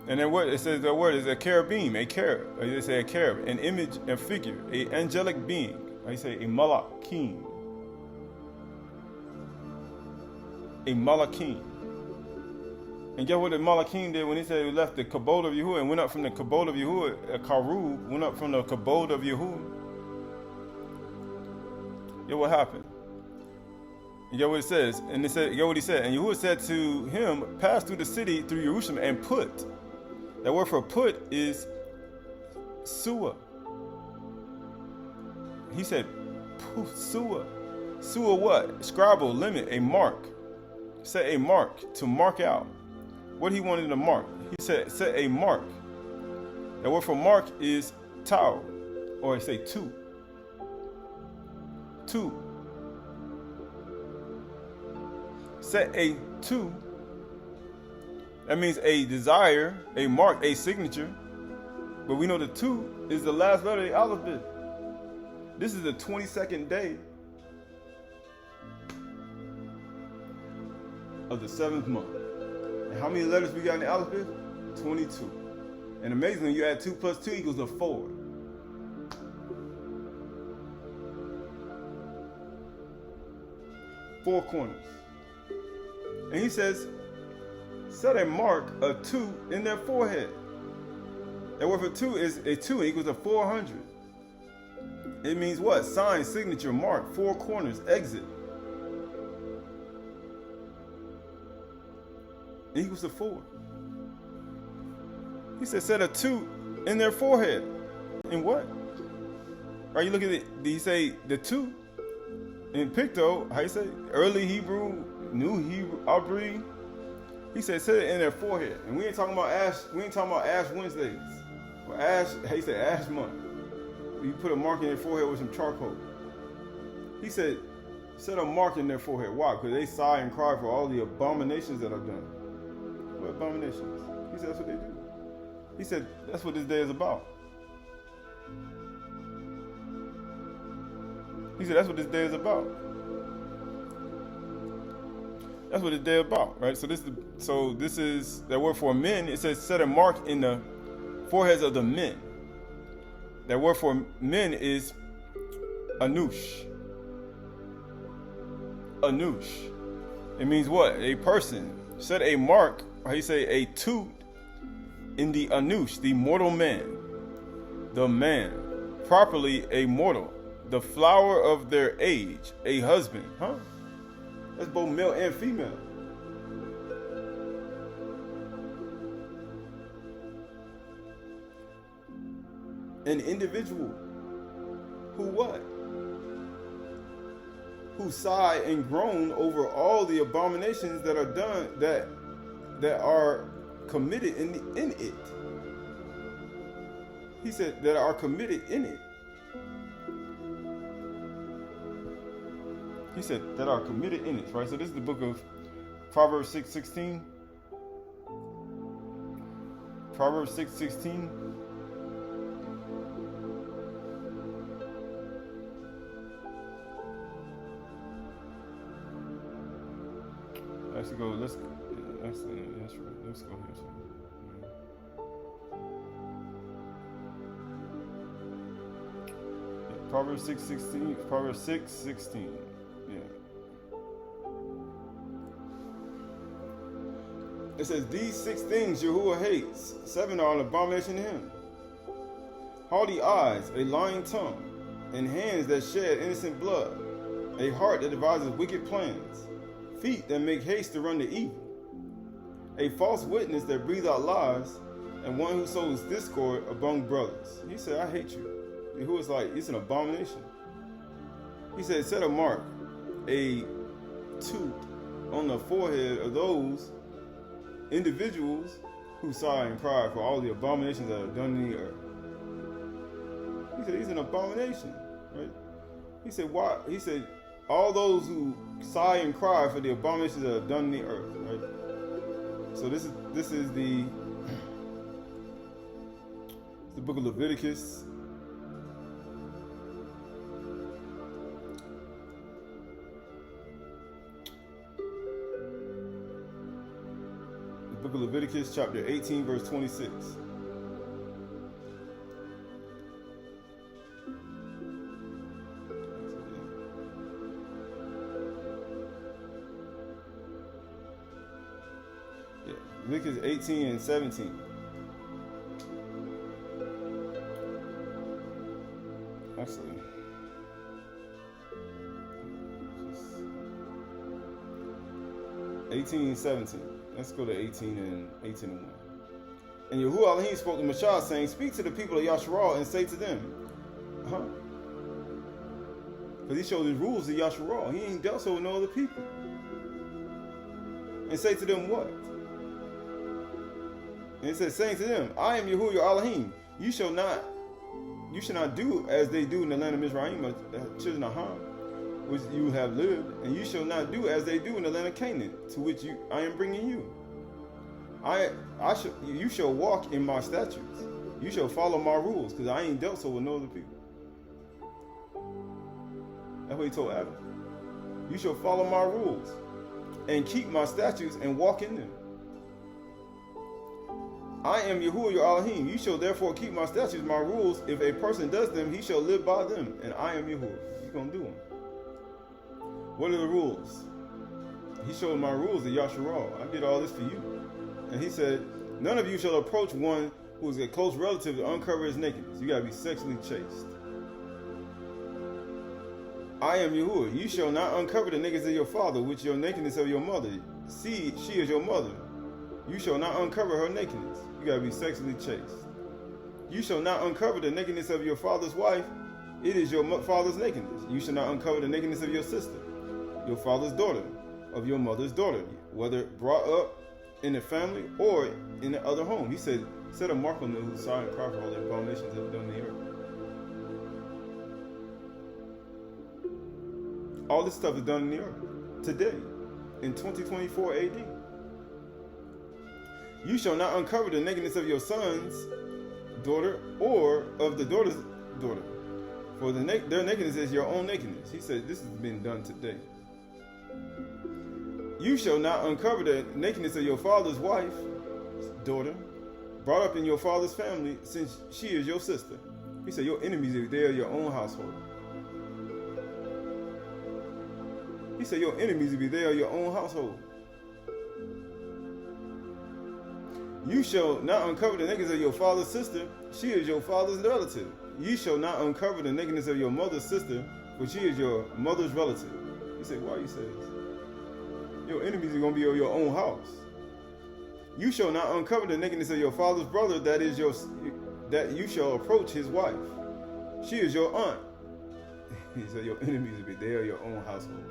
And then what it says, the word is a cherubim, a cherub. They say a cherub, an image, a figure, an angelic being. I say a malakim. A malakim. And guess what the malakim did when he said he left the kabod of Yahuwah and went up from the kabod of Yahuwah, a karub went up from the kabod of Yahuwah. Guess what happened? And guess what it says? And it said, guess what he said? And Yahuwah said to him, pass through the city, through Jerusalem, and put. That word for put is suah. He said, suah. Suah what? Scribble, limit, a mark. Set a mark, to mark out. What he wanted to mark? He said, set a mark. That word for mark is tau, or I say two. Two. Set a two. That means a desire, a mark, a signature. But we know the two is the last letter of the alphabet. This is the 22nd day of the 7th month. And how many letters we got in the alphabet? 22. And amazingly, you add 2 plus 2 equals a 4. Four corners. And he says, set a mark of 2 in their forehead. And word for 2 is a 2 equals a 400. It means what? Sign, signature, mark, 4 corners, exit. It equals to 4. He said, set a 2 in their forehead. In what? Right? You look at it, he say the two in Picto, how you say? Early Hebrew, New Hebrew, Abri. He said, set it in their forehead. And we ain't talking about Ash Wednesdays. Or he said Ash month. You put a mark in their forehead with some charcoal. He said, set a mark in their forehead. Why? Because they sigh and cry for all the abominations that are done. What abominations? He said, that's what they do. He said, that's what this day is about. He said, that's what this day is about. That's what this day is about, right? So this is that word for men. It says, set a mark in the foreheads of the men. That word for men is anush. Anush. It means what? A person. Set a mark, how you say, a tooth in the anush, the mortal man. The man. Properly a mortal. The flower of their age. A husband. Huh? That's both male and female. An individual who what? Who sigh and groan over all the abominations that are done, that are committed in it. He said that are committed in it. He said that are committed in it, right? So this is the book of Proverbs 6:16. Proverbs 6:16. Let's go here. Proverbs 6:16. Proverbs 6:16. Yeah. It says, these 6 things Yahuwah hates. 7 are an abomination to him. Haughty eyes, a lying tongue, and hands that shed innocent blood, a heart that devises wicked plans, feet that make haste to run to evil, a false witness that breathes out lies, and one who sows discord among brothers. He said, I hate you. Yahuwah's like, it's an abomination. He said, set a mark, a tooth on the forehead of those individuals who sigh and cry for all the abominations that are done in the earth. He said, he's an abomination, right? He said, why? He said, all those who sigh and cry for the abominations that are done in the earth, right? So this is the book of Leviticus. The book of Leviticus, chapter 18, verse 26. Leviticus 18 and 17. Actually, 18 and 17. Let's go to 18 and 1. And Yahuwah Elohim spoke to Mashah, saying, speak to the people of Yasharal and say to them, because he showed his rules to Yasharal. He ain't dealt so with no other people. And say to them what? And it says, saying to them, I am Yahuwah your Elohim. You shall not do as they do in the land of Mizraim, children of Ham, which you have lived, and you shall not do as they do in the land of Canaan, to which I am bringing you. You shall walk in my statutes. You shall follow my rules, because I ain't dealt so with no other people. That's what he told Adam. You shall follow my rules and keep my statutes and walk in them. I am Yahuwah your Elohim. You shall therefore keep my statutes, my rules. If a person does them, he shall live by them. And I am Yahuwah. You're going to do them. What are the rules? He showed my rules to Yasharal. I did all this for you. And he said, none of you shall approach one who is a close relative to uncover his nakedness. You got to be sexually chaste. I am Yahuwah. You shall not uncover the nakedness of your father, which your nakedness of your mother. See, she is your mother. You shall not uncover her nakedness. You got to be sexually chaste. You shall not uncover the nakedness of your father's wife, It is your father's nakedness. You shall not uncover the nakedness of your sister, your father's daughter, of your mother's daughter, whether brought up in the family or in the other home. He said, set a mark on them who sigh and cry for all the abominations that are done in the earth. All this stuff is done in the earth today, in 2024 AD. You shall not uncover the nakedness of your son's daughter or of the daughter's daughter, for their nakedness is your own nakedness. He said this has been done today. You shall not uncover the nakedness of your father's wife, daughter, brought up in your father's family, since she is your sister. He said your enemies are there, your own household. He said your enemies will be there, your own household. You shall not uncover the nakedness of your father's sister. She is your father's relative. You shall not uncover the nakedness of your mother's sister, for she is your mother's relative. He said, why you say this? Your enemies are going to be your own house. You shall not uncover the nakedness of your father's brother, that you shall approach his wife. She is your aunt. He said your enemies will be there, your own household,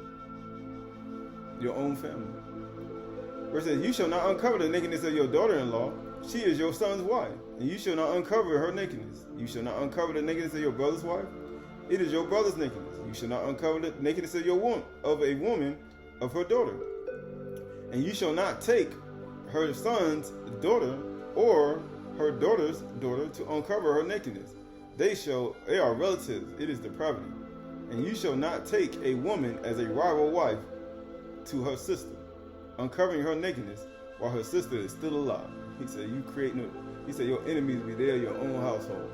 your own family. Verse says, you shall not uncover the nakedness of your daughter-in-law. She is your son's wife, and you shall not uncover her nakedness. You shall not uncover the nakedness of your brother's wife. It is your brother's nakedness. You shall not uncover the nakedness of a woman of her daughter. And you shall not take her son's daughter or her daughter's daughter to uncover her nakedness. They are relatives. It is depravity. And you shall not take a woman as a rival wife to her sister, uncovering her nakedness while her sister is still alive. He said, he said, your enemies be there, your own household.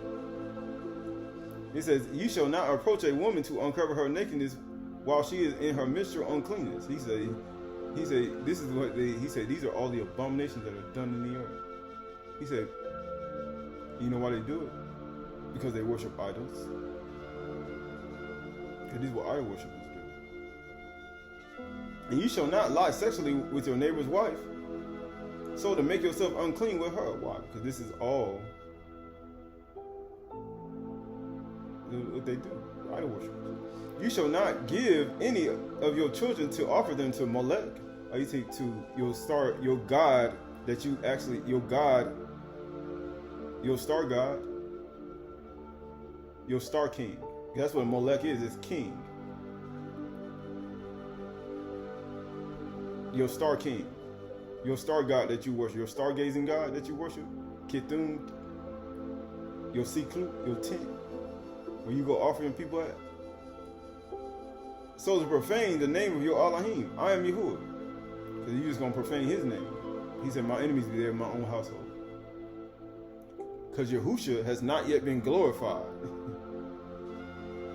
He says, you shall not approach a woman to uncover her nakedness while she is in her menstrual uncleanness. He said, these are all the abominations that are done in the earth. He said, you know why they do it? Because they worship idols. Because this is what idol worshippers do. And you shall not lie sexually with your neighbor's wife, so to make yourself unclean with her. Why? Because this is all what they do, idol worshippers. You shall not give any of your children to offer them to Molech, or you take to your god that you actually, your star god, your star king. That's what Molech is, it's king. Your star king, your star god that you worship, your stargazing god that you worship, Kithum, your Siklu, your tent, where you go offering people at. So to profane the name of your Elohim, I am Yahuwah. Because you're just going to profane his name. He said, my enemies be there in my own household. Because Yahusha has not yet been glorified.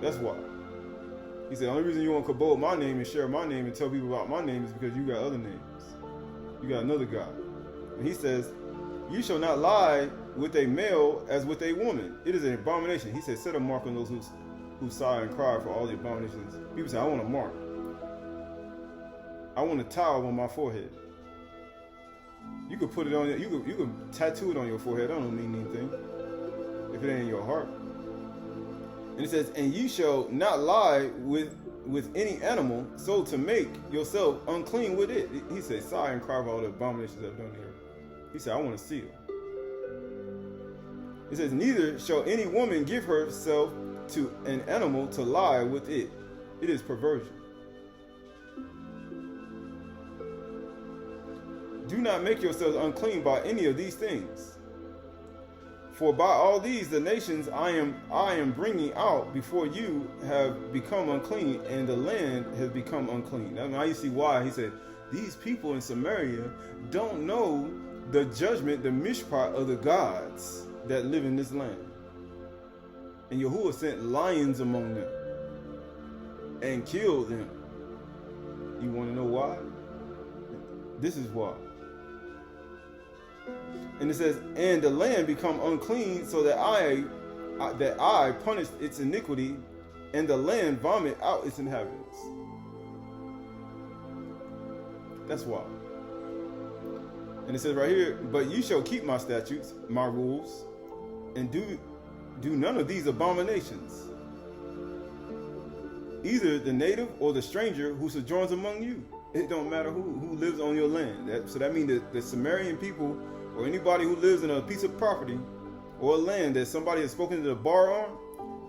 That's why. He said, the only reason you want to kabod my name and share my name and tell people about my name is because you got other names. You got another God. And he says, you shall not lie with a male as with a woman. It is an abomination. He said, set a mark on those who sigh and cry for all the abominations. People say, I want a mark. I want a towel on my forehead. You could put it on, you could tattoo it on your forehead. That don't mean anything if it ain't in your heart. And it says, and you shall not lie with any animal, so to make yourself unclean with it. He said, sigh and cry for all the abominations that are done here. He said, I want to see it. He says, neither shall any woman give herself to an animal to lie with it. It is perversion. Do not make yourselves unclean by any of these things. For by all these the nations I am bringing out before you have become unclean, and the land has become unclean. Now you see why. He said, these people in Samaria don't know the judgment, the mishpat of the gods that live in this land. And Yahuwah sent lions among them and killed them. You want to know why? This is why. And it says, and the land become unclean, so that I punished its iniquity, and the land vomit out its inhabitants. That's why. And it says right here, but you shall keep my statutes, my rules, and do none of these abominations. either the native or the stranger who sojourns among you. It don't matter who lives on your land. So that means that the Sumerian people, or anybody who lives in a piece of property or land that somebody has spoken to the bar on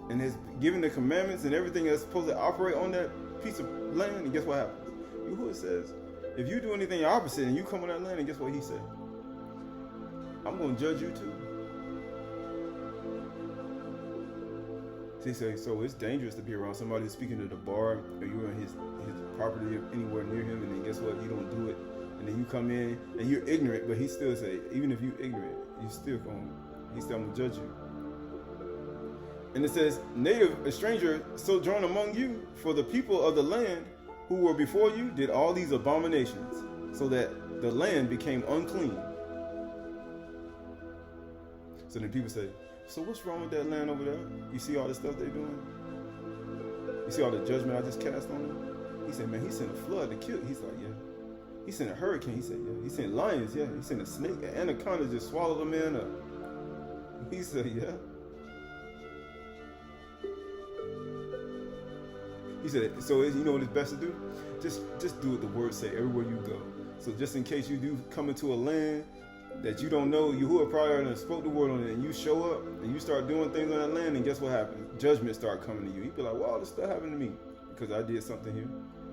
and has given the commandments and everything that's supposed to operate on that piece of land, and guess what happens? Yahuwah says, if you do anything opposite and you come on that land, and guess what he said? I'm going to judge you too. He says, so it's dangerous to be around somebody who's speaking to the bar, or you're in his property anywhere near him, and then guess what? You don't do it. And then you come in and you're ignorant, but he still say, even if you're ignorant, he's still going to judge you. And it says, native, a stranger, sojourn among you, for the people of the land who were before you did all these abominations, so that the land became unclean. So then people say, so what's wrong with that land over there? You see all the stuff they're doing? You see all the judgment I just cast on them? He said, man, he sent a flood to kill. He's like, yeah. He sent a hurricane. He said, yeah. He sent lions. Yeah. He sent a snake. An anaconda just swallowed a man up. He said, yeah. He said, so you know what it's best to do? Just do what the word say everywhere you go. So just in case you do come into a land that you don't know, Yahuwah probably already spoke the word on it, and you show up and you start doing things on that land, and guess what happens? Judgment start coming to you. You'd be like, wow, this stuff happened to me because I did something here,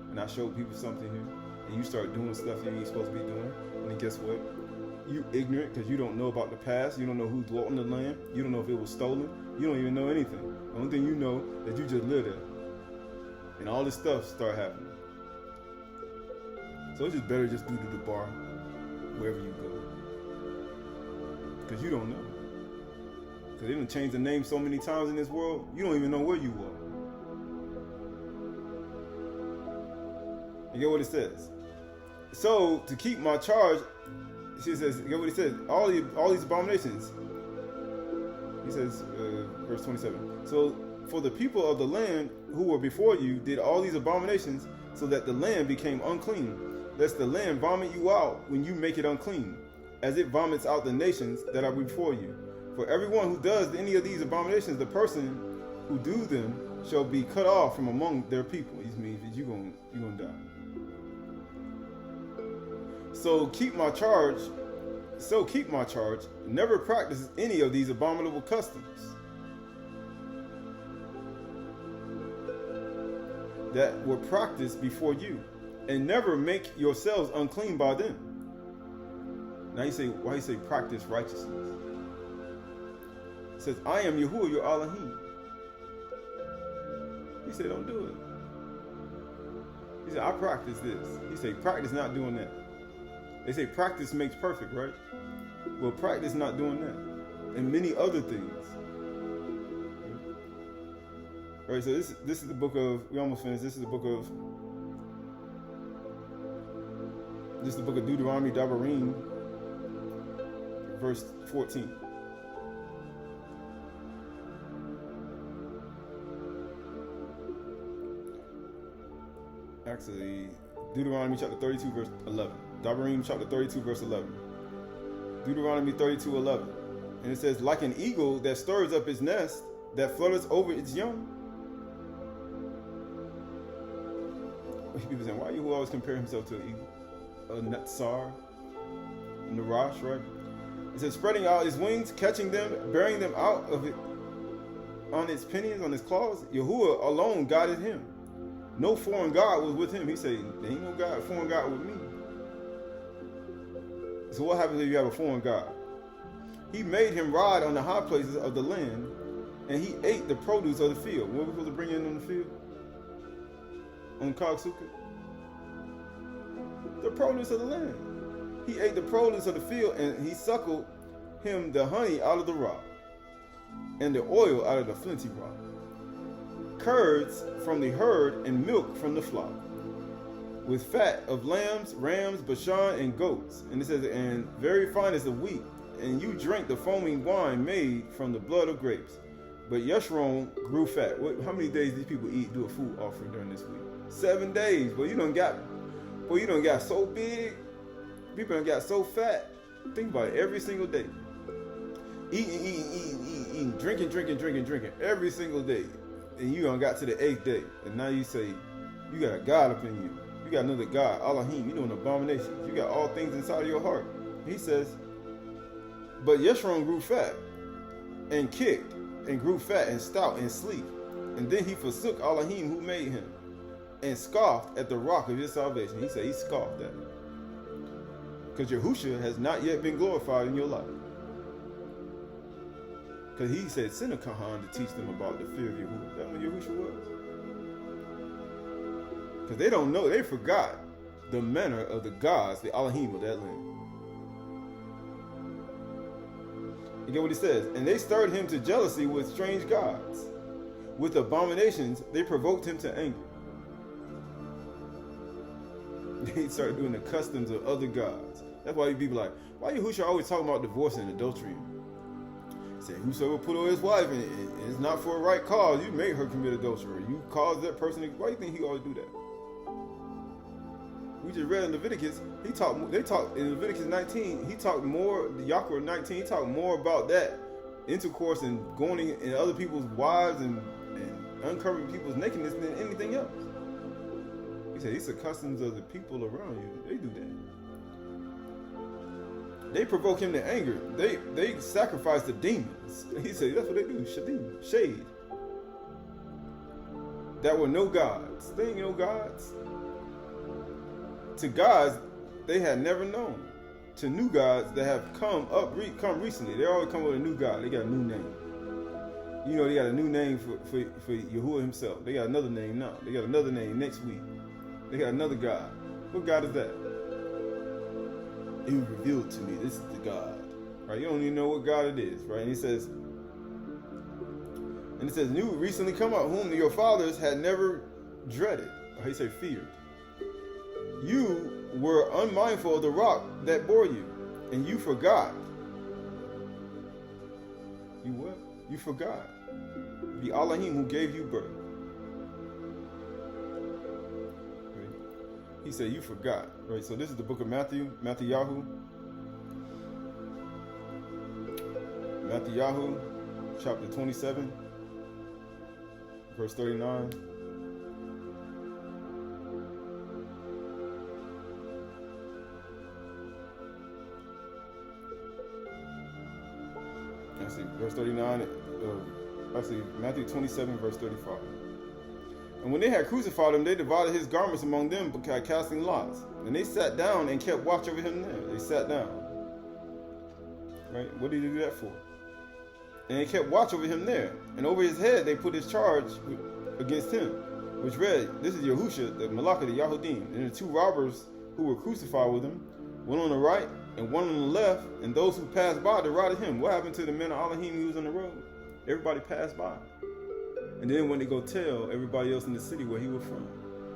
and I showed people something here, and you start doing stuff you ain't supposed to be doing, and then guess what? You ignorant because you don't know about the past. You don't know who dwelt in the land. You don't know if it was stolen. You don't even know anything. The only thing you know is that you just live there, and all this stuff start happening. So it's just better just do to the bar wherever you go. Because you don't know. Because they done changed the name so many times in this world, you don't even know where you are. And get what it says. So, to keep my charge, she says, get what he says, all these abominations. He says, verse 27. So, for the people of the land who were before you did all these abominations, so that the land became unclean, lest the land vomit you out when you make it unclean, as it vomits out the nations that are before you. For everyone who does any of these abominations, the person who do them shall be cut off from among their people. This means that you're gonna die. So keep my charge. Never practice any of these abominable customs that were practiced before you, and never make yourselves unclean by them. Now you say, why you say practice righteousness? It says, I am Yahuwah your Elohim. He said, don't do it. He said, I practice this. He said, practice not doing that. They say practice makes perfect, right? Well, practice not doing that. And many other things. All right, so this is the book of, we almost finished. This is the book of Deuteronomy, Dabarim, verse 14. Actually, Deuteronomy chapter 32, verse 11. Dabarim chapter 32, verse 11. Deuteronomy 32, 11. And it says, like an eagle that stirs up its nest, that flutters over its young. People saying, why you always compare himself to an eagle? A Natsar, a Narash, right? It says, spreading out his wings, catching them, bearing them out of it on its pinions, on his claws. Yahuwah alone guided him. No foreign God was with him. He said, there ain't no foreign God with me. So what happens if you have a foreign God? He made him ride on the high places of the land, and he ate the produce of the field. What are we supposed to bring in on the field? On Chag Sukkah? The produce of the land. He ate the produce of the field, and he suckled him the honey out of the rock, and the oil out of the flinty rock, curds from the herd, and milk from the flock, with fat of lambs, rams, Bashan, and goats. And it says, and very finest of wheat, and you drank the foaming wine made from the blood of grapes. But Yeshurun grew fat. How many days these people do a food offering during this week? 7 days. Well, you done got so big. People done got so fat. Think about it, every single day. Eating, drinking every single day. and you done got to the 8th day, and now you say, you got a God up in you. You got another God, Elohim. You doing abominations. You got all things inside of your heart. He says, but Yeshurun grew fat and kicked and grew fat and stout and sleek. And then he forsook Elohim who made him and scoffed at the rock of his salvation. He said he scoffed at it. Because Yahusha has not yet been glorified in your life. Because he said, send a Kahan to teach them about the fear of Yahuwah. That's what Yahusha was. Because they don't know, they forgot the manner of the gods, the Elohim of that land. You get what he says? And they stirred him to jealousy with strange gods. With abominations, they provoked him to anger. They started doing the customs of other gods. That's why people like, why Yahusha always talking about divorce and adultery? He said, whosoever put away his wife and it's not for a right cause, you make her commit adultery. You cause that person. Why do you think he always do that? We just read in Leviticus. They talked in Leviticus 19. He talked more. Yahweh 19. He talked more about that intercourse and going in other people's wives and uncovering people's nakedness than anything else. He said, these are customs of the people around you. They do that. They provoke him to anger. They sacrifice the demons. He said, that's what they do. Shadim, shade. That were no gods. They ain't no gods. To gods they had never known. To new gods that have come recently. They always come with a new god. They got a new name. You know, they got a new name for Yahuwah himself. They got another name now. They got another name next week. They got another God. What God is that? He revealed to me, this is the God. Right? You don't even know what God it is, right? And it says, new recently come out, whom your fathers had never dreaded. Or he said feared. You were unmindful of the rock that bore you, and you forgot. You what? You forgot the Elohim who gave you birth. Right? He said you forgot. Right. So this is the book of Matthew, Matthew, chapter 27, verse 39. Verse 39, Matthew 27, verse 35. And when they had crucified him, they divided his garments among them by casting lots. And they sat down and kept watch over him there. They sat down. Right? What did he do that for? And they kept watch over him there. And over his head they put his charge against him, which read, this is Yahusha, the Malach of the Yahudim. And the two robbers who were crucified with him, one on the right and one on the left, and those who passed by derided him. What happened to the men of Elohim who was on the road? Everybody passed by. And then when they go tell everybody else in the city where he was from.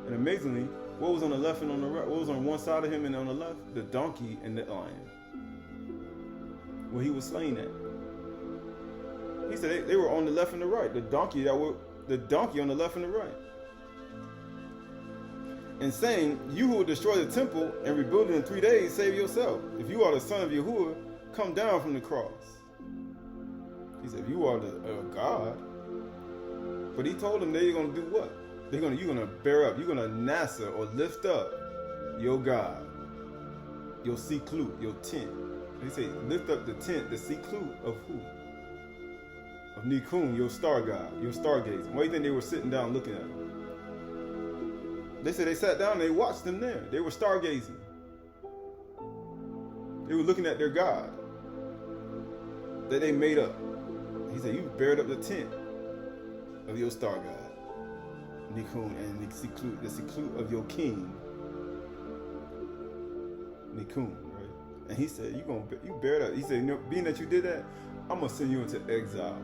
And amazingly, what was on the left and on the right? What was on one side of him and on the left? The donkey and the lion. Where he was slain at. He said they were on the left and the right. The donkey on the left and the right. And saying, you who will destroy the temple and rebuild it in 3 days, save yourself. If you are the son of Yahuwah, come down from the cross. He said, if you are the God. But he told them they're going to do what? You're going to bear up. You're going to nasa or lift up your God. Your siklut, your tent. He said, lift up the tent, the siklut of who? Of Nikun, your star God, your stargazing. Why do you think they were sitting down looking at him? They said they sat down and they watched them there. They were stargazing. They were looking at their God that they made up. He said, you bared up the tent of your star God, Nikun, and the siklut of your king, Nikun, right? And he said, you bared up. He said, you know, being that you did that, I'm going to send you into exile.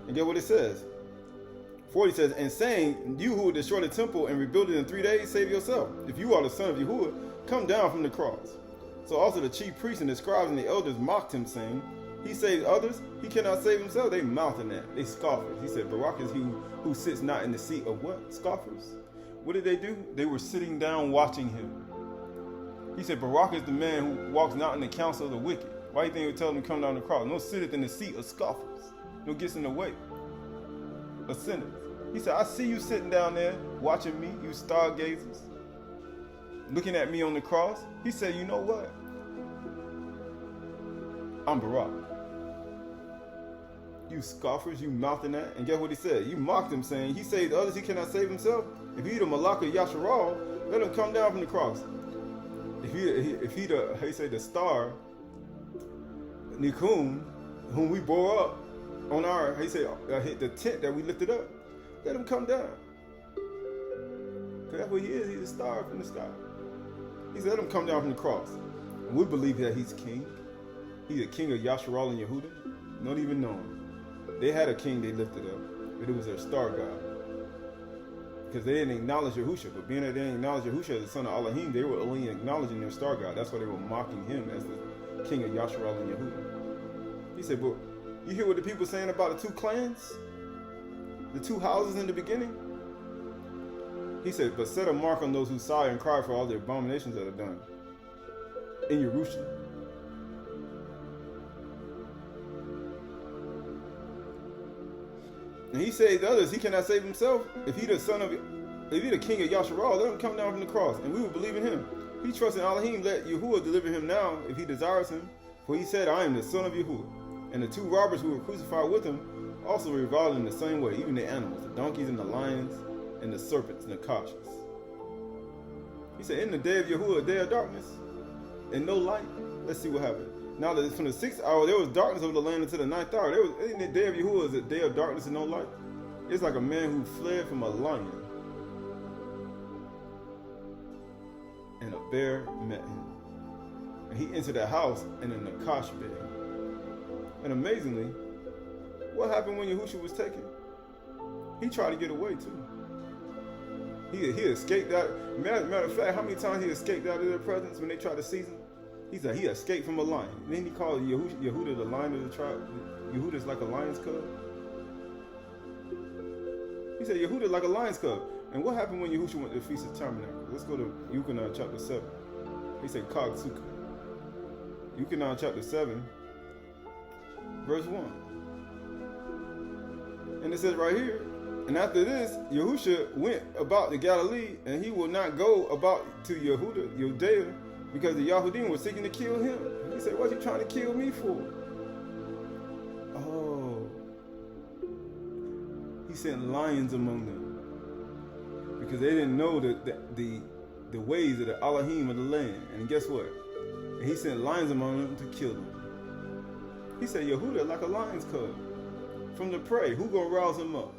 And get what it says. 40 says, and saying, you who will destroy the temple and rebuild it in 3 days, save yourself. If you are the son of Yahuwah, come down from the cross. So also the chief priests and the scribes and the elders mocked him, saying, he saved others, he cannot save himself. They mouthing that. They scoffers. He said, Barak is he who sits not in the seat of what? Scoffers. What did they do? They were sitting down watching him. He said, Barak is the man who walks not in the counsel of the wicked. Why do you think he would tell them to come down the cross? No, sitteth in the seat of scoffers. nor gets in the way of sinners. He said, I see you sitting down there watching me, you stargazers, looking at me on the cross. He said, you know what? I'm Barak. You scoffers, you mouthing that. And guess what he said? You mocked him, saying, he saved others, he cannot save himself. If he the Malach of Yasharal, let him come down from the cross. If he the star, Nikum, whom we bore up on our, the tent that we lifted up, let him come down. Because that's what he is. He's a star from the sky. He said, let him come down from the cross. And we believe that he's king. He's the king of Yasharal and Yehuda. Not even knowing. They had a king they lifted up, but it was their star god. Because they didn't acknowledge Yahusha. But being that they didn't acknowledge Yahusha as the son of Elohim, they were only acknowledging their star god. That's why they were mocking him as the king of Yasharal and Yehuda. He said, but you hear what the people saying about the two clans? The two houses in the beginning? He said, but set a mark on those who sigh and cry for all the abominations that are done in Jerusalem. And he saved others, he cannot save himself. If he the king of Yasharal, let him come down from the cross, and we will believe in him. He trusts in Elohim, let Yahuwah deliver him now, if he desires him. For he said, I am the son of Yahuwah. And the two robbers who were crucified with him also reviled in the same way, even the animals, the donkeys and the lions, and the serpents and the koshas. He said, in the day of Yahuwah, a day of darkness, and no light. Let's see what happened. Now that from the 6th hour, there was darkness over the land until the 9th hour. In the day of Yahuwah is a day of darkness and no light. It's like a man who fled from a lion, and a bear met him. And he entered the house in a Nakash bed. And amazingly, what happened when Yahushua was taken? He tried to get away too. He escaped out. Matter of fact, how many times he escaped out of their presence when they tried to seize him? He said he escaped from a lion. And then he called Yehuda the lion of the tribe. Yehuda's like a lion's cub. He said Yehuda like a lion's cub. And what happened when Yahushua went to the Feast of Tabernacles? Let's go to Yuchanan chapter 7. He said Chag Sukkah. Yuchanan chapter 7, verse 1. And it says right here, and after this, Yahushua went about the Galilee, and he will not go about to Yehuda, Judea, because the Yahudim were seeking to kill him. He said, what are you trying to kill me for? Oh. He sent lions among them. Because they didn't know the ways of the Elohim of the land. And guess what? And he sent lions among them to kill them. He said, Yehuda like a lion's cub. From the prey, who gonna rouse him up?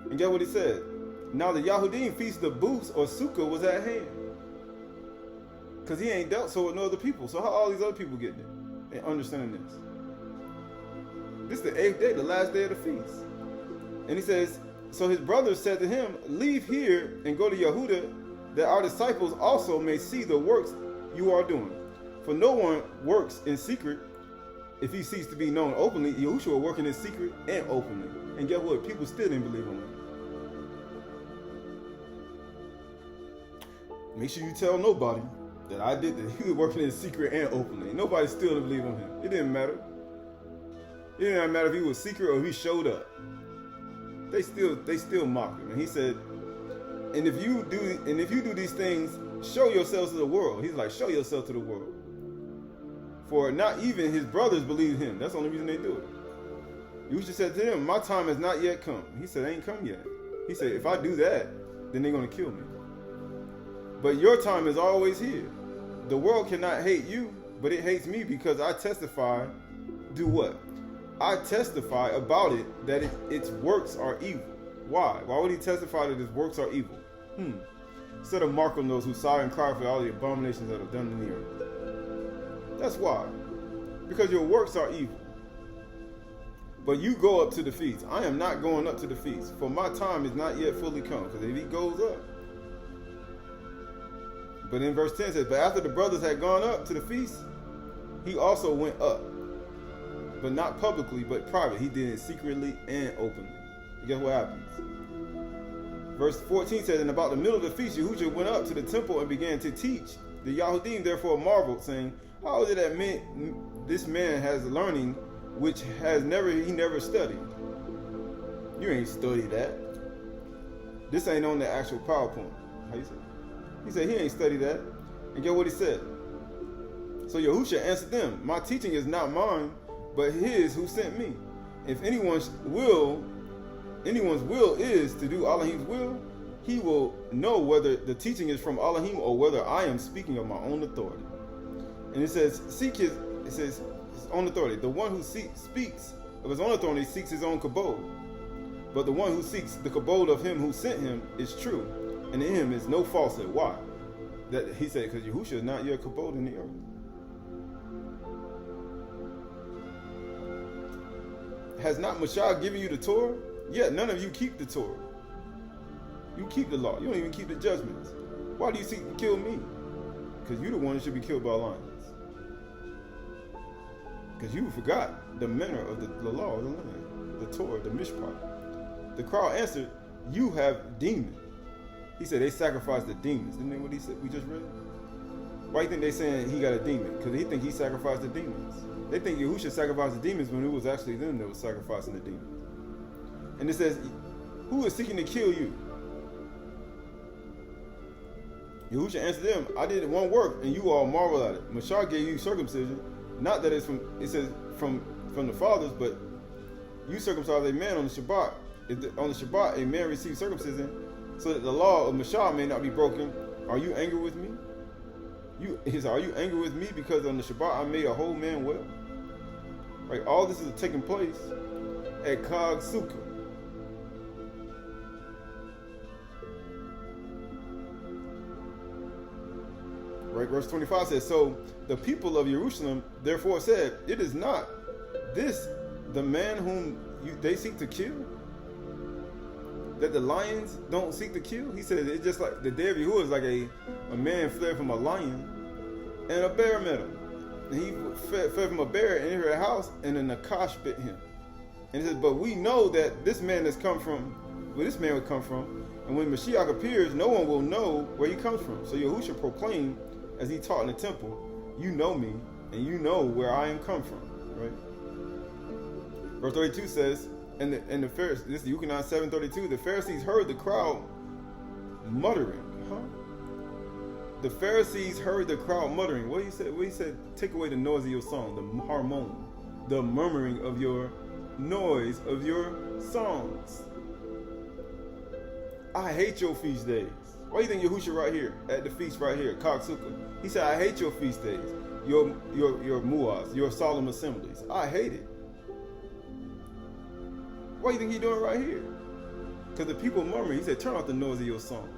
And guess what he said? Now the Yahudim feast of booths or sukkah was at hand. Because he ain't dealt so with no other people. So how all these other people getting it? And understanding this. This is the 8th day, the last day of the feast. And he says, so his brothers said to him, leave here and go to Yehuda, that our disciples also may see the works you are doing. For no one works in secret if he seeks to be known openly. Yahushua working in secret and openly. And guess what? People still didn't believe on him. Make sure you tell nobody that I did that. He was working in secret and openly. Nobody still didn't believe on him. It didn't matter. It didn't matter if he was secret or if he showed up. They still mocked him. And he said, and if you do these things, show yourselves to the world. He's like, show yourself to the world. For not even his brothers believed him. That's the only reason they do it. Yahushua said to them, my time has not yet come. He said, it ain't come yet. He said, if I do that, then they're going to kill me. But your time is always here. The world cannot hate you, but it hates me because I testify. Do what? I testify about it that its works are evil. Why? Why would he testify that its works are evil? Set a mark on those who sigh and cry for all the abominations that are done in the earth. That's why. Because your works are evil. But you go up to the feast. I am not going up to the feast, for my time is not yet fully come. Because if he goes up. But in verse 10 it says, but after the brothers had gone up to the feast, he also went up. But not publicly, but private. He did it secretly and openly. And guess what happens? Verse 14 says, and about the middle of the feast, Yahushua went up to the temple and began to teach. The Yahudim therefore marveled, saying, how is it that this man has learning which he never studied. You ain't studied that. This ain't on the actual PowerPoint. How you say? He said he ain't studied that. And get what he said. So Yahushua answered them, my teaching is not mine, but his who sent me. If anyone's will is to do Elohim's will, he will know whether the teaching is from Elohim or whether I am speaking of my own authority. And it says, his own authority. The one who speaks of his own authority seeks his own kabod. But the one who seeks the kabod of him who sent him is true, and in him is no falsehood. Why? That he said, because Yahushua is not your kabod in the earth. Has not Mashiach given you the Torah? Yet none of you keep the Torah. You keep the law. You don't even keep the judgments. Why do you seek to kill me? Because you're the one that should be killed by lions. Because you forgot the manner of the law of the land, the Torah, the mishpat. The crowd answered, you have demons. He said they sacrificed the demons. Isn't that what he said? We just read. Why do you think they saying he got a demon? Because he think he sacrificed the demons. They think Yahushua sacrificed the demons when it was actually them that was sacrificing the demons. And it says, who is seeking to kill you? Yahushua answered them, I did one work and you all marvel at it. Mashiach gave you circumcision, not that it's from, it says from the fathers, but you circumcise a man on the Shabbat. On the Shabbat a man receives circumcision so that the law of Mashiach may not be broken. Are you angry with me? He said, are you angry with me because on the Shabbat I made a whole man well? Right, all this is taking place at Chag Sukkah. Right, verse 25 says, so the people of Jerusalem therefore said, it is not this the man whom they seek to kill, that the lions don't seek to kill? He said it's just like the day of Yahuwah is like a man fled from a lion and a bear met him. And he fled from a bear and entered a house and a Nakash bit him. And he says, but we know that this man has come from, where this man would come from. And when Mashiach appears, no one will know where he comes from. So Yahushua proclaimed as he taught in the temple, you know me and you know where I am come from. Right? Verse 32 says, and the Pharisees, this is Yuchanan 7:32, the Pharisees heard the crowd muttering. The Pharisees heard the crowd muttering. What he said, take away the noise of your song, the harmon, the murmuring of your noise of your songs. I hate your feast days. Why do you think Yahushua right here, at the feast right here, Chag Sukkah? He said, I hate your feast days, your muaz, your solemn assemblies. I hate it. Why do you think he's doing right here? Because the people murmuring. He said, turn off the noise of your song.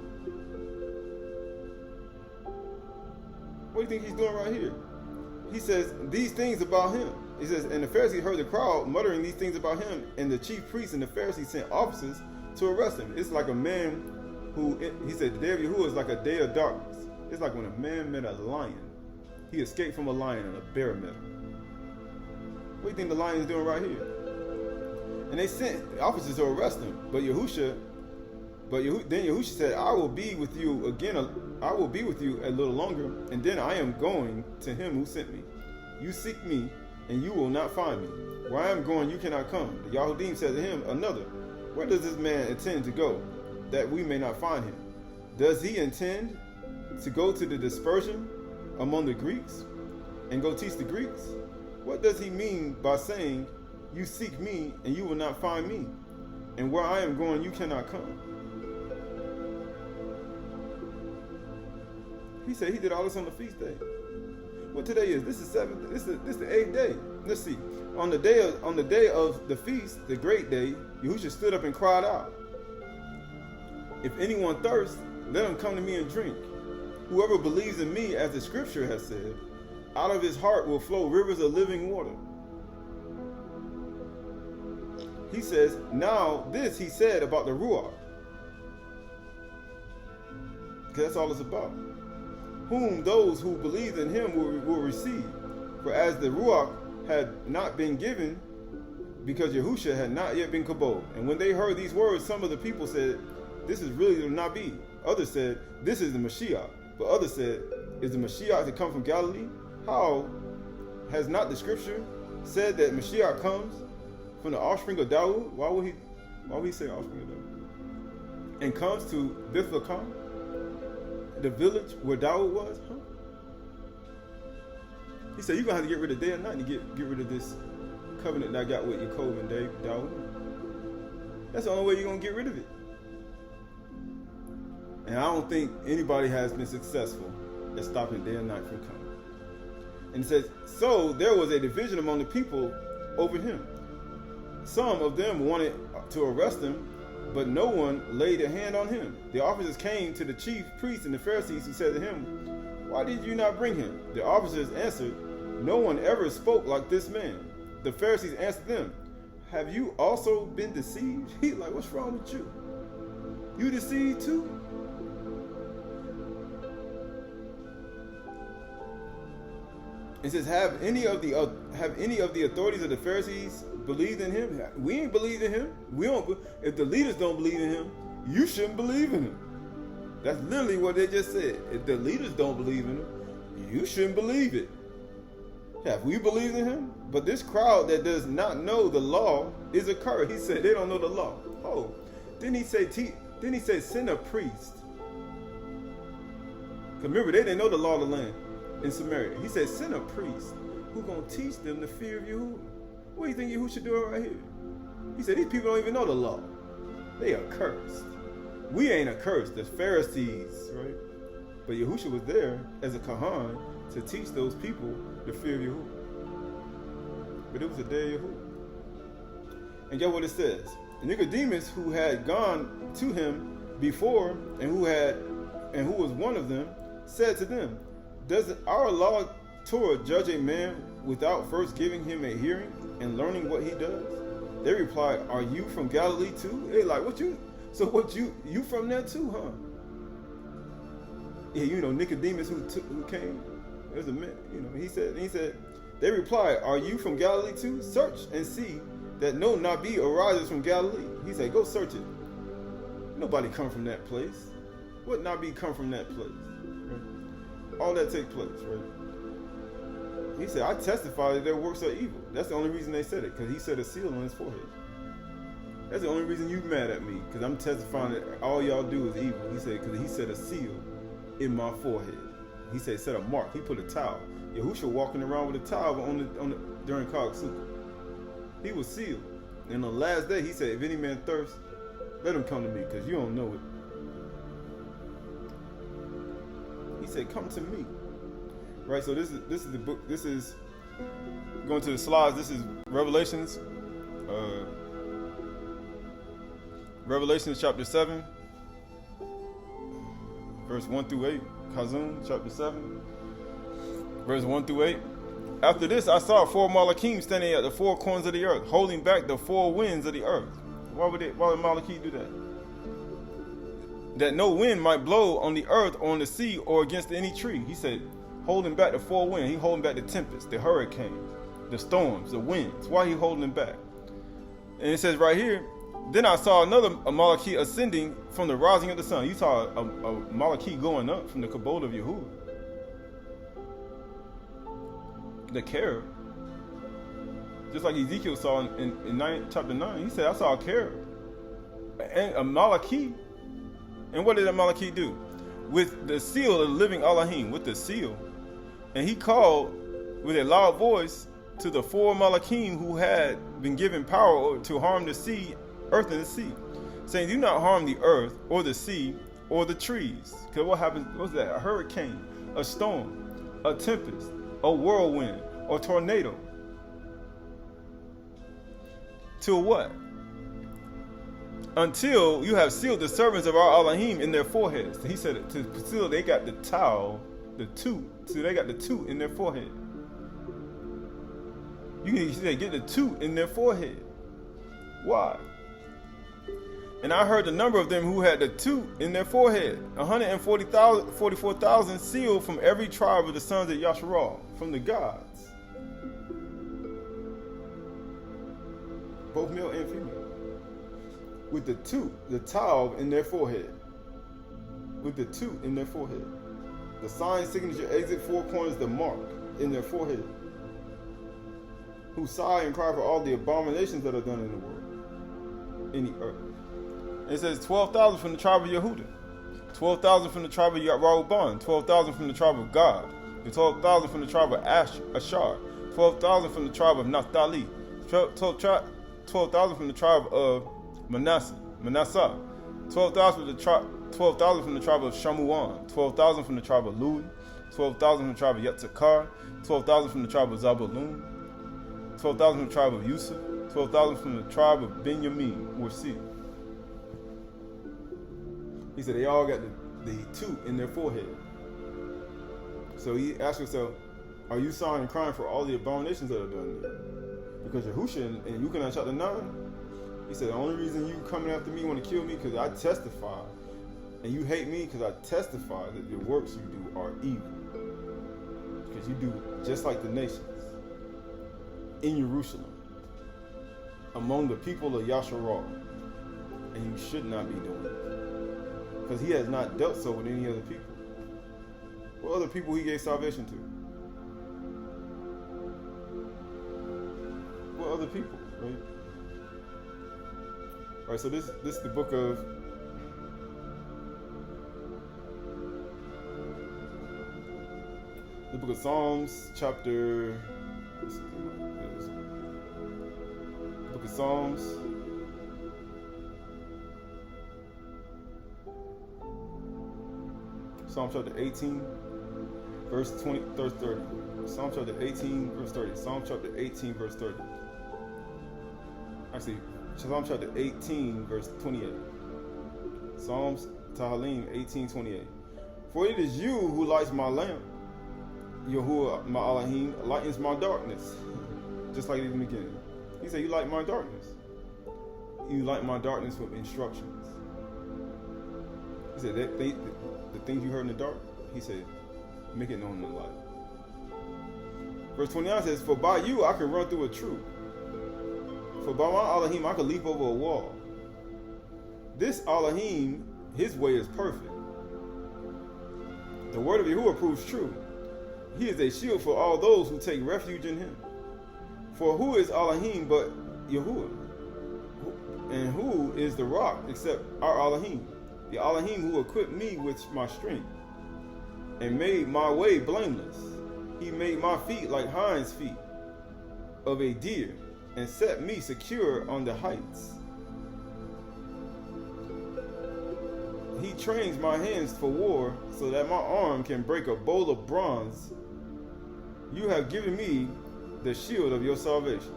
What do you think he's doing right here? He says these things about him. He says, and the Pharisees heard the crowd muttering these things about him, and the chief priests and the Pharisees sent officers to arrest him. It's like a man who, he said, the day of Yahuwah is like a day of darkness. It's like when a man met a lion. He escaped from a lion and a bear met him. What do you think the lion is doing right here? And they sent officers to arrest him. Then Yahushua said, I will be with you again. I will be with you a little longer, and then I am going to him who sent me. You seek me, and you will not find me. Where I am going, you cannot come. The Yahudim said to him, another, where does this man intend to go, that we may not find him? Does he intend to go to the dispersion among the Greeks, and go teach the Greeks? What does he mean by saying, you seek me, and you will not find me, and where I am going, you cannot come? He said he did all this on the feast day. What today is? This is seventh. This is the 8th day. Let's see. On the day of the feast, the great day, Yahushua stood up and cried out, if anyone thirsts, let him come to me and drink. Whoever believes in me, as the scripture has said, out of his heart will flow rivers of living water. He says, now this he said about the Ruach. Because that's all it's about. Whom those who believe in him will receive. For as the Ruach had not been given, because Yahushua had not yet been kabod. And when they heard these words, some of the people said, this is really the Nabi. Others said, this is the Mashiach. But others said, is the Mashiach to come from Galilee? How has not the scripture said that Mashiach comes from the offspring of Dawood, why would he say offspring of Dawood? And comes to Bethlehem, the village where Dawood was? Huh? He said, you're going to have to get rid of day and night and get rid of this covenant that I got with Yaakov and Dawood. That's the only way you're going to get rid of it. And I don't think anybody has been successful at stopping day and night from coming. And it says, so there was a division among the people over him. Some of them wanted to arrest him, but no one laid a hand on him. The officers came to the chief priests and the Pharisees, who said to him, why did you not bring him? The officers answered, no one ever spoke like this man. The Pharisees answered them, have you also been deceived? He's like, what's wrong with you? You deceived too? It says, have any of the authorities of the Pharisees believed in him? We ain't believed in him. We don't. If the leaders don't believe in him, you shouldn't believe in him. That's literally what they just said. If the leaders don't believe in him, you shouldn't believe it. Have we believed in him? But this crowd that does not know the law is accursed. He said they don't know the law. Oh, then he said, send a priest. Because remember, they didn't know the law of the land in Samaria. He said, send a priest who's going to teach them the fear of Yahuwah. What do you think Yahushua doing right here? He said, these people don't even know the law. They are cursed. We ain't accursed, the Pharisees, right? But Yahushua was there as a Kahan to teach those people the fear of Yahuwah. But it was the day of Yahuwah. And get what it says. Nicodemus, who had gone to him before and who was one of them, said to them, does our law Torah judge a man without first giving him a hearing and learning what he does? They replied, are you from Galilee too? They like, you from there too, huh? Yeah, Nicodemus who came, there's a man, he said, they replied, are you from Galilee too? Search and see that no Nabi arises from Galilee. He said, go search it. Nobody come from that place. What Nabi come from that place? All that take place, right? He said, I testify that their works are evil. That's the only reason they said it, because he set a seal on his forehead. That's the only reason you mad at me, because I'm testifying that all y'all do is evil. He said, because he set a seal in my forehead. He said, set a mark. He put a towel. Yahushua walking around with a towel during Chag Sukkah. He was sealed. And on the last day, he said, if any man thirst, let him come to me, because you don't know it. He said, come to me. Right, so this is the book. This is going to the slides. This is Revelations. Revelations chapter 7, verse 1 through 8. Chazun chapter 7, verse 1 through 8. After this, I saw 4 Malachim standing at the 4 corners of the earth, holding back the 4 winds of the earth. Why would Malachim do that? That no wind might blow on the earth or on the sea or against any tree. He said, holding back the 4 winds. He holding back the tempests, the hurricanes, the storms, the winds. Why he holding them back? And it says right here, then I saw another Malachi ascending from the rising of the sun. You saw a Malachi going up from the kabod of Yahuwah. The cherub. Just like Ezekiel saw in chapter 9. He said, I saw a cherub. And a Malachi. And what did a Malachi do? With the seal of the living Elohim, with the seal. And he called with a loud voice to the 4 Malachim who had been given power to harm the sea, earth and the sea, saying, do not harm the earth or the sea or the trees. Because what happens, what's that? A hurricane, a storm, a tempest, a whirlwind, or tornado. Till what? Until you have sealed the servants of our Elohim in their foreheads. He said to seal, they got the towel, the toot. So they got the toot in their forehead. You can say, get the toot in their forehead. Why? And I heard the number of them who had the toot in their forehead. 144,000 sealed from every tribe of the sons of Yasharal, from the gods. Both male and female. With the toot, the towel in their forehead. With the toot in their forehead. The sign, signature, exit, 4 corners, the mark in their forehead. who sigh and cry for all the abominations that are done in the world, in the earth. And it says 12,000 from the tribe of Yehuda, 12,000 from the tribe of Reuben, 12,000 from the tribe of Gad, and 12,000 from the tribe of Asher, 12,000 from the tribe of Naphtali, 12,000 from the tribe of Manasseh, 12,000 from the tribe of Shamuan, 12,000 from the tribe of Louis, 12,000 from the tribe of Yitzchar, 12,000 from the tribe of Zabulon, 12,000 from the tribe of Yusuf, 12,000 from the tribe of Benjamin, or C. He said they all got the 2 in their forehead. So he asked himself, are you sighing and crying for all the abominations that are done there? Because Yahusha in Yuchanan chapter 9, he said, the only reason you coming after me want to kill me because I testify. And you hate me because I testify that the works you do are evil. Because you do just like the nations in Jerusalem, among the people of Yasharal. And you should not be doing it. Because he has not dealt so with any other people. What other people he gave salvation to? What other people, right? All right, so this is the book of Psalms, chapter. Book of Psalms. Psalm chapter 18, verse 30. Psalm chapter 18, verse 30. Psalm chapter 18, verse 30. Actually, Psalm chapter 18, verse 28. Psalms Tahalim 18:28. For it is you who lights my lamp. Yahuwah, my Elohim, lightens my darkness. Just like it in the beginning. He said, you light my darkness. You light my darkness with instructions. He said, the things you heard in the dark, he said, make it known in the light. Verse 29 says, for by you I can run through a troop. For by my Elohim I can leap over a wall. This Elohim, his way is perfect. The word of Yahuwah proves true. He is a shield for all those who take refuge in him. For who is Elohim but Yahuwah? And who is the rock except our Elohim? The Elohim who equipped me with my strength and made my way blameless. He made my feet like hinds' feet of a deer and set me secure on the heights. He trains my hands for war so that my arm can break a bowl of bronze. You have given me the shield of your salvation.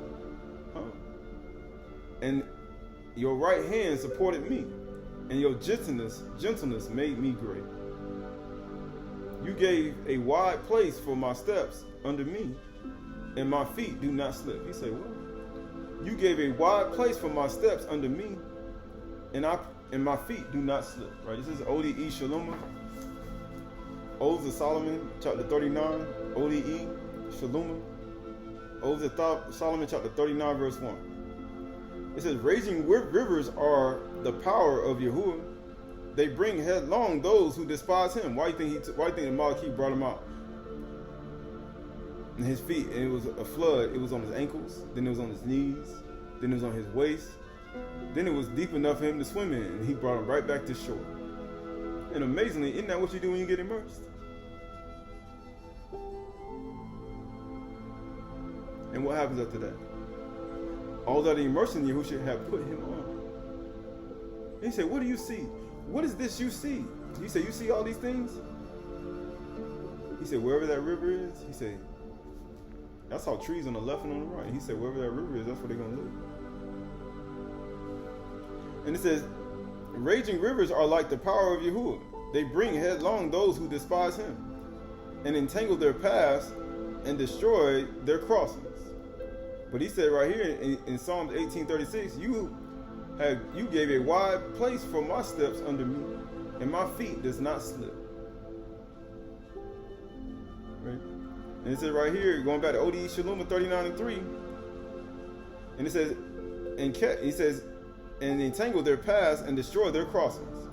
And your right hand supported me, and your gentleness made me great. You gave a wide place for my steps under me, and my feet do not slip. He said, what? You gave a wide place for my steps under me, and my feet do not slip. Right? This is Ode Shalom. Odes of Solomon, chapter 39. Ode Shalom. Odes of Solomon, chapter 39, verse 1. It says, raging rivers are the power of Yahuwah. They bring headlong those who despise him. Why do you think the Malachim brought him out? And his feet, and it was a flood. It was on his ankles, then it was on his knees, then it was on his waist. Then it was deep enough for him to swim in, and he brought him right back to shore. And amazingly, isn't that what you do when you get immersed? And what happens after that? All that immersion Yahushua had put him on. And he said, what do you see? What is this you see? He said, you see all these things? He said, wherever that river is, he said, that's how trees on the left and on the right. He said, wherever that river is, that's where they're going to live. And it says, raging rivers are like the power of Yahuwah. They bring headlong those who despise him, and entangle their paths, and destroy their crossings. But he said right here in Psalms 18:36, you gave a wide place for my steps under me, and my feet does not slip. Right? And it says right here, going back to Ode Shalom 39:3, and it says, and entangle their paths and destroy their crossings,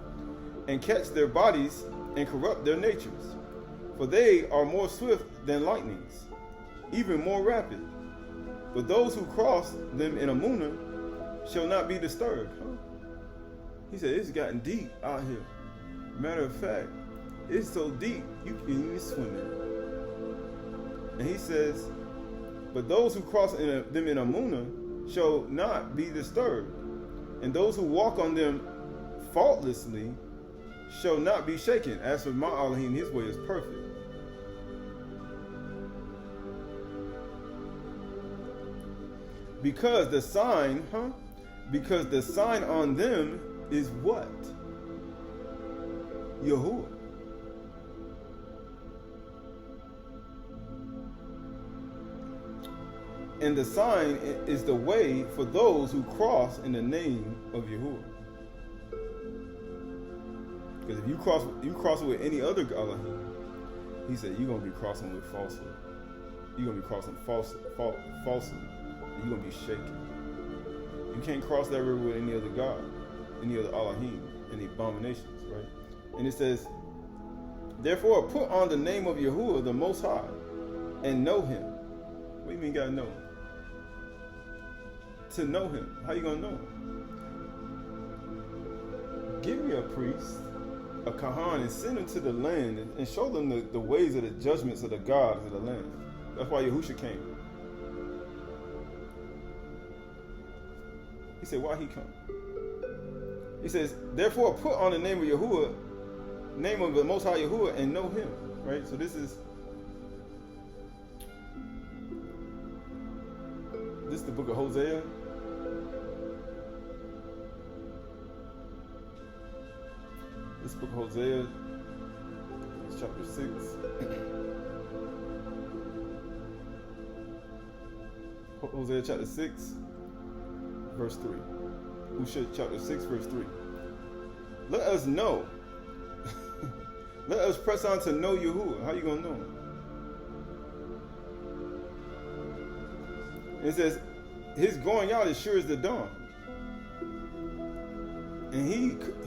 and catch their bodies and corrupt their natures. For they are more swift than lightnings, even more rapid. But those who cross them in Amunah shall not be disturbed. He said, it's gotten deep out here. Matter of fact, it's so deep, you can't even swim in it. And he says, but those who cross them in Amunah shall not be disturbed. And those who walk on them faultlessly shall not be shaken. As for my Elohim, his way is perfect. Because the sign on them is what? Yahuwah. And the sign is the way for those who cross in the name of Yahuwah. Because if you cross with any other Elohim, he said you're gonna be crossing with falsehood. You're gonna be crossing falsehood. You're gonna be shaken. You can't cross that river with any other God, any other Elohim, any abominations, right? And it says, therefore put on the name of Yahuwah the Most High, and know him. What do you mean you gotta know him? To know him. How you gonna know him? Give me a priest, a Kahan, and send them to the land and show them the ways of the judgments of the gods of the land. That's why Yahusha came. He said, why he come? He says, therefore put on the name of Yahuwah, name of the Most High Yahuwah, and know him. Right? So this is the book of Hosea. This book of Hosea, it's chapter 6. Hosea chapter 6, verse 3. Chapter 6, verse 3. Let us know. Let us press on to know Yahuwah. How you going to know him? It says, his going out is sure as the dawn. And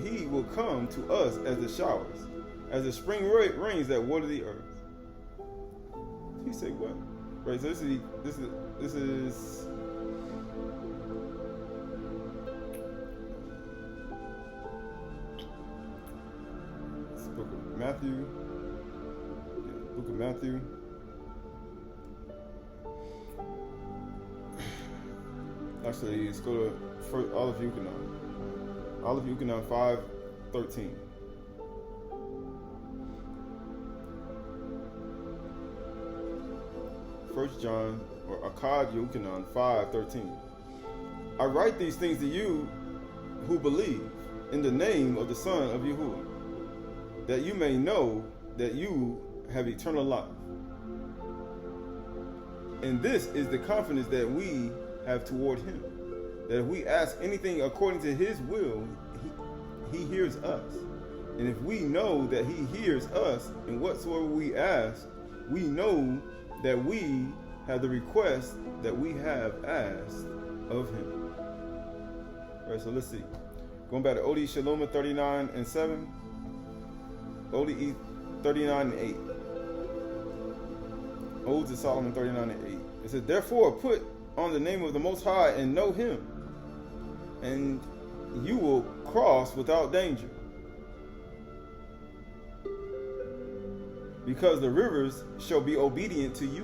he will come to us as the showers, as the spring rains that water the earth. He said what? Right, so this is book of Matthew. Book of Matthew. Actually, let's go to Aleph Yukonon. Aleph Yukonon 5:13. First John or Akkad Yukonon 5:13. I write these things to you who believe in the name of the Son of Yahuwah, that you may know that you have eternal life. And this is the confidence that we have toward him, that if we ask anything according to his will, he hears us. And if we know that he hears us in whatsoever we ask, we know that we have the request that we have asked of him. All right, so let's see. Going back to Odi Shalom 39:7. Odi 39:8. Ode to Solomon 39:8. It says, therefore put on the name of the Most High and know him, and you will cross without danger. Because the rivers shall be obedient to you.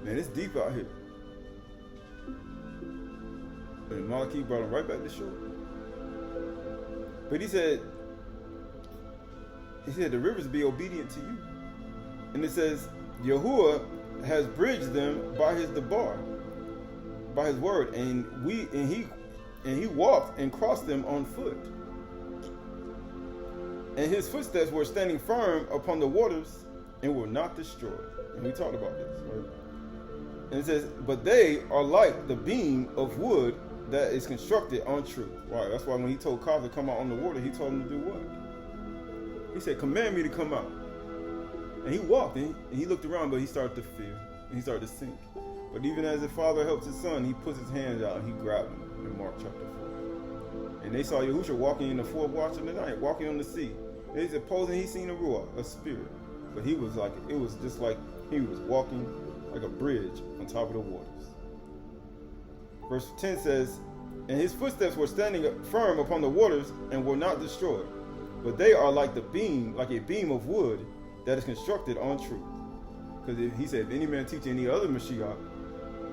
Man, it's deep out here. And Malachi brought him right back to shore. But he said the rivers be obedient to you. And it says, Yahuwah has bridged them by his debar, by his word, and he walked and crossed them on foot. And his footsteps were standing firm upon the waters and were not destroyed. And we talked about this, right? And it says, but they are like the beam of wood that is constructed on truth. Right? That's why when he told Qahalath to come out on the water, he told him to do what? He said, command me to come out. And he walked, and he looked around, but he started to fear, and he started to sink. But even as the father helps his son, he puts his hands out and he grabbed him in Mark chapter 4. And they saw Yahusha walking in the fourth watch of the night, walking on the sea. And they supposing he seen a ruach, a spirit. But he was like, it was just like he was walking like a bridge on top of the waters. Verse 10 says, and his footsteps were standing firm upon the waters and were not destroyed, but they are like a beam of wood that is constructed on truth. Because he said, if any man teach any other Mashiach,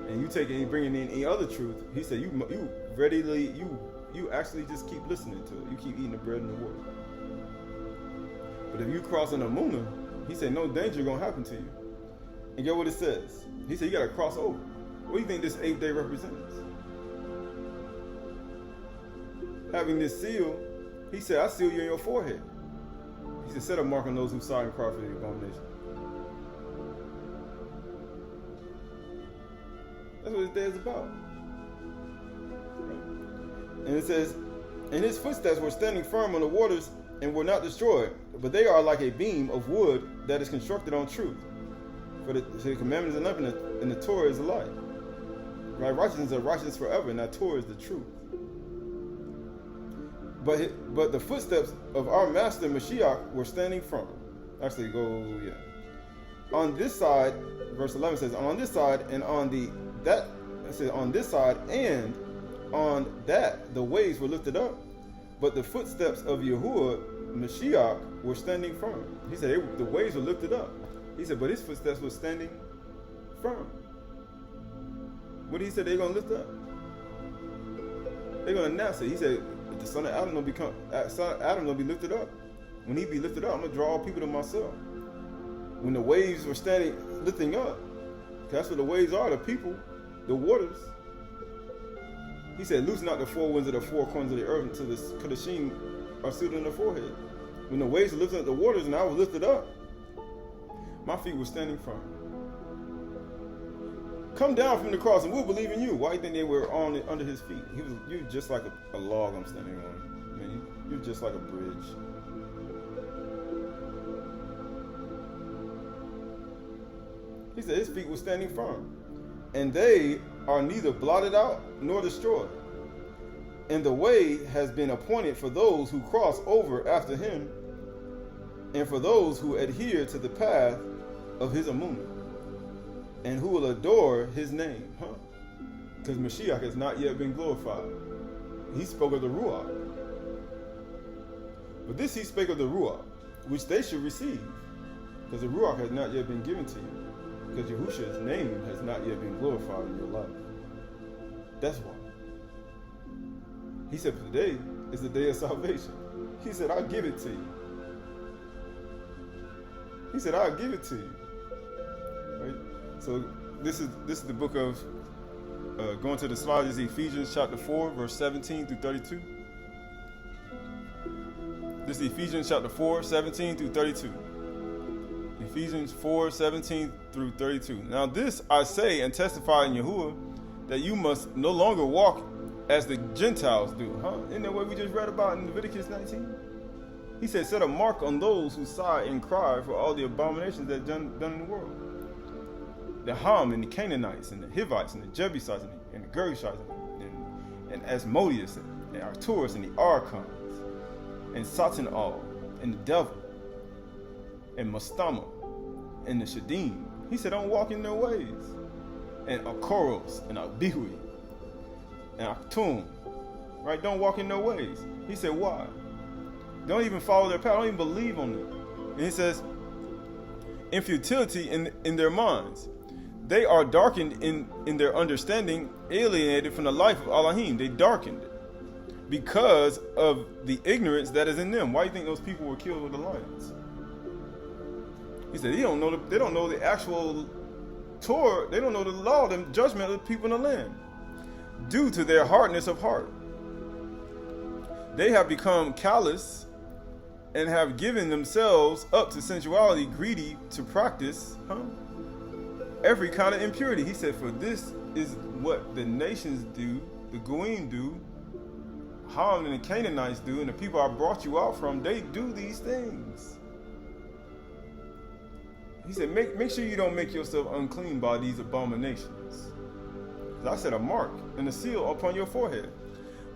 and you take and bring in any other truth, he said, you actually just keep listening to it. You keep eating the bread and the water. But if you cross an Amunah, he said, no danger gonna happen to you. And get what it says. He said, you gotta cross over. What do you think this 8th day represents? Having this seal, he said, I seal you in your forehead. He said, set a mark on those who sigh and cry for the abomination. That's what this day is about. And it says, and his footsteps were standing firm on the waters and were not destroyed, but they are like a beam of wood that is constructed on truth. For the commandment is a lamp, and the Torah is a light. Right? Righteousness is righteousness forever, and that Torah is the truth. But the footsteps of our master Mashiach were standing firm. Actually, on this side, verse 11 says, on this side and on this side and on that the waves were lifted up, but the footsteps of Yahuwah Mashiach were standing firm. He said the waves were lifted up. He said, but his footsteps were standing firm. What did he say they're going to lift up? They're going to announce it. He said, the son of Adam will be lifted up. When he be lifted up, I'm going to draw all people to myself. When the waves were lifting up, that's what the waves are, the people, the waters. He said, loosen out the four winds of the four corners of the earth until the Kadashim are sealed in the forehead. When the waves were lifting up the waters and I was lifted up, my feet were standing firm. Come down from the cross and we'll believe in you. Why do you think they were under his feet? You're just like a log I'm standing on. Man, you're just like a bridge. He said his feet were standing firm. And they are neither blotted out nor destroyed. And the way has been appointed for those who cross over after him, and for those who adhere to the path of his Amunah, and who will adore his name. Because Mashiach has not yet been glorified. He spoke of the Ruach. But this he spake of the Ruach, which they should receive, because the Ruach has not yet been given to you. Because Yahushua's name has not yet been glorified in your life. That's why. He said, today is the day of salvation. He said, I'll give it to you. He said, I'll give it to you. Right? So this is the book of, going to the slide, is Ephesians chapter 4, verse 17 through 32. This is Ephesians chapter 4, 17 through 32. Ephesians 4, 17 through 32. Now this I say and testify in Yahuwah, that you must no longer walk as the Gentiles do. Isn't that what we just read about in Leviticus 19? He said, set a mark on those who sigh and cry for all the abominations that are done in the world. The Ham and the Canaanites and the Hivites and the Jebusites and the Girgashites and Asmodeus and Arturus and the Archons and Satanal and the devil and Mastama and the Shadim. He said, don't walk in their ways. And Akoros and Abihui and Aktum. Right? Don't walk in their ways. He said, why? Don't even follow their path. Don't even believe on them. And he says, in futility in their minds. They are darkened in their understanding, alienated from the life of Elohim. They darkened it because of the ignorance that is in them. Why do you think those people were killed with the lions? He said, they don't know the actual Torah. They don't know the law, the judgment of the people in the land. Due to their hardness of heart. They have become callous and have given themselves up to sensuality, greedy to practice every kind of impurity. He said, for this is what the nations do, the Goyim do, Ham and the Canaanites do, and the people I brought you out from, they do these things. He said, make sure you don't make yourself unclean by these abominations. I said, a mark and a seal upon your forehead.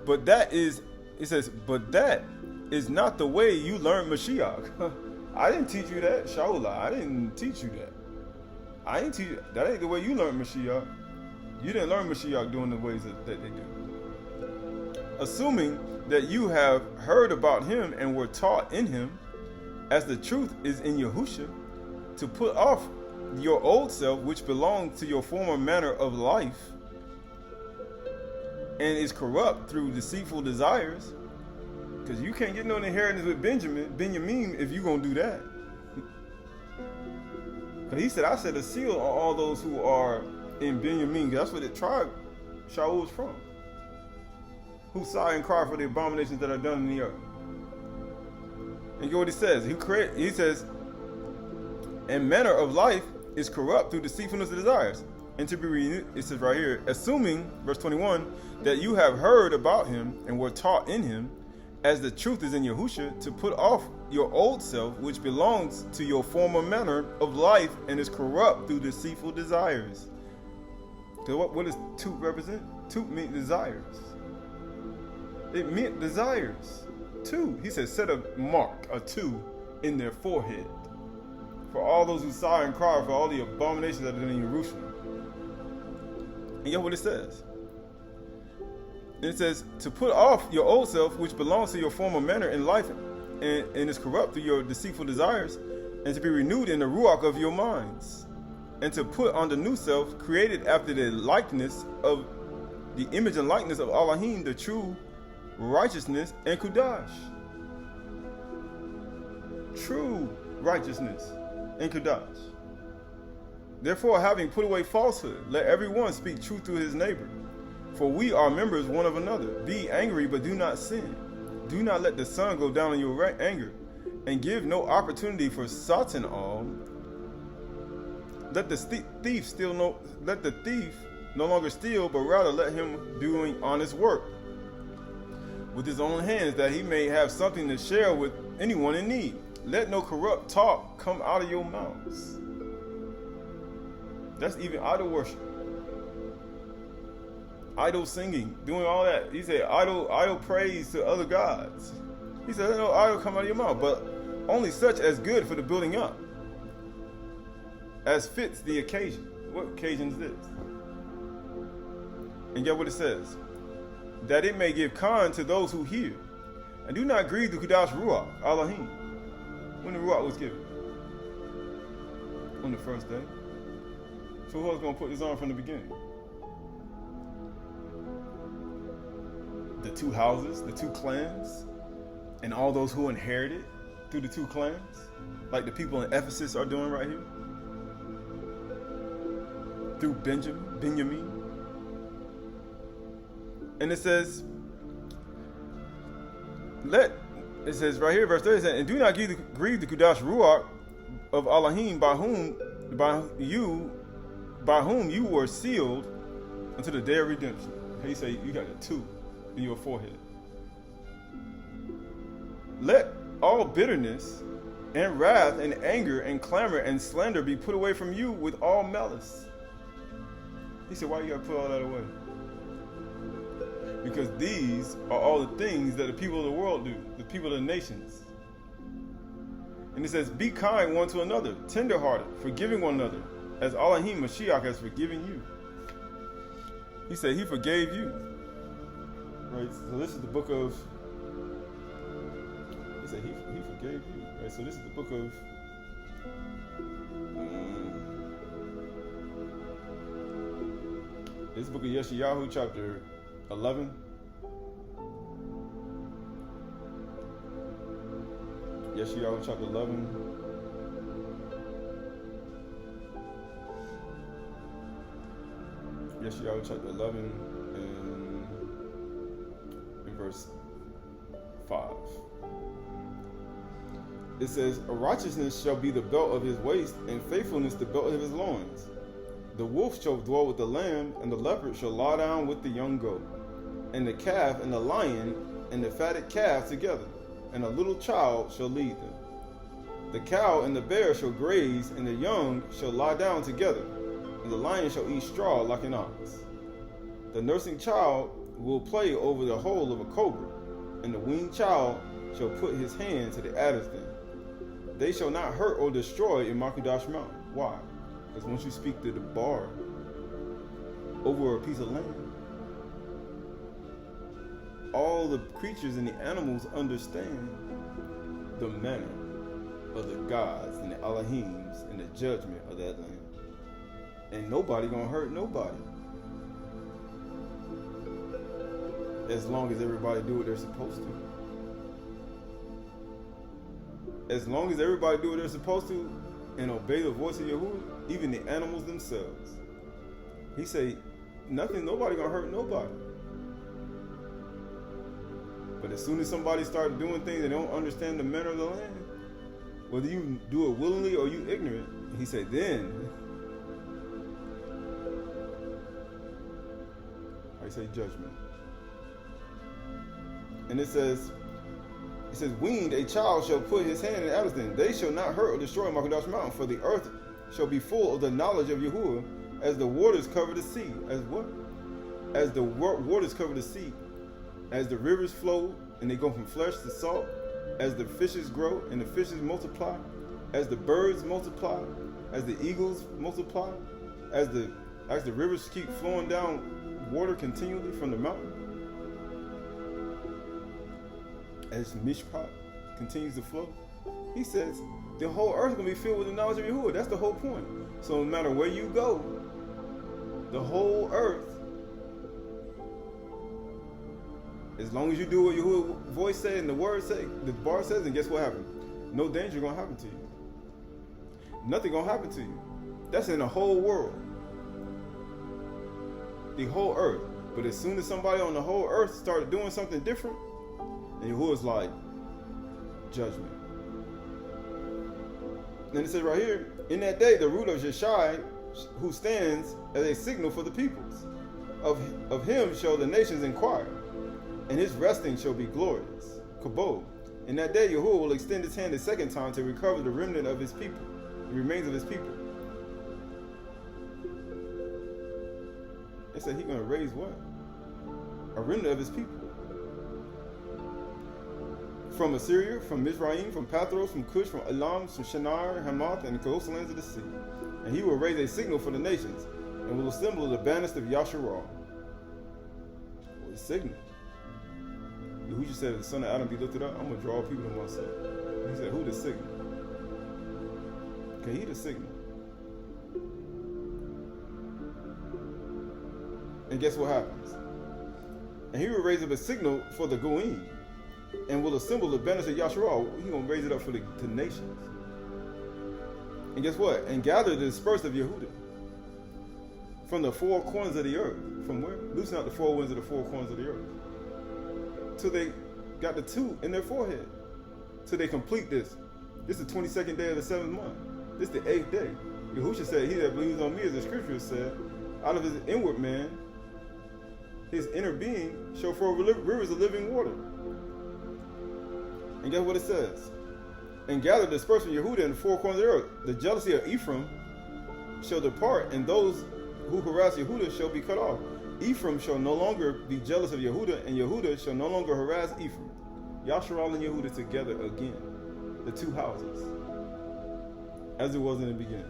But that is, it says, but that is not the way you learn Mashiach. I didn't teach you that, Shaula. I didn't teach you that. I ain't teach you. That ain't the way you learn Mashiach. You didn't learn Mashiach doing the ways that they do. Assuming that you have heard about him and were taught in him, as the truth is in Yahusha, to put off your old self, which belongs to your former manner of life, and is corrupt through deceitful desires. Because you can't get no inheritance with Benjamin, if you gonna do that. Because he said, I set a seal on all those who are in Benjamin. That's where the tribe Shaul was from. Who sigh and cry for the abominations that are done in the earth. And get what he says. He says, and manner of life is corrupt through deceitfulness of desires. And to be renewed, it says right here, assuming, verse 21, that you have heard about him and were taught in him, as the truth is in Yahusha, to put off your old self, which belongs to your former manner of life and is corrupt through deceitful desires. So what does "tut" represent? "Tut" means desires. It meant desires. "Tut," he says, set a mark, a 2, in their forehead, for all those who sigh and cry for all the abominations that are done in Jerusalem. And get what it says. And it says, to put off your old self, which belongs to your former manner in life and is corrupt through your deceitful desires, and to be renewed in the ruach of your minds, and to put on the new self, created after the likeness of the image and likeness of Elohim, the true righteousness and Kudash. True righteousness and Kudash. Therefore, having put away falsehood, let everyone speak truth to his neighbor. For we are members one of another. Be angry, but do not sin. Do not let the sun go down in your anger, and give no opportunity for Satan all. Let the thief no longer steal, but rather let him doing honest work with his own hands, that he may have something to share with anyone in need. Let no corrupt talk come out of your mouths. That's even idol worship. Idol singing, doing all that. He said idol praise to other gods. He said, let no idol come out of your mouth, but only such as good for the building up, as fits the occasion. What occasion is this? And get what it says. That it may give con to those who hear. And do not grieve the Kudash Ruach, Elohim. When the Ruach was given? On the first day. So who was going to put this on from the beginning? The 2 houses, the 2 clans, and all those who inherited through the 2 clans, like the people in Ephesus are doing right here. Through Benjamin. And it says right here, verse 30, and do not grieve the Kudash Ruach of Elohim, by whom you were sealed unto the day of redemption. He say you got a 2 in your forehead. Let all bitterness and wrath and anger and clamor and slander be put away from you with all malice. He said, why you got to put all that away? Because these are all the things that the people of the world do, the people of the nations. And it says, be kind one to another, tenderhearted, forgiving one another, as Elohim Mashiach has forgiven you. He said he forgave you. Right, so this is the book of, he said he forgave you. Right, so this is the book of, this is the book of Yeshayahu, chapter 11. Yeshayahu, chapter 11. Yeshayahu, chapter 11, and verse 5. It says, righteousness shall be the belt of his waist, and faithfulness the belt of his loins. The wolf shall dwell with the lamb, and the leopard shall lie down with the young goat, and the calf and the lion and the fatted calf together, and a little child shall lead them. The cow and the bear shall graze, and the young shall lie down together, and the lion shall eat straw like an ox. The nursing child will play over the hole of a cobra, and the weaned child shall put his hand to the adder's den. They shall not hurt or destroy in Makudash Mountain. Why? Because once you speak to the bar over a piece of land, all the creatures and the animals understand the manner of the gods and the Elohims and the judgment of that land. And nobody gonna hurt nobody. As long as everybody do what they're supposed to. As long as everybody do what they're supposed to and obey the voice of Yahuwah, even the animals themselves. He say, nobody gonna hurt nobody. But as soon as somebody starts doing things and they don't understand the manner of the land, whether you do it willingly or you ignorant, he said, then I say judgment. And it says, weaned a child shall put his hand in Aydahchay. They shall not hurt or destroy Makadash Mountain, for the earth shall be full of the knowledge of Yahuwah, as the waters cover the sea. As what? As the waters cover the sea, as the rivers flow and they go from flesh to salt, as the fishes grow and the fishes multiply, as the birds multiply, as the eagles multiply, as the rivers keep flowing down water continually from the mountain, as Mishpat continues to flow. He says the whole earth is going to be filled with the knowledge of Yahuwah. That's the whole point. So no matter where you go, the whole earth, as long as you do what Yahuwah's voice said and the word say, the bar says, and guess what happened? No danger going to happen to you. Nothing going to happen to you. That's in the whole world. The whole earth. But as soon as somebody on the whole earth started doing something different, and Yahuwah's like, judgment. And it says right here, in that day, the root of Yeshai, who stands as a signal for the peoples, of him shall the nations inquire, and his resting shall be glorious. Kabod. In that day, Yahuwah will extend his hand a second time to recover the remnant of his people, the remains of his people. They said he's going to raise what? A remnant of his people. From Assyria, from Mizraim, from Pathros, from Cush, from Elam, from Shinar, Hamath, and the coastal lands of the sea. And he will raise a signal for the nations, and will assemble the banners of Yasharah. What a signal. Yahuwah said, if the son of Adam be lifted up, I'm going to draw people to myself. He said, who the signal? Okay, he the signal. And guess what happens? And he will raise up a signal for the Goim, and will assemble the banners of Yasharah. He's going to raise it up for the nations. And guess what? And gather the dispersed of Yehuda from the four corners of the earth. From where? Loosen out the four winds of the four corners of the earth. Till they got the two in their forehead. Till they complete this. This is the 22nd day of the 7th month. This is the 8th day. Yahushua said, he that believes on me, as the scripture said, out of his inward man, his inner being shall flow rivers of living water. And guess what it says? And gather the dispersed of Yehuda in the four corners of the earth. The jealousy of Ephraim shall depart, and those who harass Yehuda shall be cut off. Ephraim shall no longer be jealous of Yehuda, and Yehuda shall no longer harass Ephraim. Yasharal and Yehuda together again, the two houses, as it was in the beginning.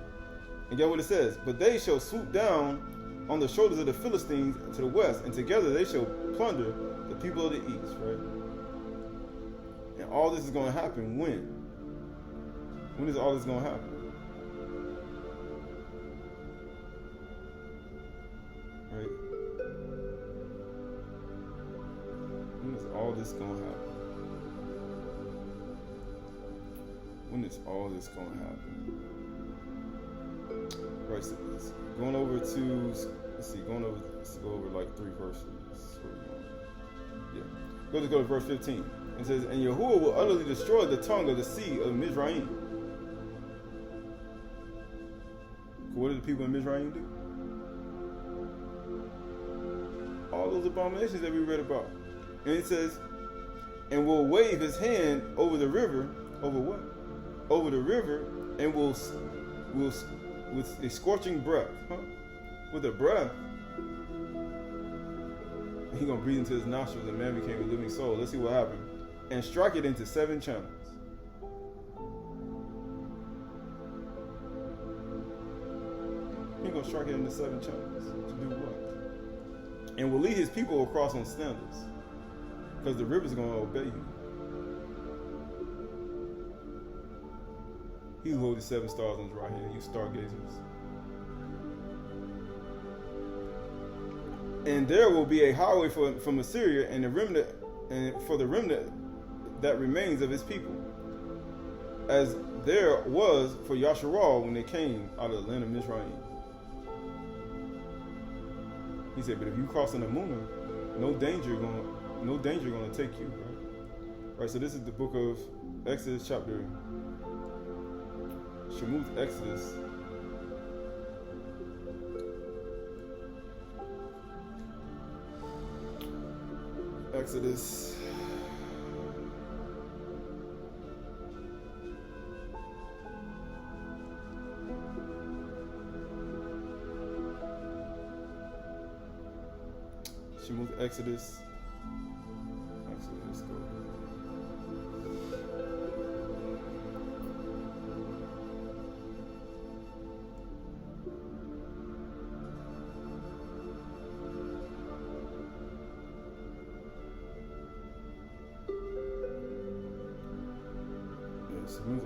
And get what it says? But they shall swoop down on the shoulders of the Philistines to the west, and together they shall plunder the people of the east, right? And all this is going to happen when? When is all this going to happen? Right? When is all this going to happen? When is all this going to happen? Right, so going over to, let's go over like 3 verses. Yeah. Let's go to verse 15. It says, and Yahuwah will utterly destroy the tongue of the sea of Mizraim. What did the people in Mizraim do? All those abominations that we read about. And it says, and will wave his hand over the river. Over what? Over the river, and will with a scorching breath. Huh? With a breath. He's going to breathe into his nostrils, and man became a living soul. Let's see what happened. And strike it into 7 channels. going to strike it into 7 channels. To do what? And will lead his people across on sandals. Because the river's going to obey you. He who holds the 7 stars in his right hand, you stargazers. And there will be a highway from Assyria and for the remnant that remains of his people, as there was for Yasharal when they came out of the land of Mizraim. He said, but if you cross in the moon, no danger going to take you. Right. So this is the book of Exodus, chapter Shemuth Exodus. Exodus. Shemuth Exodus. Let's go.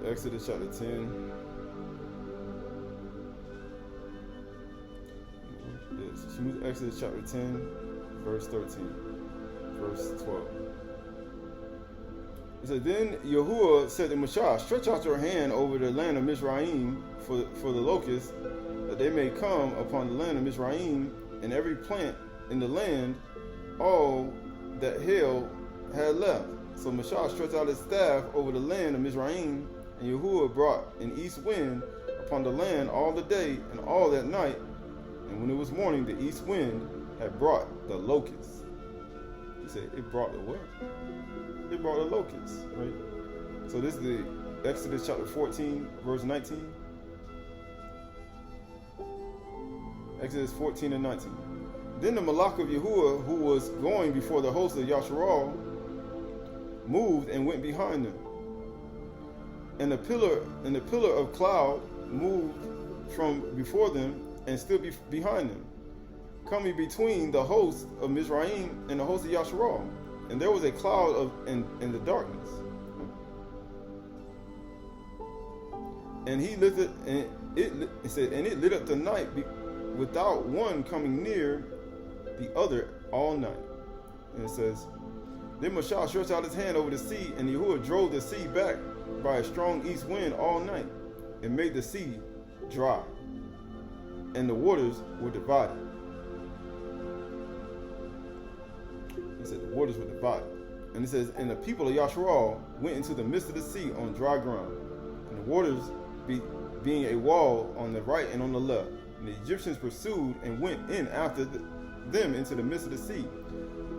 Exodus chapter 10. Yes, Exodus chapter 10, verse 13, verse 12. It said, then Yahuwah said to Moshe, stretch out your hand over the land of Mizraim for the locusts, that they may come upon the land of Mizraim, and every plant in the land, all that hail had left. So Moshe stretched out his staff over the land of Mizraim, and Yahuwah brought an east wind upon the land all the day and all that night. And when it was morning, the east wind had brought the locusts. He said, it brought the what? It brought the locusts, right? So this is the Exodus chapter 14, verse 19. Exodus 14 and 19. Then the Malach of Yahuwah, who was going before the host of Yasharal, moved and went behind them. And the pillar of cloud moved from before them and stood behind them, coming between the host of Mizraim and the host of Yasharal. And there was a cloud in the darkness. And he lifted, and it lit up the night without one coming near the other all night. And it says, then Moshe stretched out his hand over the sea, and Yahuwah drove the sea back by a strong east wind all night, and made the sea dry, and the waters were divided. He said the waters were divided. And it says, and the people of Yasharal went into the midst of the sea on dry ground, and the waters being a wall on the right and on the left. And the Egyptians pursued and went in after them into the midst of the sea,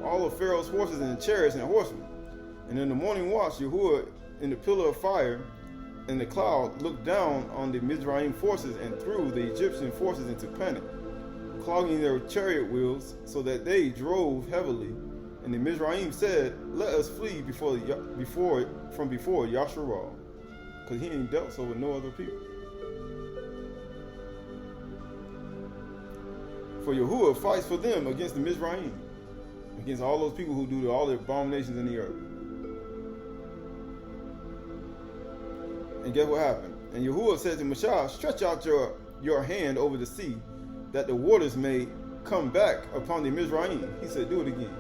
all of Pharaoh's horses and chariots and horsemen. And in the morning watch, Yahuwah in the pillar of fire and the cloud looked down on the Mizraim forces and threw the Egyptian forces into panic, clogging their chariot wheels so that they drove heavily. And the Mizraim said, let us flee from before Yasharal, because he ain't dealt so with no other people. For Yahuwah fights for them against the Mizraim, against all those people who do all the abominations in the earth. And guess what happened? And Yahuwah said to Moshe, stretch out your hand over the sea, that the waters may come back upon the Mizraim. He said, do it again.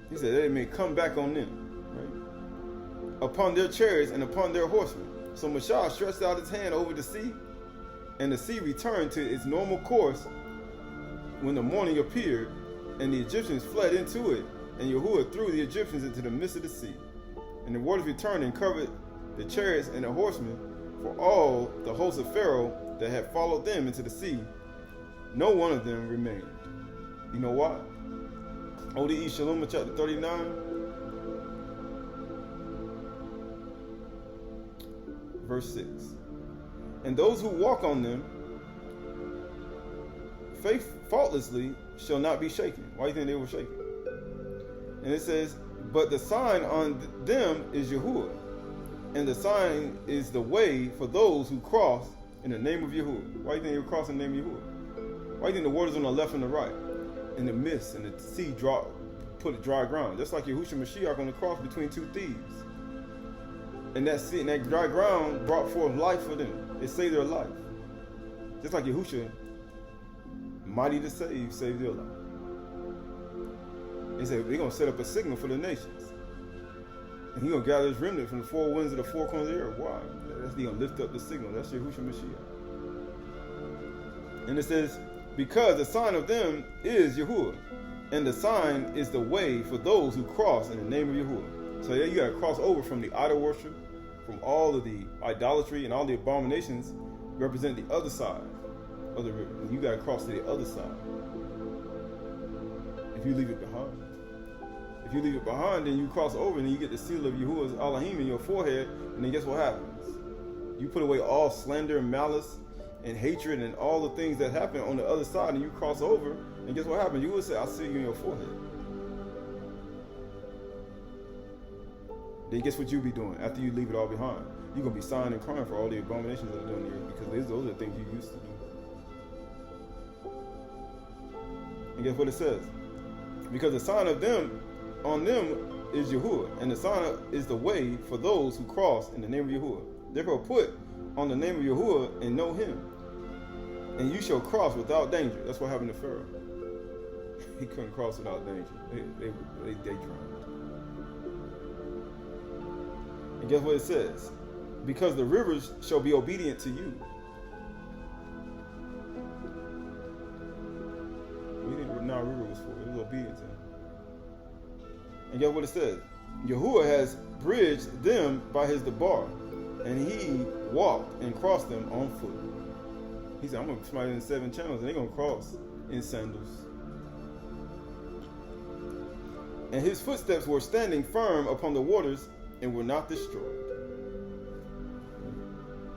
He said, they may come back on them, right? Upon their chariots and upon their horsemen. So Moshe stretched out his hand over the sea, and the sea returned to its normal course when the morning appeared, and the Egyptians fled into it, and Yahuwah threw the Egyptians into the midst of the sea. And the waters returned and covered the chariots and the horsemen, for all the hosts of Pharaoh that had followed them into the sea, no one of them remained. You know why? ODE Shalom chapter 39, verse 6. And those who walk on them faultlessly shall not be shaken. Why do you think they were shaken? And it says, but the sign on them is Yahuwah, And the sign is the way for those who cross in the name of Yahuwah. Why do you think you're crossing the name of Yahuwah? Why do you think the waters on the left and the right? And the mist and the sea put it dry ground. Just like Yahushua Mashiach on the cross between two thieves. And that sea and that dry ground brought forth life for them. It saved their life. Just like Yahushua, mighty to save, saved their life. He said, we're going to set up a signal for the nations. And he's going to gather his remnant from the four winds of the four corners of the earth. Why? That's he's going to lift up the signal. That's Yahushua Mashiach. And it says, because the sign of them is Yahuwah. And the sign is the way for those who cross in the name of Yahuwah. So yeah, you got to cross over from the idol worship, from all of the idolatry and all the abominations represent the other side of the river. And you got to cross to the other side. If you leave it behind. If you leave it behind, then you cross over and then you get the seal of Yahuwah's Elohim in your forehead, and then guess what happens? You put away all slander and malice and hatred and all the things that happen on the other side, and you cross over, and guess what happens? You will say, I see you in your forehead. Then guess what you'll be doing after you leave it all behind? You're going to be sighing and crying for all the abominations that are done here, because those are the things you used to do. And guess what it says? Because the sign of them on them is Yahuwah, and the sign is the way for those who cross in the name of Yahuwah. Therefore put on the name of Yahuwah and know him, and you shall cross without danger. That's what happened to Pharaoh. He couldn't cross without danger. They drowned. And guess what it says? Because the rivers shall be obedient to you. What do you think the Nile River was for? It was obedient to him. And guess what it says? Yahuwah has bridged them by his debar, and he walked and crossed them on foot. He said, I'm going to smite in 7 channels, and they're going to cross in sandals. And his footsteps were standing firm upon the waters and were not destroyed.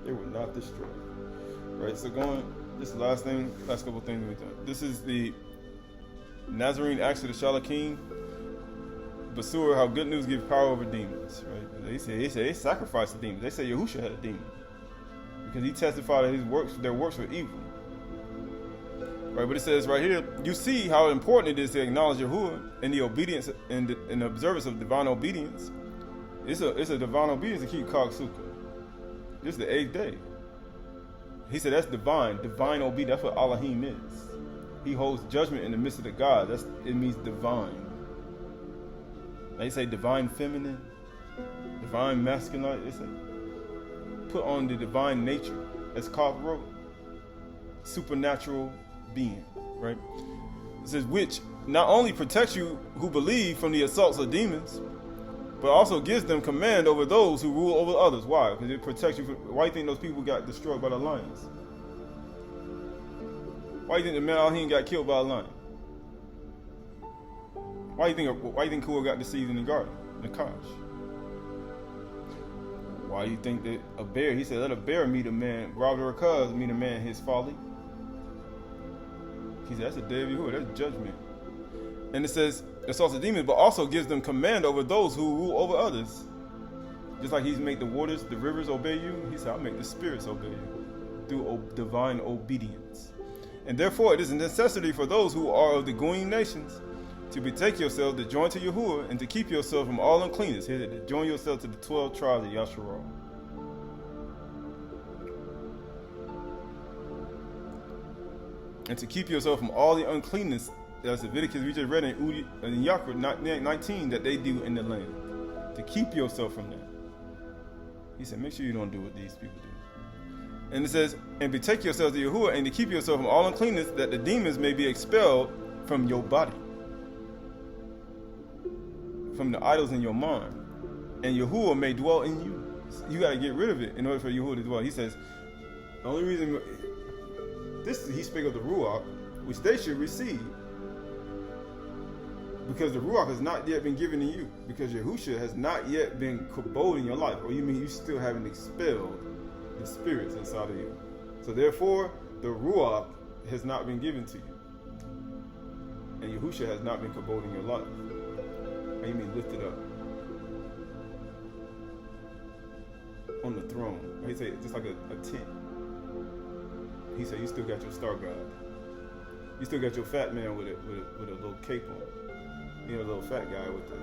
They were not destroyed. Right, so this is the last couple things we've done. This is the Nazarene Acts of the Shalakim. Basur, how good news gives power over demons, right? They say they sacrificed the demons. They say Yahushua had a demon because he testified that their works were evil, right? But it says right here, you see how important it is to acknowledge Yahuwah and the obedience and the observance of divine obedience. It's a divine obedience to keep Chag Sukkah. This is the 8th day. He said that's divine obedience. That's what Elohim is. He holds judgment in the midst of the gods. It means divine. They say divine feminine, divine masculine. They say put on the divine nature, as Qahalath wrote, supernatural being, right? It says which not only protects you who believe from the assaults of demons, but also gives them command over those who rule over others. Why? Because it protects you. Why do you think those people got destroyed by the lions? Why do you think the man Elohim got killed by a lion? Why do you think Kua got deceived in the garden, in the Kosh? Why do you think that a bear, he said, let a bear meet a man, rob or a cuz meet a man his folly? He said, that's a day of Yahuwah, that's judgment. And it says, assaults the demons, but also gives them command over those who rule over others. Just like he's make the waters, the rivers obey you, he said, I'll make the spirits obey you through divine obedience. And therefore, it is a necessity for those who are of the going nations to betake yourself, to join to Yahuwah, and to keep yourself from all uncleanness. Here, to join yourself to the 12 tribes of Yasharal. And to keep yourself from all the uncleanness, that's Leviticus, we just read in Yaqub 19, that they do in the land. To keep yourself from that. He said, make sure you don't do what these people do. And it says, and betake yourself to Yahuwah, and to keep yourself from all uncleanness, that the demons may be expelled from your body. From the idols in your mind, and Yahuwah may dwell in you. You got to get rid of it in order for Yahuwah to dwell. He says, the only reason he spake of the Ruach, which they should receive, because the Ruach has not yet been given to you, because Yahushua has not yet been kabod in your life, or you mean you still haven't expelled the spirits inside of you. So therefore, the Ruach has not been given to you, and Yahushua has not been kabod in your life. You mean lifted up. on the throne. He said just like a tent. He said you still got your star god. You still got your fat man with a little cape on. You know, the little fat guy with the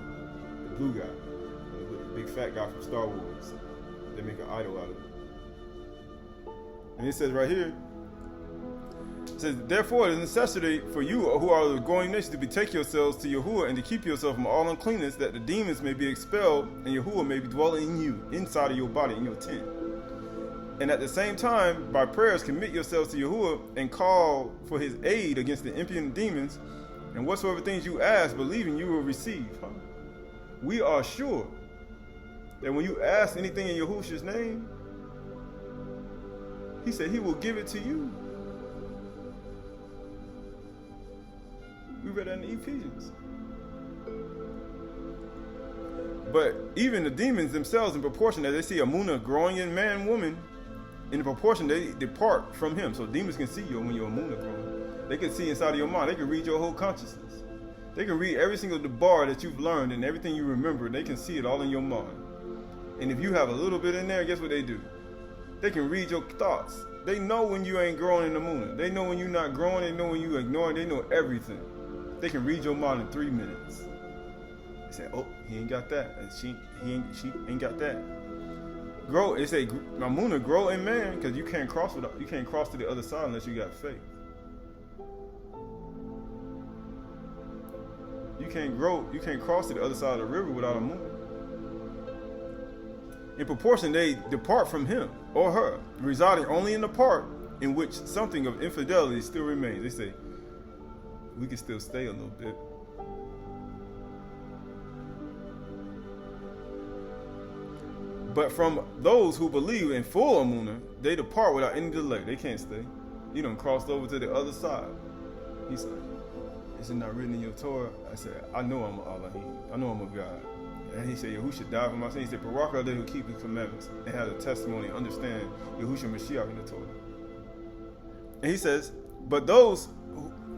blue guy, the big fat guy from Star Wars. They make an idol out of it. And it says right here, it says, therefore it is necessary for you who are the growing nation to betake yourselves to Yahuwah and to keep yourself from all uncleanness, that the demons may be expelled and Yahuwah may be dwelling in you, inside of your body, in your tent. And at the same time, by prayers, commit yourselves to Yahuwah and call for his aid against the impudent demons, and whatsoever things you ask, believing you will receive. We are sure that when you ask anything in Yahushua's name, he said he will give it to you. We read that in Ephesians. But even the demons themselves, in proportion that they see Amunah growing in man and woman, in the proportion they depart from him. So demons can see you when you're Amunah growing. They can see inside of your mind. They can read your whole consciousness. They can read every single bar that you've learned and everything you remember. They can see it all in your mind. And if you have a little bit in there, guess what they do? They can read your thoughts. They know when you ain't growing in the moon. They know when you're not growing. They know when you ignoring. They know everything. They can read your mind in 3 minutes. They say, oh, he ain't got that. And she ain't got that. Grow. They say, Mamuna, grow in man, because you can't cross to the other side unless you got faith. You can't grow. You can't cross to the other side of the river without a moon. In proportion, they depart from him or her, residing only in the part in which something of infidelity still remains. They say, we can still stay a little bit. But from those who believe in full Amunah, they depart without any delay. They can't stay. You done crossed over to the other side. He said, is it not written in your Torah? I said, I know I'm Elohim. I know I'm a God. And he said, Yahushua died for my sins. He said, Parach are they who keep his commandments and have a testimony and understand Yahushua Mashiach in the Torah. And he says, but those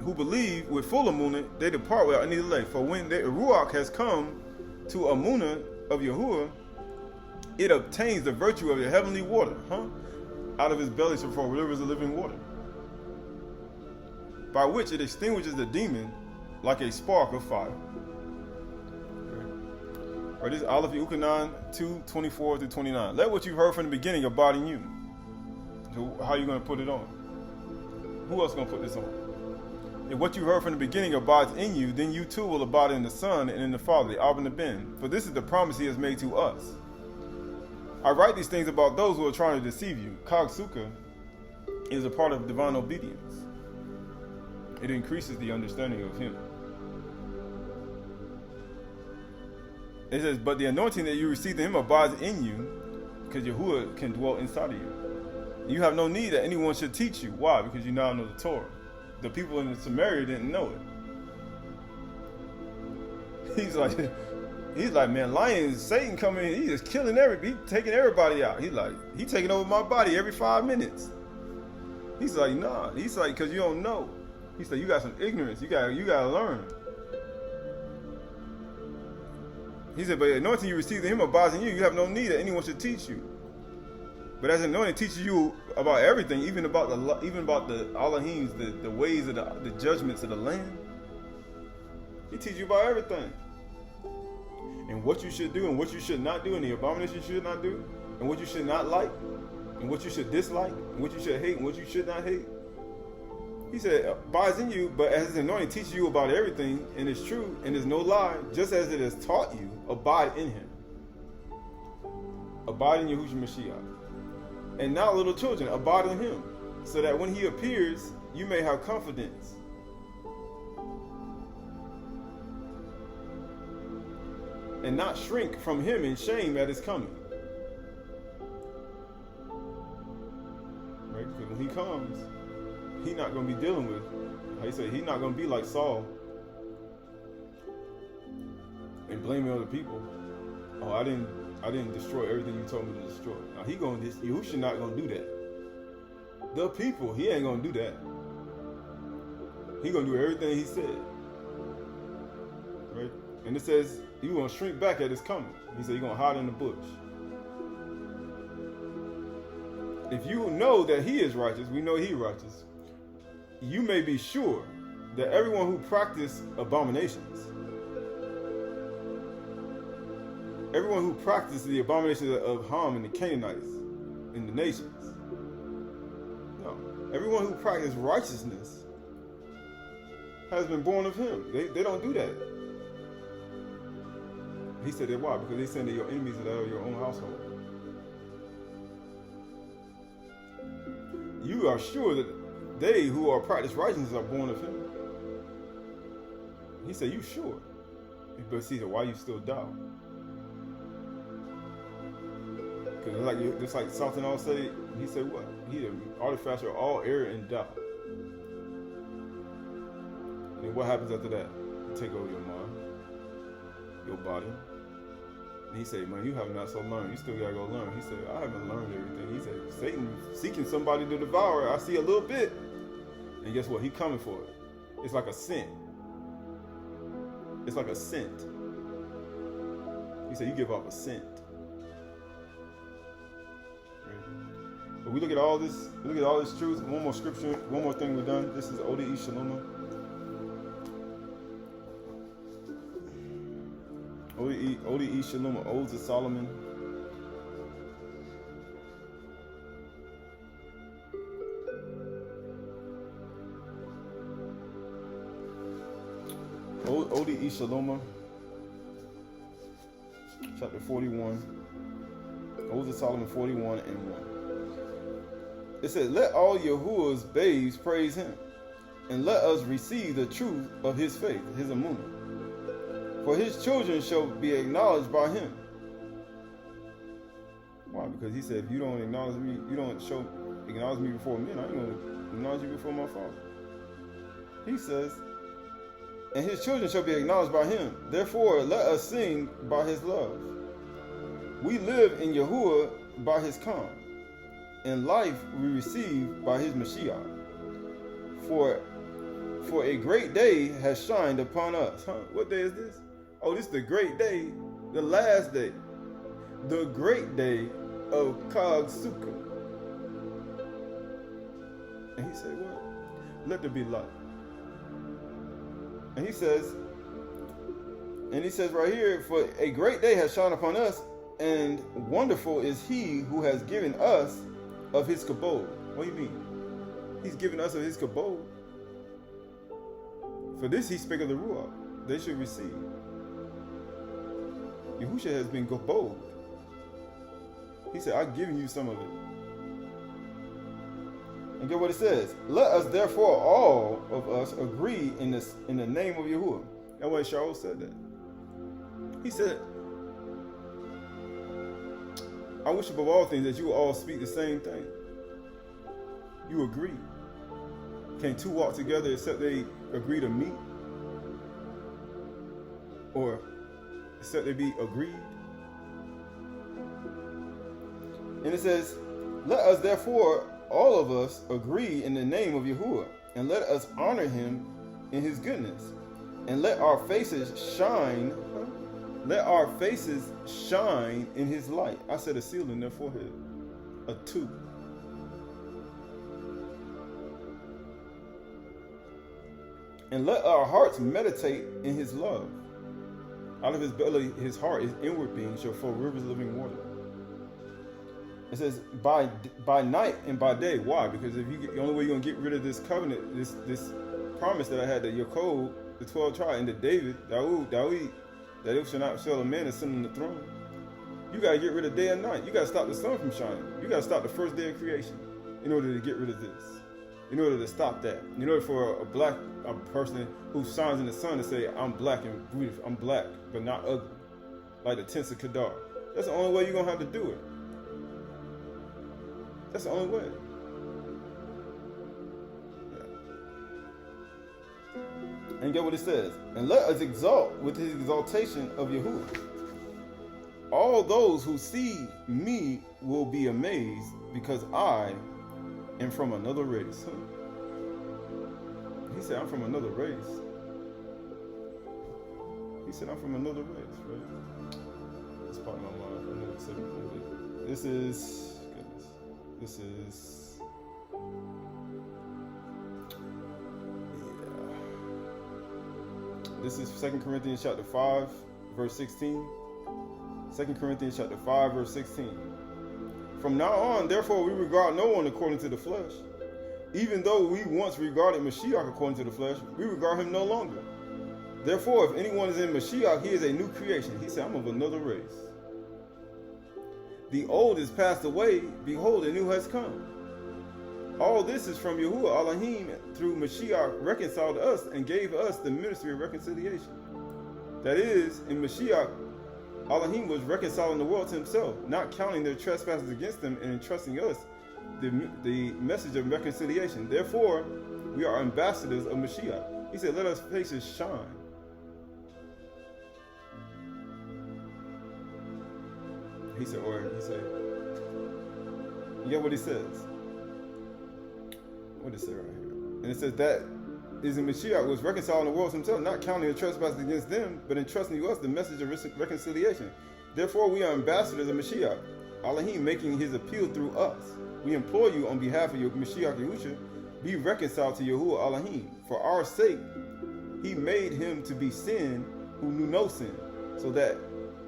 who believe with full Amunah, they depart without any delay. For when the Ruach has come to Amunah of Yahuwah, it obtains the virtue of the heavenly water, out of his belly shall flow rivers of living water, by which it extinguishes the demon like a spark of fire. Or this is Aleph Yukanan 2:24-29. Let what you heard from the beginning abide in you. So how are you going to put it on? Who else is going to put this on? If what you heard from the beginning abides in you, then you too will abide in the Son and in the Father, the Ab and the Ben. For this is the promise he has made to us. I write these things about those who are trying to deceive you. Chag Sukkah is a part of divine obedience. It increases the understanding of him. It says, but the anointing that you receive in him abides in you, because Yahuwah can dwell inside of you. You have no need that anyone should teach you. Why? Because you now know the Torah. The people in Samaria didn't know it. He's like, man, lion, Satan coming in, he's just killing he taking everybody out. He taking over my body every 5 minutes. He's like, nah. He's like, because you don't know. He said, you got some ignorance. You gotta learn. He said, but the anointing you receive in him abides in you. You have no need that anyone should teach you. But as an anointing teaches you about everything, even about the Elohims, the ways of the judgments of the land. He teaches you about everything. And what you should do and what you should not do, and the abomination you should not do, and what you should not like, and what you should dislike, and what you should hate, and what you should not hate. He said, abides in you, but as his anointing teaches you about everything, and it's true, and there's no lie, just as it has taught you, abide in him. Abide in Yahushua Mashiach. And now, little children, abide in him, so that when he appears, you may have confidence. And not shrink from him in shame at his coming. Right? Because when he comes, he's not going to be dealing with, how you say, he's not going to be like Saul and blaming other people. Oh, I didn't destroy everything you told me to destroy. Now Yahushua not going to do that. The people, he ain't going to do that. He going to do everything he said. Right? And it says, you're going to shrink back at his coming. He said, you're going to hide in the bush. if you know that he is righteous, we know he righteous, you may be sure that everyone who practice abominations, everyone who practiced the abominations of Ham and the Canaanites in the nations, no, everyone who practiced righteousness has been born of him. They don't do that. He said that why? Because they said that your enemies are out of your own household. You are sure that they who are practice righteousness are born of him. He said, you sure? But see, why you still doubt? Because just like something else say, he said what? He the artifact of all error and doubt. And what happens after that? You take over your mind, your body. And he said, man, you have not so learned. You still gotta go learn. He said, I haven't learned everything. He said, Satan seeking somebody to devour. I see a little bit. And guess what? He coming for it. It's like a scent. It's like a scent. He said, you give off a scent. Right? But we look at all this truth. One more scripture, one more thing we're done. This is Aydah Shalom. Aydah Shalom, Odes of Solomon. Aydah Shalom, chapter 41. Odes of Solomon 41 and 1. It says, let all Yahuwah's babes praise him, and let us receive the truth of his faith, his amunah. For his children shall be acknowledged by him. Why? Because he said, if you don't acknowledge me, you don't acknowledge me before men, I ain't going to acknowledge you before my Father. He says, and his children shall be acknowledged by him. Therefore, let us sing by his love. We live in Yahuwah by his calm, and life we receive by his Mashiach. For a great day has shined upon us. Huh? What day is this? Oh, this is the great day, the last day, the great day of Chag Sukkah. And he said, what? Let there be light. And he says right here, for a great day has shined upon us, and wonderful is he who has given us of his kabod. What do you mean? He's given us of his kabod. For this he spake of the Ruach, they should receive. Yahushua has been kabod. He said, I've given you some of it. And get what it says. Let us therefore all of us agree in the name of Yahuwah. That's why Shaul said that. He said, I wish above all things that you all speak the same thing. You agree. Can two walk together except they agree to meet? Or except they be agreed? And it says, let us therefore all of us agree in the name of Yahuwah, and let us honor him in his goodness, and let our faces shine. Let our faces shine in his light. I said a seal in their forehead, a two. And let our hearts meditate in his love. Out of his belly, his heart, his inward being shall flow rivers of living water. It says by night and by day. Why? Because if the only way you're gonna get rid of this covenant, this promise that I had to Yaakov, the 12 tribes, and to David, David, that it shall not fail a man to sit on the throne. You gotta get rid of day and night. You gotta stop the sun from shining. You gotta stop the first day of creation in order to get rid of this. In order to stop that. In order for a person who shines in the sun to say, I'm black and beautiful. I'm black, but not ugly. Like the tents of Kedar. That's the only way you're gonna have to do it. That's the only way. Yeah. And get what it says. And let us exalt with his exaltation of Yahuwah. All those who see me will be amazed, because I am from another race. He said, I'm from another race. He said, I'm from another race, right? That's part of my mind. I know it's this is This is, this is 2 Corinthians chapter 5, verse 16. 2 Corinthians chapter 5, verse 16. From now on, therefore, we regard no one according to the flesh. Even though we once regarded Mashiach according to the flesh, we regard him no longer. Therefore, if anyone is in Mashiach, he is a new creation. He said, I'm of another race. The old is passed away. Behold, a new has come. All this is from Yahuwah Elohim through Mashiach reconciled us and gave us the ministry of reconciliation. That is, in Mashiach, Elohim was reconciling the world to himself, not counting their trespasses against them and entrusting us the message of reconciliation. Therefore, we are ambassadors of Mashiach. He said, let our faces shine. He said, you get what he says? What does it say right here? And it says that is in Mashiach was reconciling the world to himself, not counting the trespasses against them, but entrusting to us the message of reconciliation. Therefore, we are ambassadors of Mashiach, Elohim making his appeal through us. We implore you on behalf of your Mashiach Yahusha, be reconciled to Yahuwah Elohim. For our sake, he made him to be sin who knew no sin, so that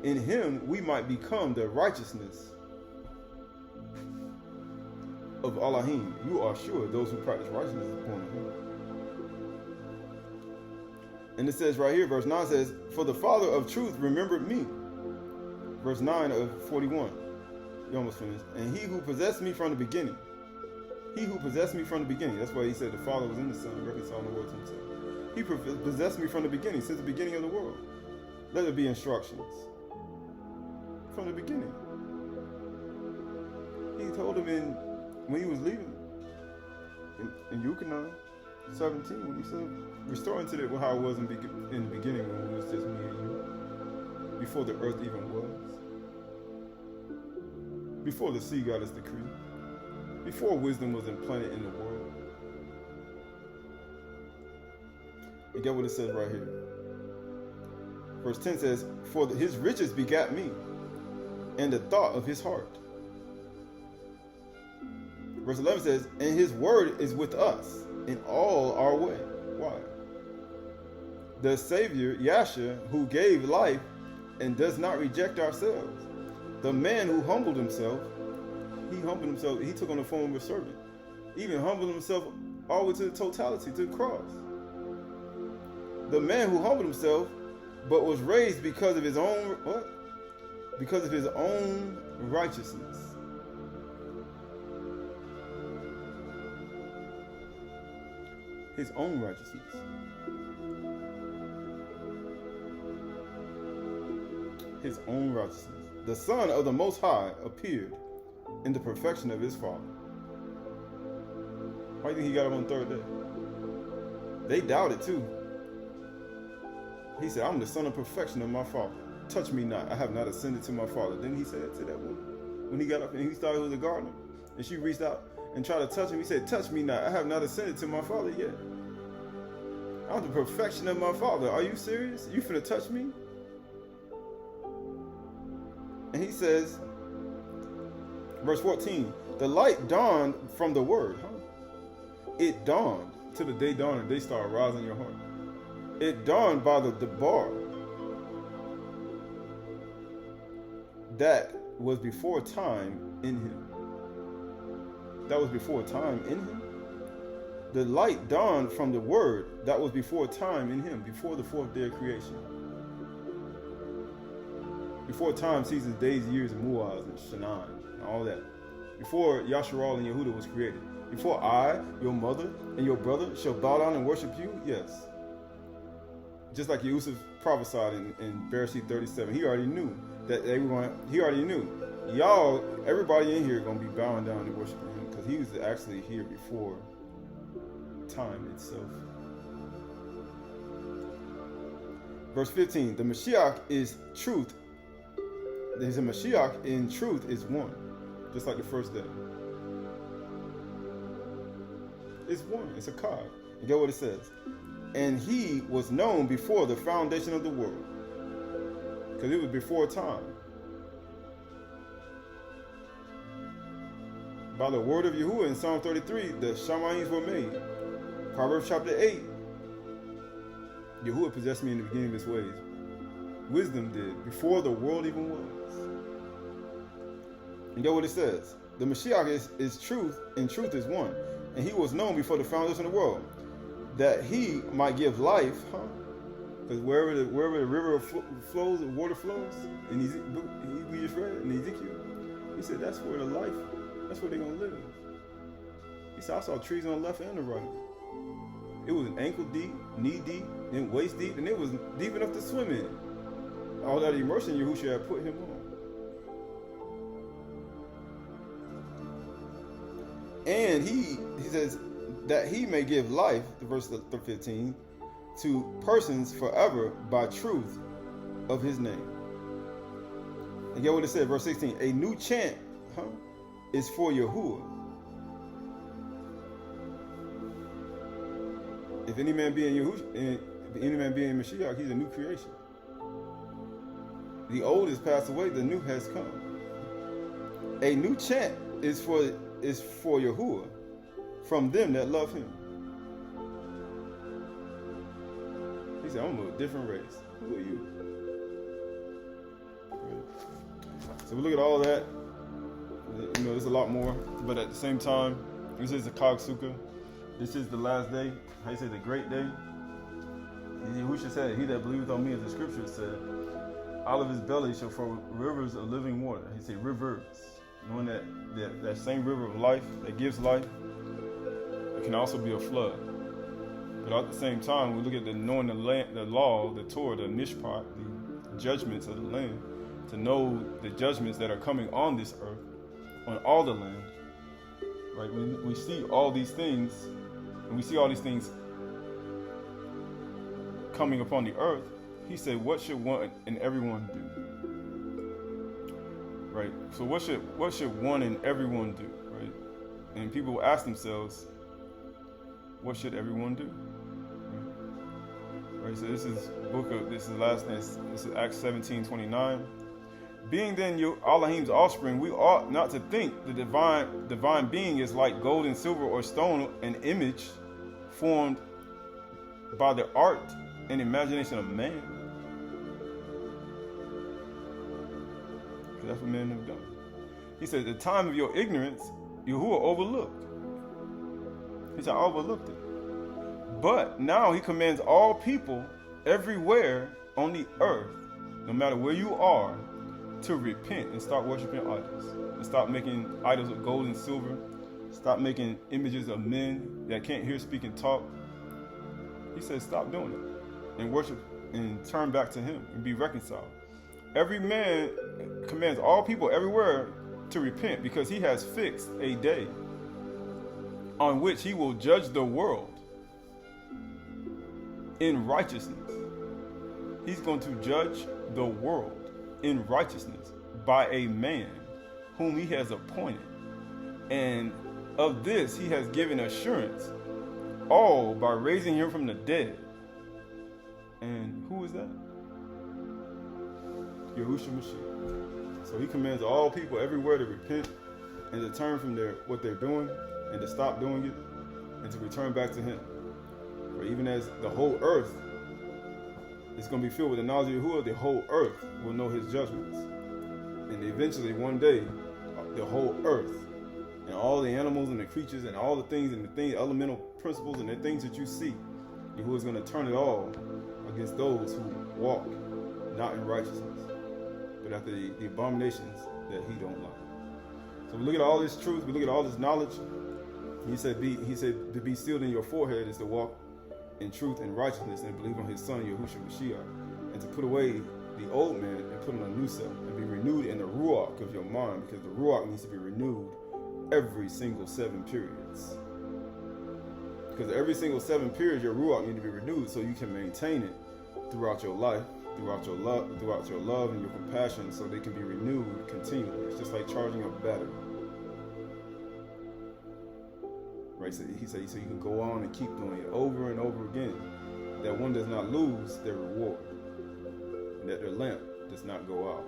in him we might become the righteousness of Elohim. You are sure those who practice righteousness is born of him. And it says right here, verse 9 says, for the Father of truth remembered me. Verse 9 of 41. You almost finished. And he who possessed me from the beginning. He who possessed me from the beginning. That's why he said the Father was in the Son, reconciling the world to himself. He possessed me from the beginning, since the beginning of the world. Let there be instructions. From the beginning. He told him when he was leaving, in Yukonon 17, when he said, restore unto it how it was in the beginning, when it was just me and you. Before the earth even was. Before the sea got its decree. Before wisdom was implanted in the world. You get what it says right here. Verse 10 says, for his riches begat me, and the thought of his heart. Verse 11 says, and his word is with us in all our way. Why? The Savior, Yahshua, who gave life and does not reject ourselves. The man who humbled himself, he took on the form of a servant. Even humbled himself all the way to the totality, to the cross. The man who humbled himself, but was raised because of his own, what? Because of his own righteousness. His own righteousness. His own righteousness. The Son of the Most High appeared in the perfection of his Father. Why do you think he got up on the third day? They doubted too. He said, I'm the Son of perfection of my Father. Touch me not. I have not ascended to my Father. Then he said to that woman, when he got up and he thought he was a gardener, and she reached out and tried to touch him, he said, touch me not. I have not ascended to my Father yet. I'm the perfection of my Father. Are you serious? You finna touch me? And he says, verse 14, the light dawned from the word. It dawned till the day dawned and day started rising in your heart. It dawned by the bar that was before time in him. That was before time in him. The light dawned from the word that was before time in him, before the fourth day of creation. Before time ceases days, years, and muaz, and shanan, and all that. Before Yasharal and Yehuda was created. Before I, your mother, and your brother shall bow down and worship you, yes. Just like Yusuf prophesied in Bereshit 37. He already knew that they were going to, he already knew. Y'all, everybody in here going to be bowing down and worshiping him, because he was actually here before time itself. Verse 15, the Mashiach is truth. There's a Mashiach in truth is one, just like the first day. It's one, it's a Chag. You get what it says? And he was known before the foundation of the world, because it was before time. by the word of Yahuwah in Psalm 33, the Shamaim were made. Proverbs chapter 8, Yahuwah possessed me in the beginning of his ways. Wisdom did, before the world even was. And get what it says. The Mashiach is truth, and truth is one. And he was known before the foundation of the world, that he might give life, because wherever the river flows, the water flows. And we just read it in Ezekiel. He said that's where the life, that's where they're going to live. He said, I saw trees on the left and the right. It was an ankle deep, knee deep, and waist deep, and it was deep enough to swim in. All that immersion Yahushua had put him on. And he says that he may give life, verse 15, to persons forever by truth of his name. And get what it said, verse 16. A new chant is for Yahuwah. If any man be in Yahushua, if any man be in Mashiach, he's a new creation. The old is passed away, the new has come. A new chant is for Yahuwah from them that love him. He said, I'm of a different race. Who are you? So we look at all that. You know, there's a lot more. But at the same time, this is the Chag Sukkah. This is the last day. How you say, the great day. Yahushua said, he that believeth on me, as the scripture said, out of his belly shall flow rivers of living water. He said rivers. Knowing that same river of life that gives life, it can also be a flood. But at the same time, we look at knowing the law, the Torah, the mishpat, the judgments of the land, to know the judgments that are coming on this earth, on all the land. Right? We see all these things, and we see all these things coming upon the earth. He said, what should one and everyone do? Right? So what should one and everyone do? Right? And people will ask themselves, what should everyone do? Right? So this is Acts 17:29. Being then Elohim's offspring, we ought not to think the divine being is like gold and silver or stone, an image formed by the art and imagination of man. That's what men have done. He said, the time of your ignorance, Yahuwah overlooked. He said, I overlooked it. But now he commands all people everywhere on the earth, no matter where you are, to repent and start worshiping idols. And stop making idols of gold and silver. Stop making images of men that can't hear, speak, and talk. He says, stop doing it. And worship and turn back to him and be reconciled. Every man commands all people everywhere to repent, because he has fixed a day on which he will judge the world in righteousness. He's going to judge the world in righteousness by a man whom he has appointed. And of this he has given assurance, all by raising him from the dead. And who is that? Yahushua Mashiach. So he commands all people everywhere to repent and to turn from what they're doing and to stop doing it and to return back to him. For even as the whole earth is going to be filled with the knowledge of Yahuwah, the whole earth will know his judgments. And eventually one day, the whole earth and all the animals and the creatures and all the things elemental principles and the things that you see, Yahuwah is going to turn it all against those who walk not in righteousness, but after the abominations that he don't like. So we look at all this truth, we look at all this knowledge. He said to be sealed in your forehead is to walk in truth and righteousness and believe on his son Yahushua Mashiach, and to put away the old man and put on a new self and be renewed in the ruach of your mind, because the ruach needs to be renewed every single 7 periods. Because every single 7 periods your ruach need to be renewed so you can maintain it throughout your life, throughout your love and your compassion, so they can be renewed continually. It's just like charging a battery. Right? So he said, so you can go on and keep doing it over and over again. That one does not lose their reward, and that their lamp does not go out.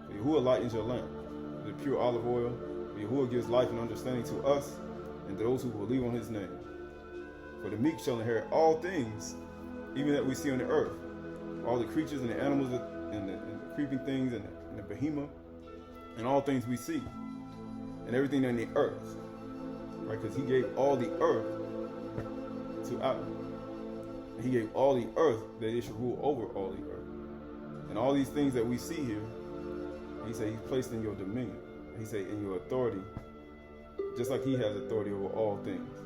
So Yahuwah lightens your lamp. The pure olive oil, Yahuwah gives life and understanding to us and to those who believe on his name. For the meek shall inherit all things, even that we see on the earth, all the creatures and the animals and the creeping things and the behemoth, and all things we see, and everything in the earth. Right? Because he gave all the earth to Adam. And he gave all the earth that it should rule over all the earth. And all these things that we see here, he said he's placed in your dominion. He said in your authority, just like he has authority over all things.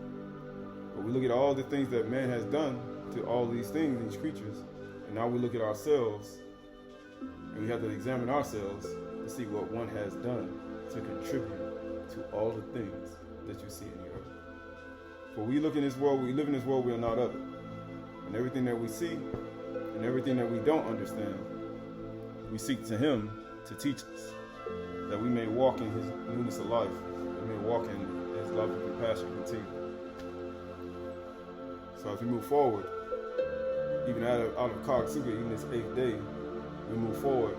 But we look at all the things that man has done to all these things, these creatures, and now we look at ourselves, and we have to examine ourselves to see what one has done to contribute to all the things that you see in the earth. For we look in this world, we live in this world, we are not of it. And everything that we see, and everything that we don't understand, we seek to him to teach us, that we may walk in his newness of life, that we may walk in his love and compassion continually. So as we move forward, even out of Chag Sukkah, even this 8th day, we move forward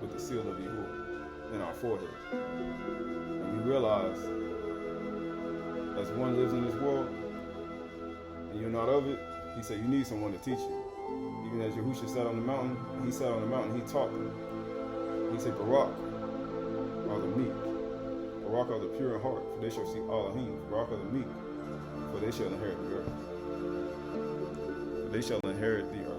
with the seal of Yahuwah in our forehead. And we realize, as one lives in this world, and you're not of it, he said you need someone to teach you. Even as Yahushua sat on the mountain, he sat on the mountain, he taught them. He said, Barak are the meek. Barak are the pure in heart, for they shall see Elohim. Barak are the meek, for they shall inherit the earth. For they shall inherit the earth.